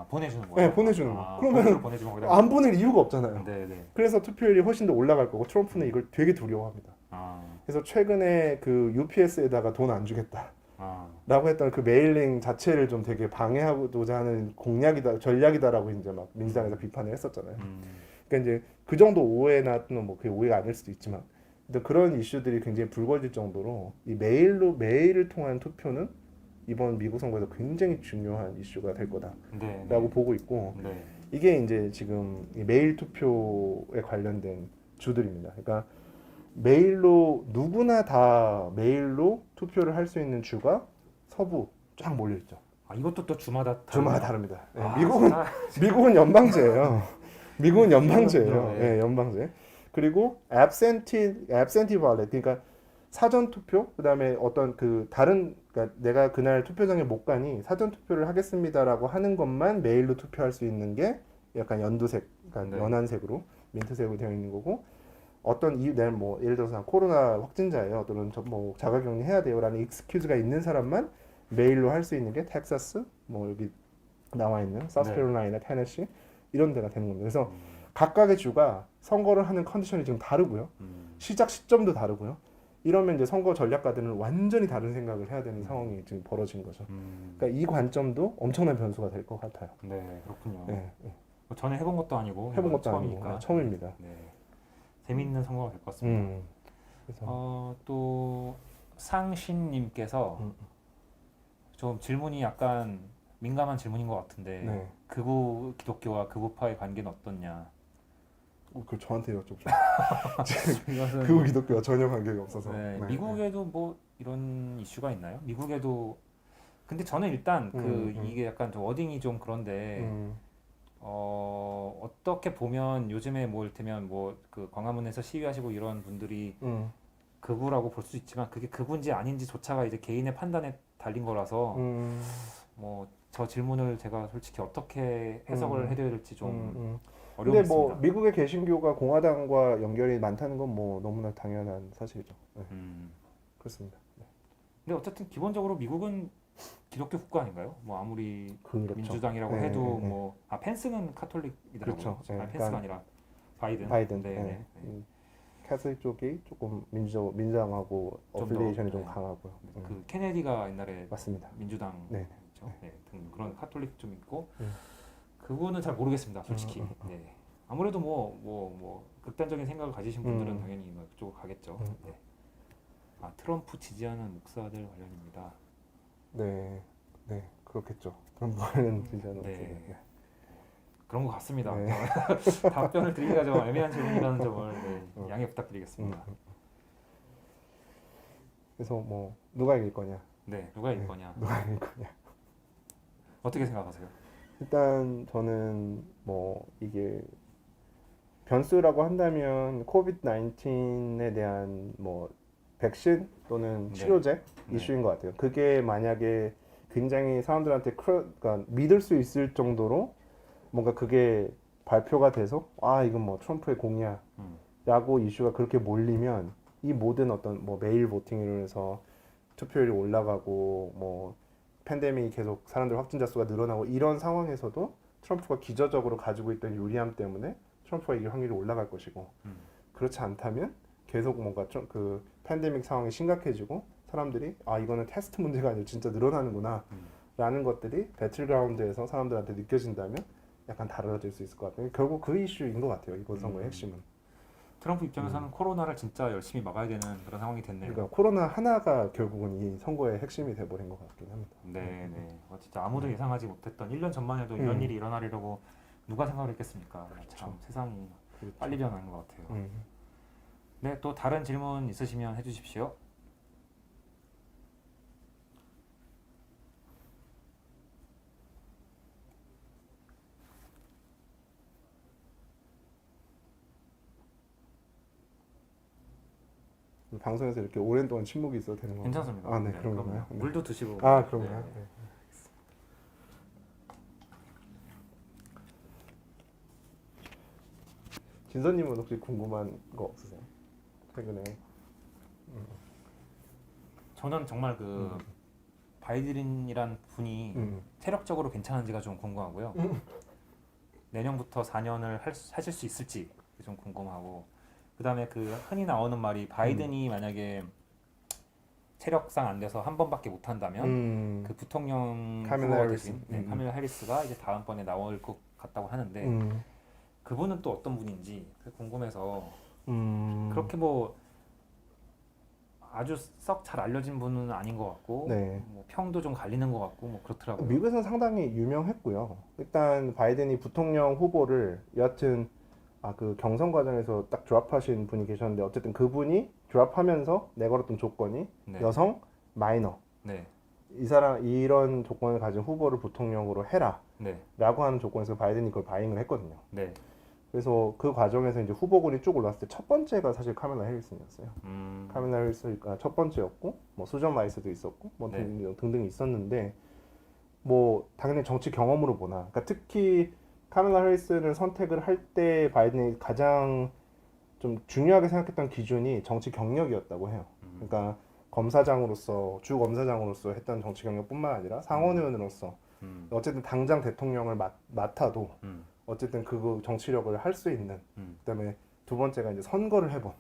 C: 보내주는 거예요?
B: 네, 보내주는 거.
C: 그러면
B: 그러면 안 보낼 이유가 없잖아요.
C: 네.
B: 그래서 투표율이 훨씬 더 올라갈 거고 트럼프는 이걸 되게 두려워합니다. 그래서 최근에 그 UPS에다가 돈 안 주겠다.
C: 아,
B: 했던 그 메일링 자체를 좀 되게 방해하고자 하는 공약이다, 전략이다라고 이제 막 민주당에서 비판을 했었잖아요. 그러니까 이제 그 정도 오해나 또는 뭐 그게 오해가 아닐 수도 있지만, 근데 그런 이슈들이 굉장히 불거질 정도로 이 메일을 통한 투표는 이번 미국 선거에서 굉장히 중요한 이슈가 될 거다라고
C: 네, 네,
B: 보고 있고,
C: 네,
B: 이게 이제 지금 이 메일 투표에 관련된 주들입니다. 그러니까 메일로 누구나 다 메일로 투표를 할 수 있는 주가 서부 쫙 몰려 있죠.
C: 아, 이것도 또 주마다
B: 주마다
C: 다르네요.
B: 다릅니다. 예,
C: 아,
B: 미국은
C: 진짜?
B: 미국은 연방제예요. 미국은 연방제예요.
C: 네.
B: 예, 연방제. 그리고 absentee ballot, 그러니까 사전 투표, 그다음에 어떤 그 다른, 그러니까 내가 그날 투표장에 못 가니 사전 투표를 하겠습니다라고 하는 것만 메일로 투표할 수 있는 게 약간 연두색, 그러니까
C: 네.
B: 연한색으로 민트색으로 되어 있는 거고, 어떤 이유, 내가 뭐 예를 들어서 코로나 확진자예요, 또는 뭐 자가격리 해야 돼요라는 익스큐즈가 있는 사람만 메일로 할 수 있는 게 텍사스, 뭐 여기 나와 있는 사우스캐롤라이나, 테네시 이런 데가 되는 겁니다. 그래서 각각의 주가 선거를 하는 컨디션이 지금 다르고요. 시작 시점도 다르고요. 이러면 이제 선거 전략가들은 완전히 다른 생각을 해야 되는 상황이 지금 벌어진 거죠. 그러니까 이 관점도 엄청난 변수가 될 것 같아요.
C: 네, 그렇군요.
B: 네,
C: 뭐 전에 해본 것도 아니고
B: 해본 것도
C: 처음이니까.
B: 아니고 처음입니다.
C: 네, 재미있는 선거가 될 것 같습니다.
B: 그래서
C: 또 상신님께서 좀 질문이 약간 민감한 질문인 것 같은데
B: 네,
C: 극우 기독교와 극우파의 관계는 어떻냐?
B: 그걸 저한테 여쭤보죠.
C: 이것은
B: 그 기독교와 전혀 관계가 없어서.
C: 네,
B: 네,
C: 미국에도 뭐 이런 이슈가 있나요? 미국에도 근데 저는 일단 이게 약간 좀 워딩이 좀 그런데 어떻게 보면 요즘에 뭐 이를테면 뭐 그 광화문에서 시위하시고 이런 분들이 극우라고 볼 수 있지만 그게 극우인지 아닌지조차가 이제 개인의 판단에 달린 거라서 뭐 저 질문을 제가 솔직히 어떻게 해석을 해드려야 될지 좀
B: 근데 뭐
C: 어려웠습니다.
B: 미국의 개신교가 공화당과 연결이 많다는 건 뭐 너무나 당연한 사실이죠. 네, 그렇습니다. 네.
C: 근데 어쨌든 기본적으로 미국은 기독교 국가 아닌가요? 뭐 아무리
B: 그렇죠.
C: 민주당이라고
B: 네,
C: 해도
B: 네,
C: 뭐 펜스는 카톨릭이더라고요.
B: 그렇죠. 네,
C: 펜스가
B: 그러니까
C: 아니라 바이든.
B: 바이든.
C: 네,
B: 네.
C: 네, 네.
B: 캐서릭 쪽이 조금 민주당하고
C: 좀
B: 어플리에이션이
C: 더,
B: 좀
C: 네.
B: 강하고요.
C: 그 케네디가 옛날에
B: 맞습니다.
C: 민주당
B: 네.
C: 네, 등 그런 카톨릭 좀 있고
B: 음.
C: 그거는 잘 모르겠습니다, 솔직히. 네. 아무래도 뭐 극단적인 생각을 가지신 분들은 당연히 뭐 그쪽으로 가겠죠. 네. 아, 트럼프 지지하는 목사들 관련입니다.
B: 네, 네, 그렇겠죠. 그런 거는 진짜
C: 네. 그런 것 같습니다.
B: 네.
C: 답변을 드리기가 좀 애매한 질문이라는 점을 양해 부탁드리겠습니다.
B: 그래서 뭐 누가 이길 거냐,
C: 네, 누가 이길 거냐?
B: 누가 이길 거냐.
C: 어떻게 생각하세요?
B: 일단 저는 뭐 이게 변수라고 한다면 코비드 19에 대한 뭐 백신 또는
C: 네.
B: 치료제
C: 네.
B: 이슈인 것 같아요. 그게 만약에 굉장히 사람들한테 그러니까 믿을 수 있을 정도로 뭔가 그게 발표가 돼서 아 이건 뭐 트럼프의 공이야라고 이슈가 그렇게 몰리면 이 모든 어떤 뭐 메일 보팅으로 해서 투표율이 올라가고 뭐 팬데믹이 계속 사람들 확진자 수가 늘어나고 이런 상황에서도 트럼프가 기저적으로 가지고 있던 유리함 때문에 트럼프가 이길 확률이 올라갈 것이고, 그렇지 않다면 계속 뭔가 좀 그 팬데믹 상황이 심각해지고 사람들이 아 이거는 테스트 문제가 아니라 진짜 늘어나는구나 라는 것들이 배틀그라운드에서 사람들한테 느껴진다면 약간 달라질 수 있을 것 같아요. 결국 그 이슈인 것 같아요, 이번 선거의 핵심은.
C: 트럼프 입장에서는 코로나를 진짜 열심히 막아야 되는 그런 상황이 됐네요.
B: 그러니까 코로나 하나가 결국은 이 선거의 핵심이 돼버린 것 같긴 합니다.
C: 네, 네. 진짜 아무도 예상하지 못했던 1년 전만 해도 이런 일이 일어나리라고 누가 생각을 했겠습니까? 참 세상이
B: 그렇죠.
C: 빨리 변하는 것 같아요. 네, 또 다른 질문 있으시면 해주십시오.
B: 방송에서 이렇게 오랜 동안 침묵이 있어도 되는 건가요?
C: 괜찮습니다.
B: 아, 네,
C: 네,
B: 그런
C: 그럼요.
B: 건가요? 네.
C: 물도 드시고.
B: 아, 그런가요?
C: 네.
B: 네. 진서님은 혹시 궁금한 거 없으세요? 최근에
C: 저는 정말 그 바이든이란 분이 체력적으로 괜찮은지가 좀 궁금하고요. 내년부터 4년을 하실 수 있을지 좀 궁금하고, 그 다음에 그 흔히 나오는 말이 바이든이 만약에 체력상 안 돼서 한 번밖에 못 한다면 그 부통령
B: 카밀라
C: 후보가
B: 해리스.
C: 되신 카밀라 해리스가 이제 다음번에 나올 것 같다고 하는데 그분은 또 어떤 분인지 궁금해서 그렇게 뭐 아주 썩 잘 알려진 분은 아닌 것 같고
B: 네.
C: 뭐 평도 좀 갈리는 것 같고 뭐 그렇더라고요.
B: 미국에서는 상당히 유명했고요. 일단 바이든이 부통령 후보를 여하튼 그 경선 과정에서 딱 드랍하신 분이 계셨는데 어쨌든 그분이 드랍하면서 내걸었던 조건이
C: 네.
B: 여성 마이너
C: 네.
B: 이 사람 이런 조건을 가진 후보를 부통령으로 해라라고
C: 네.
B: 하는 조건에서 바이든이 그걸 바잉을 했거든요.
C: 네.
B: 그래서 그 과정에서 이제 후보군이 쭉 올랐을 때 첫 번째가 사실 카밀라 해리슨이었어요. 카밀라 해리스가 첫 번째였고 뭐 수전 라이스도 있었고 뭐
C: 네.
B: 등등 있었는데 뭐 당연히 정치 경험으로 보나. 그러니까 특히 카밀라 해리스를 선택을 할 때 바이든이 가장 좀 중요하게 생각했던 기준이 정치 경력이었다고 해요. 그러니까 검사장으로서 주 검사장으로서 했던 정치 경력뿐만 아니라 상원의원으로서 어쨌든 당장 대통령을 맡아도 어쨌든 그 정치력을 할 수 있는 그다음에 두 번째가 이제 선거를 해본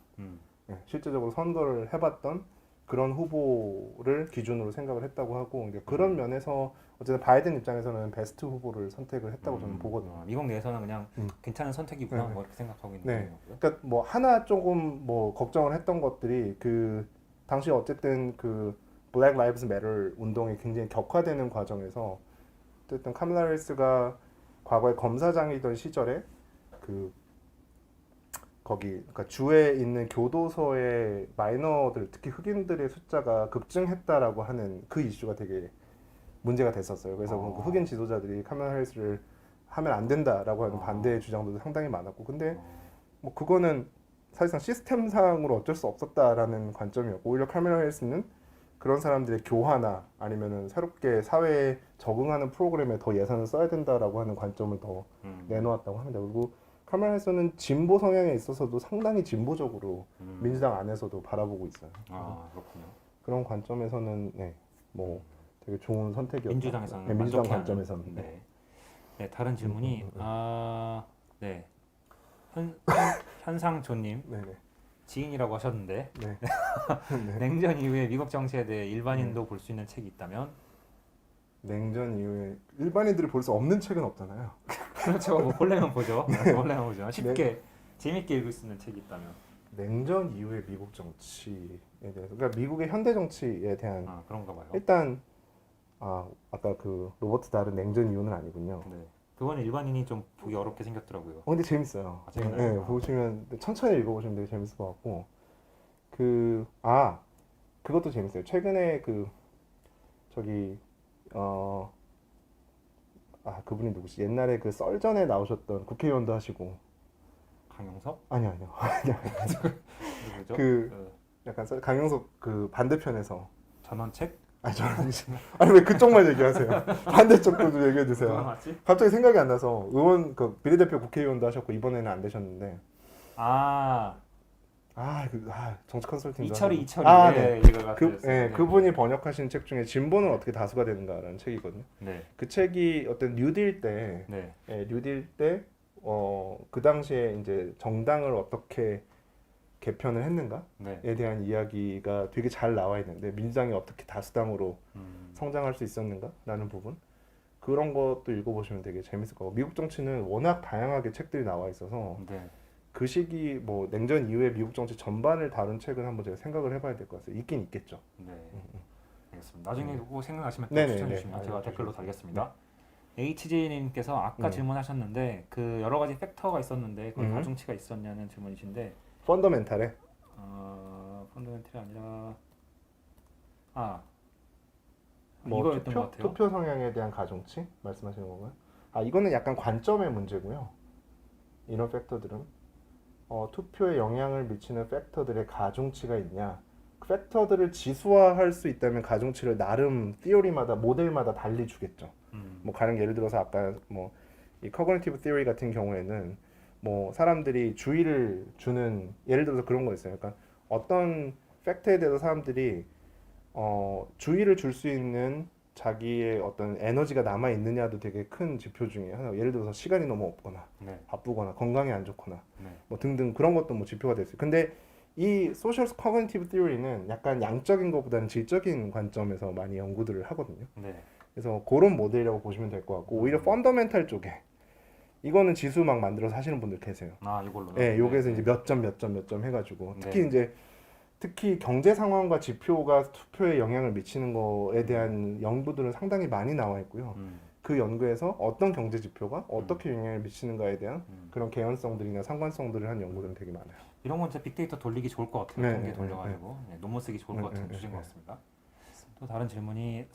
B: 예, 실제적으로 선거를 해봤던 그런 후보를 기준으로 생각을 했다고 하고 이제 그런 면에서 어쨌든 바이든 입장에서는 베스트 후보를 선택을 했다고 저는 보거든요.
C: 미국 내에서는 그냥 괜찮은 선택이구나
B: 네.
C: 뭐 이렇게 생각하고 있는
B: 네.
C: 거고요.
B: 그러니까 뭐 하나 조금 뭐 걱정을 했던 것들이 그 당시 어쨌든 그 Black Lives Matter 운동이 굉장히 격화되는 과정에서 어쨌든 카밀라 해리스가 과거에 검사장이던 시절에 그 거기 그러니까 주에 있는 교도소의 마이너들 특히 흑인들의 숫자가 급증했다라고 하는 그 이슈가 되게 문제가 됐었어요. 그래서 그 흑인 지도자들이 카밀라 해리스를 하면 안 된다라고 하는 반대의 주장도 상당히 많았고 근데 뭐 그거는 사실상 시스템상으로 어쩔 수 없었다라는 관점이었고 오히려 카밀라 해리스는 그런 사람들의 교화나 아니면은 새롭게 사회에 적응하는 프로그램에 더 예산을 써야 된다라고 하는 관점을 더 내놓았다고 합니다. 그리고 카밀라 해리스는 진보 성향에 있어서도 상당히 진보적으로 민주당 안에서도 바라보고 있어요.
C: 아 그렇군요.
B: 그런 관점에서는 네, 뭐 되게 좋은 선택이었다.
C: 민주당에서는
B: 네, 민주당
C: 만족해하는.
B: 관점에서는.
C: 네. 네, 다른 질문이 네. 현상조님
B: 네네.
C: 지인이라고 하셨는데
B: 네.
C: 냉전 이후에 미국 정치에 대해 일반인도 볼 수 있는 책이 있다면
B: 냉전 이후에 일반인들이 볼 수 없는 책은 없잖아요.
C: 그렇죠. 뭐 볼래면 보죠. 볼래면 보죠. 쉽게 재밌게 읽을 수 있는 책이 있다면
B: 냉전 이후의 미국 정치에 대해서, 그러니까 미국의 현대 정치에 대한
C: 그런가 봐요.
B: 일단 아까 그 로버트 다른 냉전 이후는 아니군요.
C: 네. 그거는 일반인이 좀 보기 어렵게 생겼더라고요.
B: 근데 재밌어요.
C: 재밌나요?
B: 네, 보시면 천천히 읽어보시면 되게 재밌을 것 같고 그것도 재밌어요. 최근에 그 저기 그분이 누구시? 옛날에 그 썰전에 나오셨던 국회의원도 하시고
C: 강용석?
B: 아니요.
C: 누구죠?
B: 그 약간 강용석 그 반대편에서
C: 전원책?
B: 아니 왜 그쪽만 얘기하세요? 반대쪽도 좀 얘기해
C: 누가
B: 주세요.
C: 맞지?
B: 갑자기 생각이 안 나서 의원 그 비례대표 국회의원도 하셨고 이번에는 안 되셨는데 정치 컨설팅도
C: 이철이
B: 하고.
C: 네,
B: 네.
C: 이거가
B: 그분이 번역하신 책 중에 진보는 어떻게 다수가 되는가라는 책이거든요.
C: 네.
B: 그 책이 어떤 뉴딜 때
C: 네.
B: 뉴딜 때 그 당시에 이제 정당을 어떻게 개편을 했는가에
C: 네.
B: 대한 이야기가 되게 잘 나와 있는데 민주당이 어떻게 다수당으로 성장할 수 있었는가라는 부분 그런 것도 읽어보시면 되게 재밌을 거고 미국 정치는 워낙 다양하게 책들이 나와 있어서
C: 네.
B: 그 시기 뭐 냉전 이후에 미국 정치 전반을 다룬 책은 한번 제가 생각을 해봐야 될 것 같아요. 있긴 있겠죠.
C: 네. 알겠습니다. 나중에 그거 생각나시면 또
B: 네네,
C: 추천해
B: 네.
C: 주시면 제가
B: 알겠습니다.
C: 댓글로 달겠습니다. HJ님께서 아까 질문하셨는데 그 여러 가지 팩터가 있었는데 그 가중치가 있었냐는 질문이신데
B: 펀더멘탈에
C: 펀더멘털이 아니라
B: 뭐
C: 이거였던 것 같아요.
B: 투표 성향에 대한 가중치 말씀하시는 건가요? 이거는 약간 관점의 문제고요. 이런 팩터들은 투표에 영향을 미치는 팩터들의 가중치가 있냐? 그 팩터들을 지수화할 수 있다면 가중치를 나름 티오리마다 모델마다 달리 주겠죠. 뭐 가령 예를 들어서 아까 뭐 이 커그니티브 티오리 같은 경우에는 뭐 사람들이 주의를 주는 예를 들어서 그런 거 있어요. 그러니까 어떤 팩트에 대해서 사람들이 주의를 줄 수 있는 자기의 어떤 에너지가 남아 있느냐도 되게 큰 지표 중에 하나. 예를 들어서 시간이 너무 없거나
C: 네.
B: 바쁘거나 건강이 안 좋거나
C: 네.
B: 뭐 등등 그런 것도 뭐 지표가 될 수 있어요. 근데 이 소셜 커그니티브 티어리는 약간 양적인 것보다는 질적인 관점에서 많이 연구들을 하거든요.
C: 네.
B: 그래서 그런 모델이라고 보시면 될 것 같고 오히려 펀더멘탈 쪽에 이거는 지수 막 만들어서 하시는 분들 계세요.
C: 아, 이걸로.
B: 예, 요게서 이제 몇 점 몇 점 몇 점 해가지고 특히
C: 네.
B: 이제 특히 경제 상황과 지표가 투표에 영향을 미치는 거에 대한 연구들은 상당히 많이 나와 있고요. 그 연구에서 어떤 경제 지표가 어떻게 영향을 미치는가에 대한 그런 개연성들이나 상관성들을 한 연구들은 되게 많아요.
C: 이런 건 진짜 빅데이터 돌리기 좋을 것 같아요.
B: 네,
C: 통계
B: 네,
C: 돌려가지고 논문 쓰기 좋을 것 같은
B: 네,
C: 주제인
B: 네,
C: 것 같습니다. 또 다른 질문이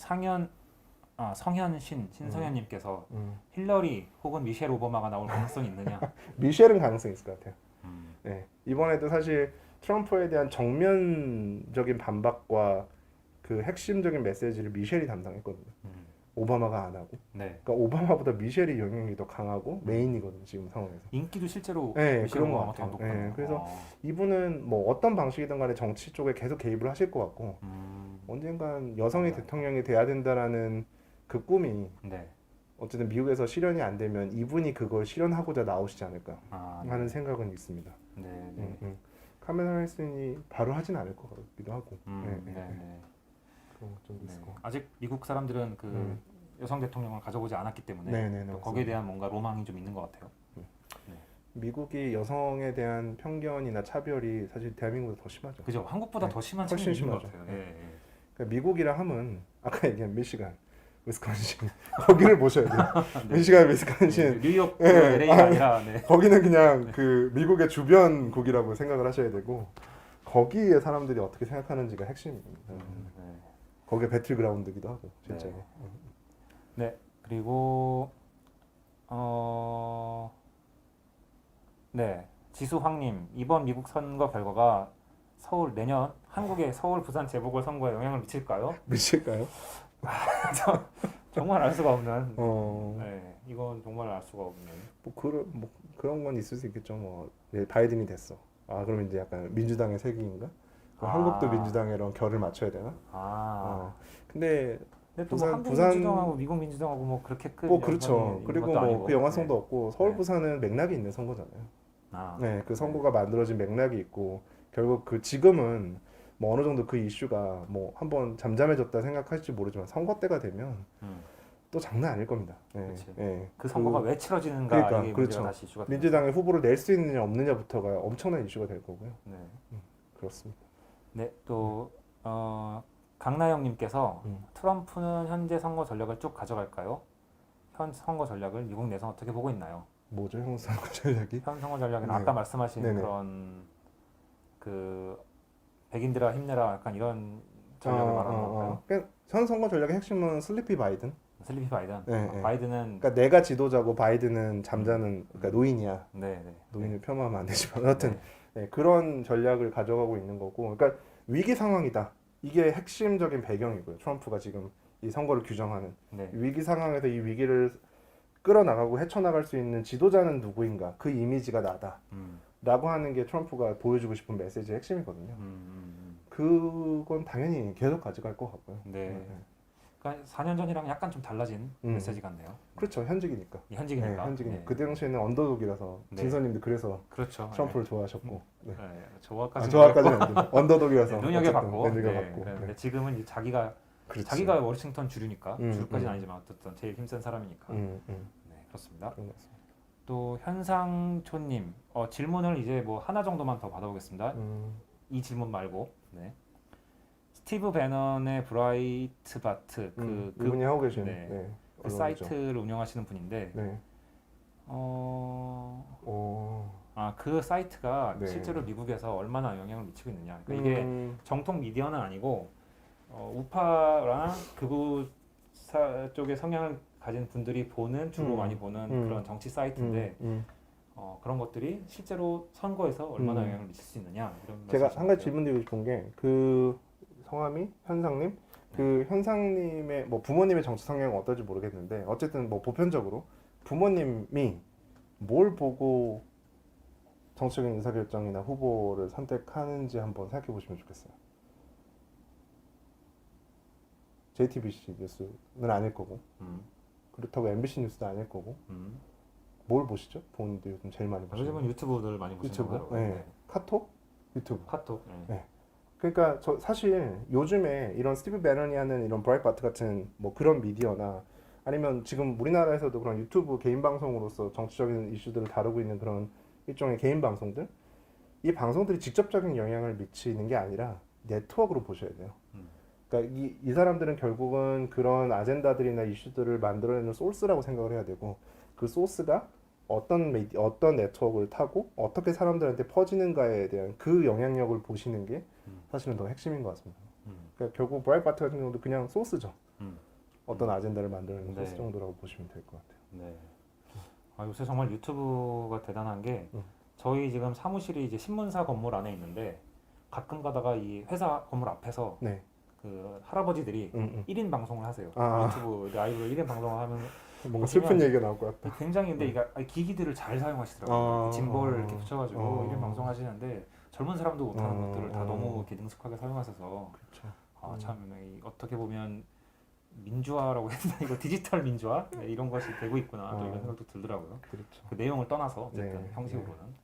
C: 신성현님께서 힐러리 혹은 미셸 오바마가 나올 가능성이 있느냐?
B: 미셸은 가능성이 있을 것 같아요.
C: 음,
B: 네, 이번에도 사실 트럼프에 대한 정면적인 반박과 그 핵심적인 메시지를 미셸이 담당했거든요. 오바마가 안 하고.
C: 네.
B: 그러니까 오바마보다 미셸이 영향이 더 강하고 메인이거든요, 지금 상황에서.
C: 인기도 실제로
B: 네,
C: 미셸
B: 그런 것
C: 오바마가 더
B: 같아요.
C: 높아요.
B: 네, 그래서 이분은 뭐 어떤 방식이든 간에 정치 쪽에 계속 개입을 하실 것 같고 언젠간 여성이 대통령이 돼야 된다라는 그 꿈이
C: 네.
B: 어쨌든 미국에서 실현이 안 되면 이분이 그걸 실현하고자 나오시지 않을까
C: 아,
B: 하는 생각은 있습니다.
C: 네. 네.
B: 카메라 헬슨이 바로 하진 않을 것 같기도 하고.
C: 네.
B: 네,
C: 네.
B: 그런 것좀 있을 것 같고.
C: 아직 미국 사람들은 그 여성 대통령을 가져보지 않았기 때문에
B: 네,
C: 또 거기에 대한 뭔가 로망이 좀 있는 것 같아요.
B: 미국이 여성에 대한 편견이나 차별이 사실 대한민국보다 더 심하죠.
C: 그죠? 한국보다
B: 네.
C: 더 심한
B: 훨씬
C: 측면이 있는 것
B: 심하죠.
C: 같아요. 예, 예.
B: 그러니까 미국이라 하면 아까 얘기한 미시간, 위스콘신 거기를 보셔야 돼요.
C: 네.
B: 미시간, 위스콘신
C: 뉴욕,
B: 네.
C: LA가 아니라 네.
B: 거기는 그냥 그 미국의 주변국이라고 생각을 하셔야 되고 거기에 사람들이 어떻게 생각하는지가 핵심입니다.
C: 네.
B: 거기에 배틀그라운드기도 하고 실제로.
C: 네. 그리고 네. 지수황님, 이번 미국 선거 결과가 내년 한국의 서울, 부산 재보궐선거에 영향을 미칠까요?
B: 미칠까요?
C: 정말 알 수가 없는.
B: 어,
C: 네, 이건 정말 알 수가 없는.
B: 뭐 그런 건 있을 수 있겠죠. 뭐 바이든이 됐어. 아 그럼 이제 약간 민주당의 세기인가? 그럼
C: 아.
B: 한국도 민주당이랑 결을 맞춰야 되나? 근데
C: 근데 또
B: 부산-
C: 뭐 한국
B: 부산-
C: 민주당하고 미국 민주당하고 뭐 그렇게 큰
B: 뭐
C: 연관이
B: 그렇죠.
C: 있는
B: 그리고
C: 것도
B: 뭐
C: 아니고.
B: 그 연관성도
C: 네.
B: 없고 서울
C: 네.
B: 부산은 맥락이 있는 선거잖아요.
C: 아,
B: 네, 그 선거가 만들어진 맥락이 있고 결국 그 지금은 뭐 어느 정도 그 이슈가 뭐 한번 잠잠해졌다 생각할지 모르지만 선거 때가 되면
C: 음.
B: 또 장난 아닐 겁니다. 네,
C: 그치.
B: 네.
C: 그 선거가 왜 치러지는가
B: 그러니까,
C: 이게
B: 그렇죠.
C: 문제가 다시 이슈가
B: 민주당의 후보를 낼 수 있느냐 없느냐부터가 엄청난 이슈가 될 거고요.
C: 네.
B: 그렇습니다.
C: 네, 또 강나영님께서
B: 음.
C: 트럼프는 현재 선거 전략을 쭉 가져갈까요? 현 선거 전략을 미국 내에서 어떻게 보고 있나요?
B: 뭐죠, 형 선거 전략이?
C: 현 선거 전략은
B: 네.
C: 아까 말씀하신
B: 네네.
C: 그런 그 백인들아 힘내라 약간 이런 전략을 말하는 건가요?
B: 그러니까 현 선거 전략의 핵심은 슬리피 바이든.
C: 슬리피 바이든.
B: 네, 네.
C: 바이든은
B: 그러니까 내가 지도자고 바이든은 잠자는 그러니까 노인이야.
C: 네, 네.
B: 노인을 폄하하면 안 되지만 하여튼
C: 네.
B: 네, 그런 전략을 가져가고 있는 거고, 그러니까 위기 상황이다. 이게 핵심적인 배경이고요. 트럼프가 지금 이 선거를 규정하는
C: 네.
B: 위기 상황에서 이 위기를 끌어나가고 헤쳐나갈 수 있는 지도자는 누구인가? 그 이미지가 나다.
C: 음,
B: 라고 하는 게 트럼프가 보여주고 싶은 메시지의 핵심이거든요.
C: 음.
B: 그건 당연히 계속 가져갈 것 같고요.
C: 네. 그러니까 4년 전이랑 약간 좀 달라진 메시지 같네요.
B: 그렇죠. 현직이니까.
C: 이 현직이니까.
B: 네, 현직이니까.
C: 네.
B: 그 당시에는 언더독이라서
C: 네.
B: 진서님도 그래서
C: 그렇죠.
B: 트럼프를 좋아하셨고. 네.
C: 네. 저하까지
B: 저하까지는 안 돼요. 언더독이라서
C: 눈여겨봤고.
B: 어쨌든 눈여겨봤고.
C: 네.
B: 네.
C: 근데 지금은 이제 자기가
B: 그렇지.
C: 워싱턴 주류니까 주류까지는
B: 음.
C: 아니지만 어쨌든 제일 힘센 사람이니까. 네, 그렇습니다.
B: 그런 것 같습니다.
C: 또 현상초님 질문을 이제 뭐 하나 정도만 더 받아보겠습니다. 이 질문 말고 네. 스티브 배넌의 브라이트바트
B: 이분이 하고 계신
C: 네.
B: 네,
C: 그
B: 언론이죠.
C: 사이트를 운영하시는 분인데
B: 네.
C: 그 사이트가
B: 네.
C: 실제로 미국에서 얼마나 영향을 미치고 있느냐. 그러니까 이게 정통 미디어는 아니고 우파랑 극우 쪽의 성향을 가진 분들이 주로 많이 보는 그런 정치 사이트인데 그런 것들이 실제로 선거에서 얼마나 영향을 미칠 수 있느냐 이런
B: 제가
C: 말씀이신
B: 한 가지
C: 거예요.
B: 질문 드리고 싶은 게 그 성함이 현상님, 그 현상님의 뭐 부모님의 정치 성향은 어떨지 모르겠는데 어쨌든 뭐 보편적으로 부모님이 뭘 보고 정치적인 의사결정이나 후보를 선택하는지 한번 생각해 보시면 좋겠어요. JTBC 뉴스는 아닐 거고 그렇다고 MBC 뉴스도 아닐 거고 뭘 보시죠? 부모님들 요즘 제일 많이 보시는
C: 요즘은 유튜브들 많이 보시는
B: 유튜브?
C: 거예요.
B: 네. 카톡? 유튜브.
C: 카톡.
B: 네. 그러니까 저 사실 요즘에 이런 스티브 배넌이 하는 이런 브라이트바트 같은 뭐 그런 미디어나 아니면 지금 우리나라에서도 그런 유튜브 개인 방송으로서 정치적인 이슈들을 다루고 있는 그런 일종의 개인 방송들, 이 방송들이 직접적인 영향을 미치는 게 아니라 네트워크로 보셔야 돼요. 그러니까 이 사람들은 결국은 그런 아젠다들이나 이슈들을 만들어내는 소스라고 생각을 해야 되고, 그 소스가 어떤 네트워크를 타고 어떻게 사람들한테 퍼지는가에 대한 그 영향력을 보시는 게 사실은 더 핵심인 것 같습니다. 그러니까 결국 브라이트바트 같은 경우도 그냥 소스죠. 어떤 아젠다를 만들어내는
C: 네.
B: 소스 정도라고 보시면 될 것 같아요.
C: 네. 아, 요새 정말 유튜브가 대단한 게
B: 음.
C: 저희 지금 사무실이 이제 신문사 건물 안에 있는데 가끔 가다가 이 회사 건물 앞에서
B: 네.
C: 그 할아버지들이 1인 방송을 하세요.
B: 아.
C: 유튜브 라이브로 1인 방송을 하면
B: 뭔가
C: 보시면
B: 슬픈 얘기가 나올 것 같다.
C: 굉장히 근데 이게 기기들을 잘 사용하시더라고요. 짐벌 이렇게 붙여가지고 1인 방송 하시는데 젊은 사람도 못하는 것들을 다 너무 이렇게 능숙하게 사용하셔서
B: 그렇죠.
C: 참 어떻게 보면 민주화라고 해야 되나 이거 디지털 민주화 네, 이런 것이 되고 있구나 또 이런 생각도 들더라고요.
B: 그렇죠.
C: 그 내용을 떠나서 어쨌든
B: 네,
C: 형식으로는.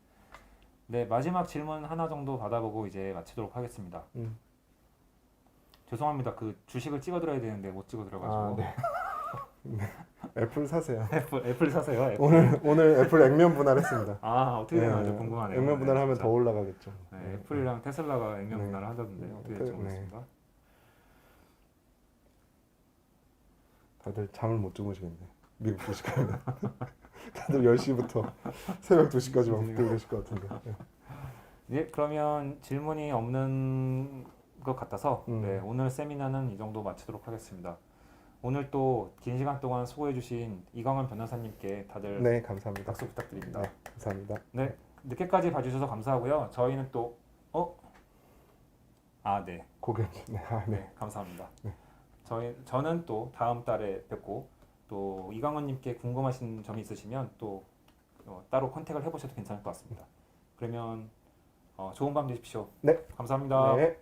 C: 네, 마지막 질문 하나 정도 받아보고 이제 마치도록 하겠습니다. 죄송합니다. 그 주식을 찍어드려야 되는데 못 찍어드려가지고.
B: 아, 네. 네. 애플 사세요.
C: 애플 사세요. 애플.
B: 오늘 애플 액면 분할했습니다.
C: 아 어떻게 되나
B: 네,
C: 좀 궁금하네요.
B: 액면 분할하면
C: 진짜.
B: 더 올라가겠죠.
C: 네, 애플이랑 테슬라가 액면
B: 네.
C: 분할을 하던데 어떻게 될지
B: 네.
C: 모르겠습니다.
B: 다들 잠을 못 주무시겠네. 미국 주식하면. 다들 10시부터 새벽 2시까지 막 들고 계실 것 같은데. 네.
C: 네, 그러면 질문이 없는 것 같아서 네, 오늘 세미나는 이 정도 마치도록 하겠습니다. 오늘 또 긴 시간 동안 수고해주신 이광원 변호사님께 다들
B: 네, 감사합니다.
C: 박수 부탁드립니다.
B: 네, 감사합니다.
C: 네, 늦게까지 봐주셔서 감사하고요. 저희는 또 네,
B: 고객, 네,
C: 네, 감사합니다. 저는 또 다음 달에 뵙고 또 이광원님께 궁금하신 점이 있으시면 또 따로 컨택을 해보셔도 괜찮을 것 같습니다. 그러면 좋은 밤 되십시오.
B: 네.
C: 감사합니다.
B: 네.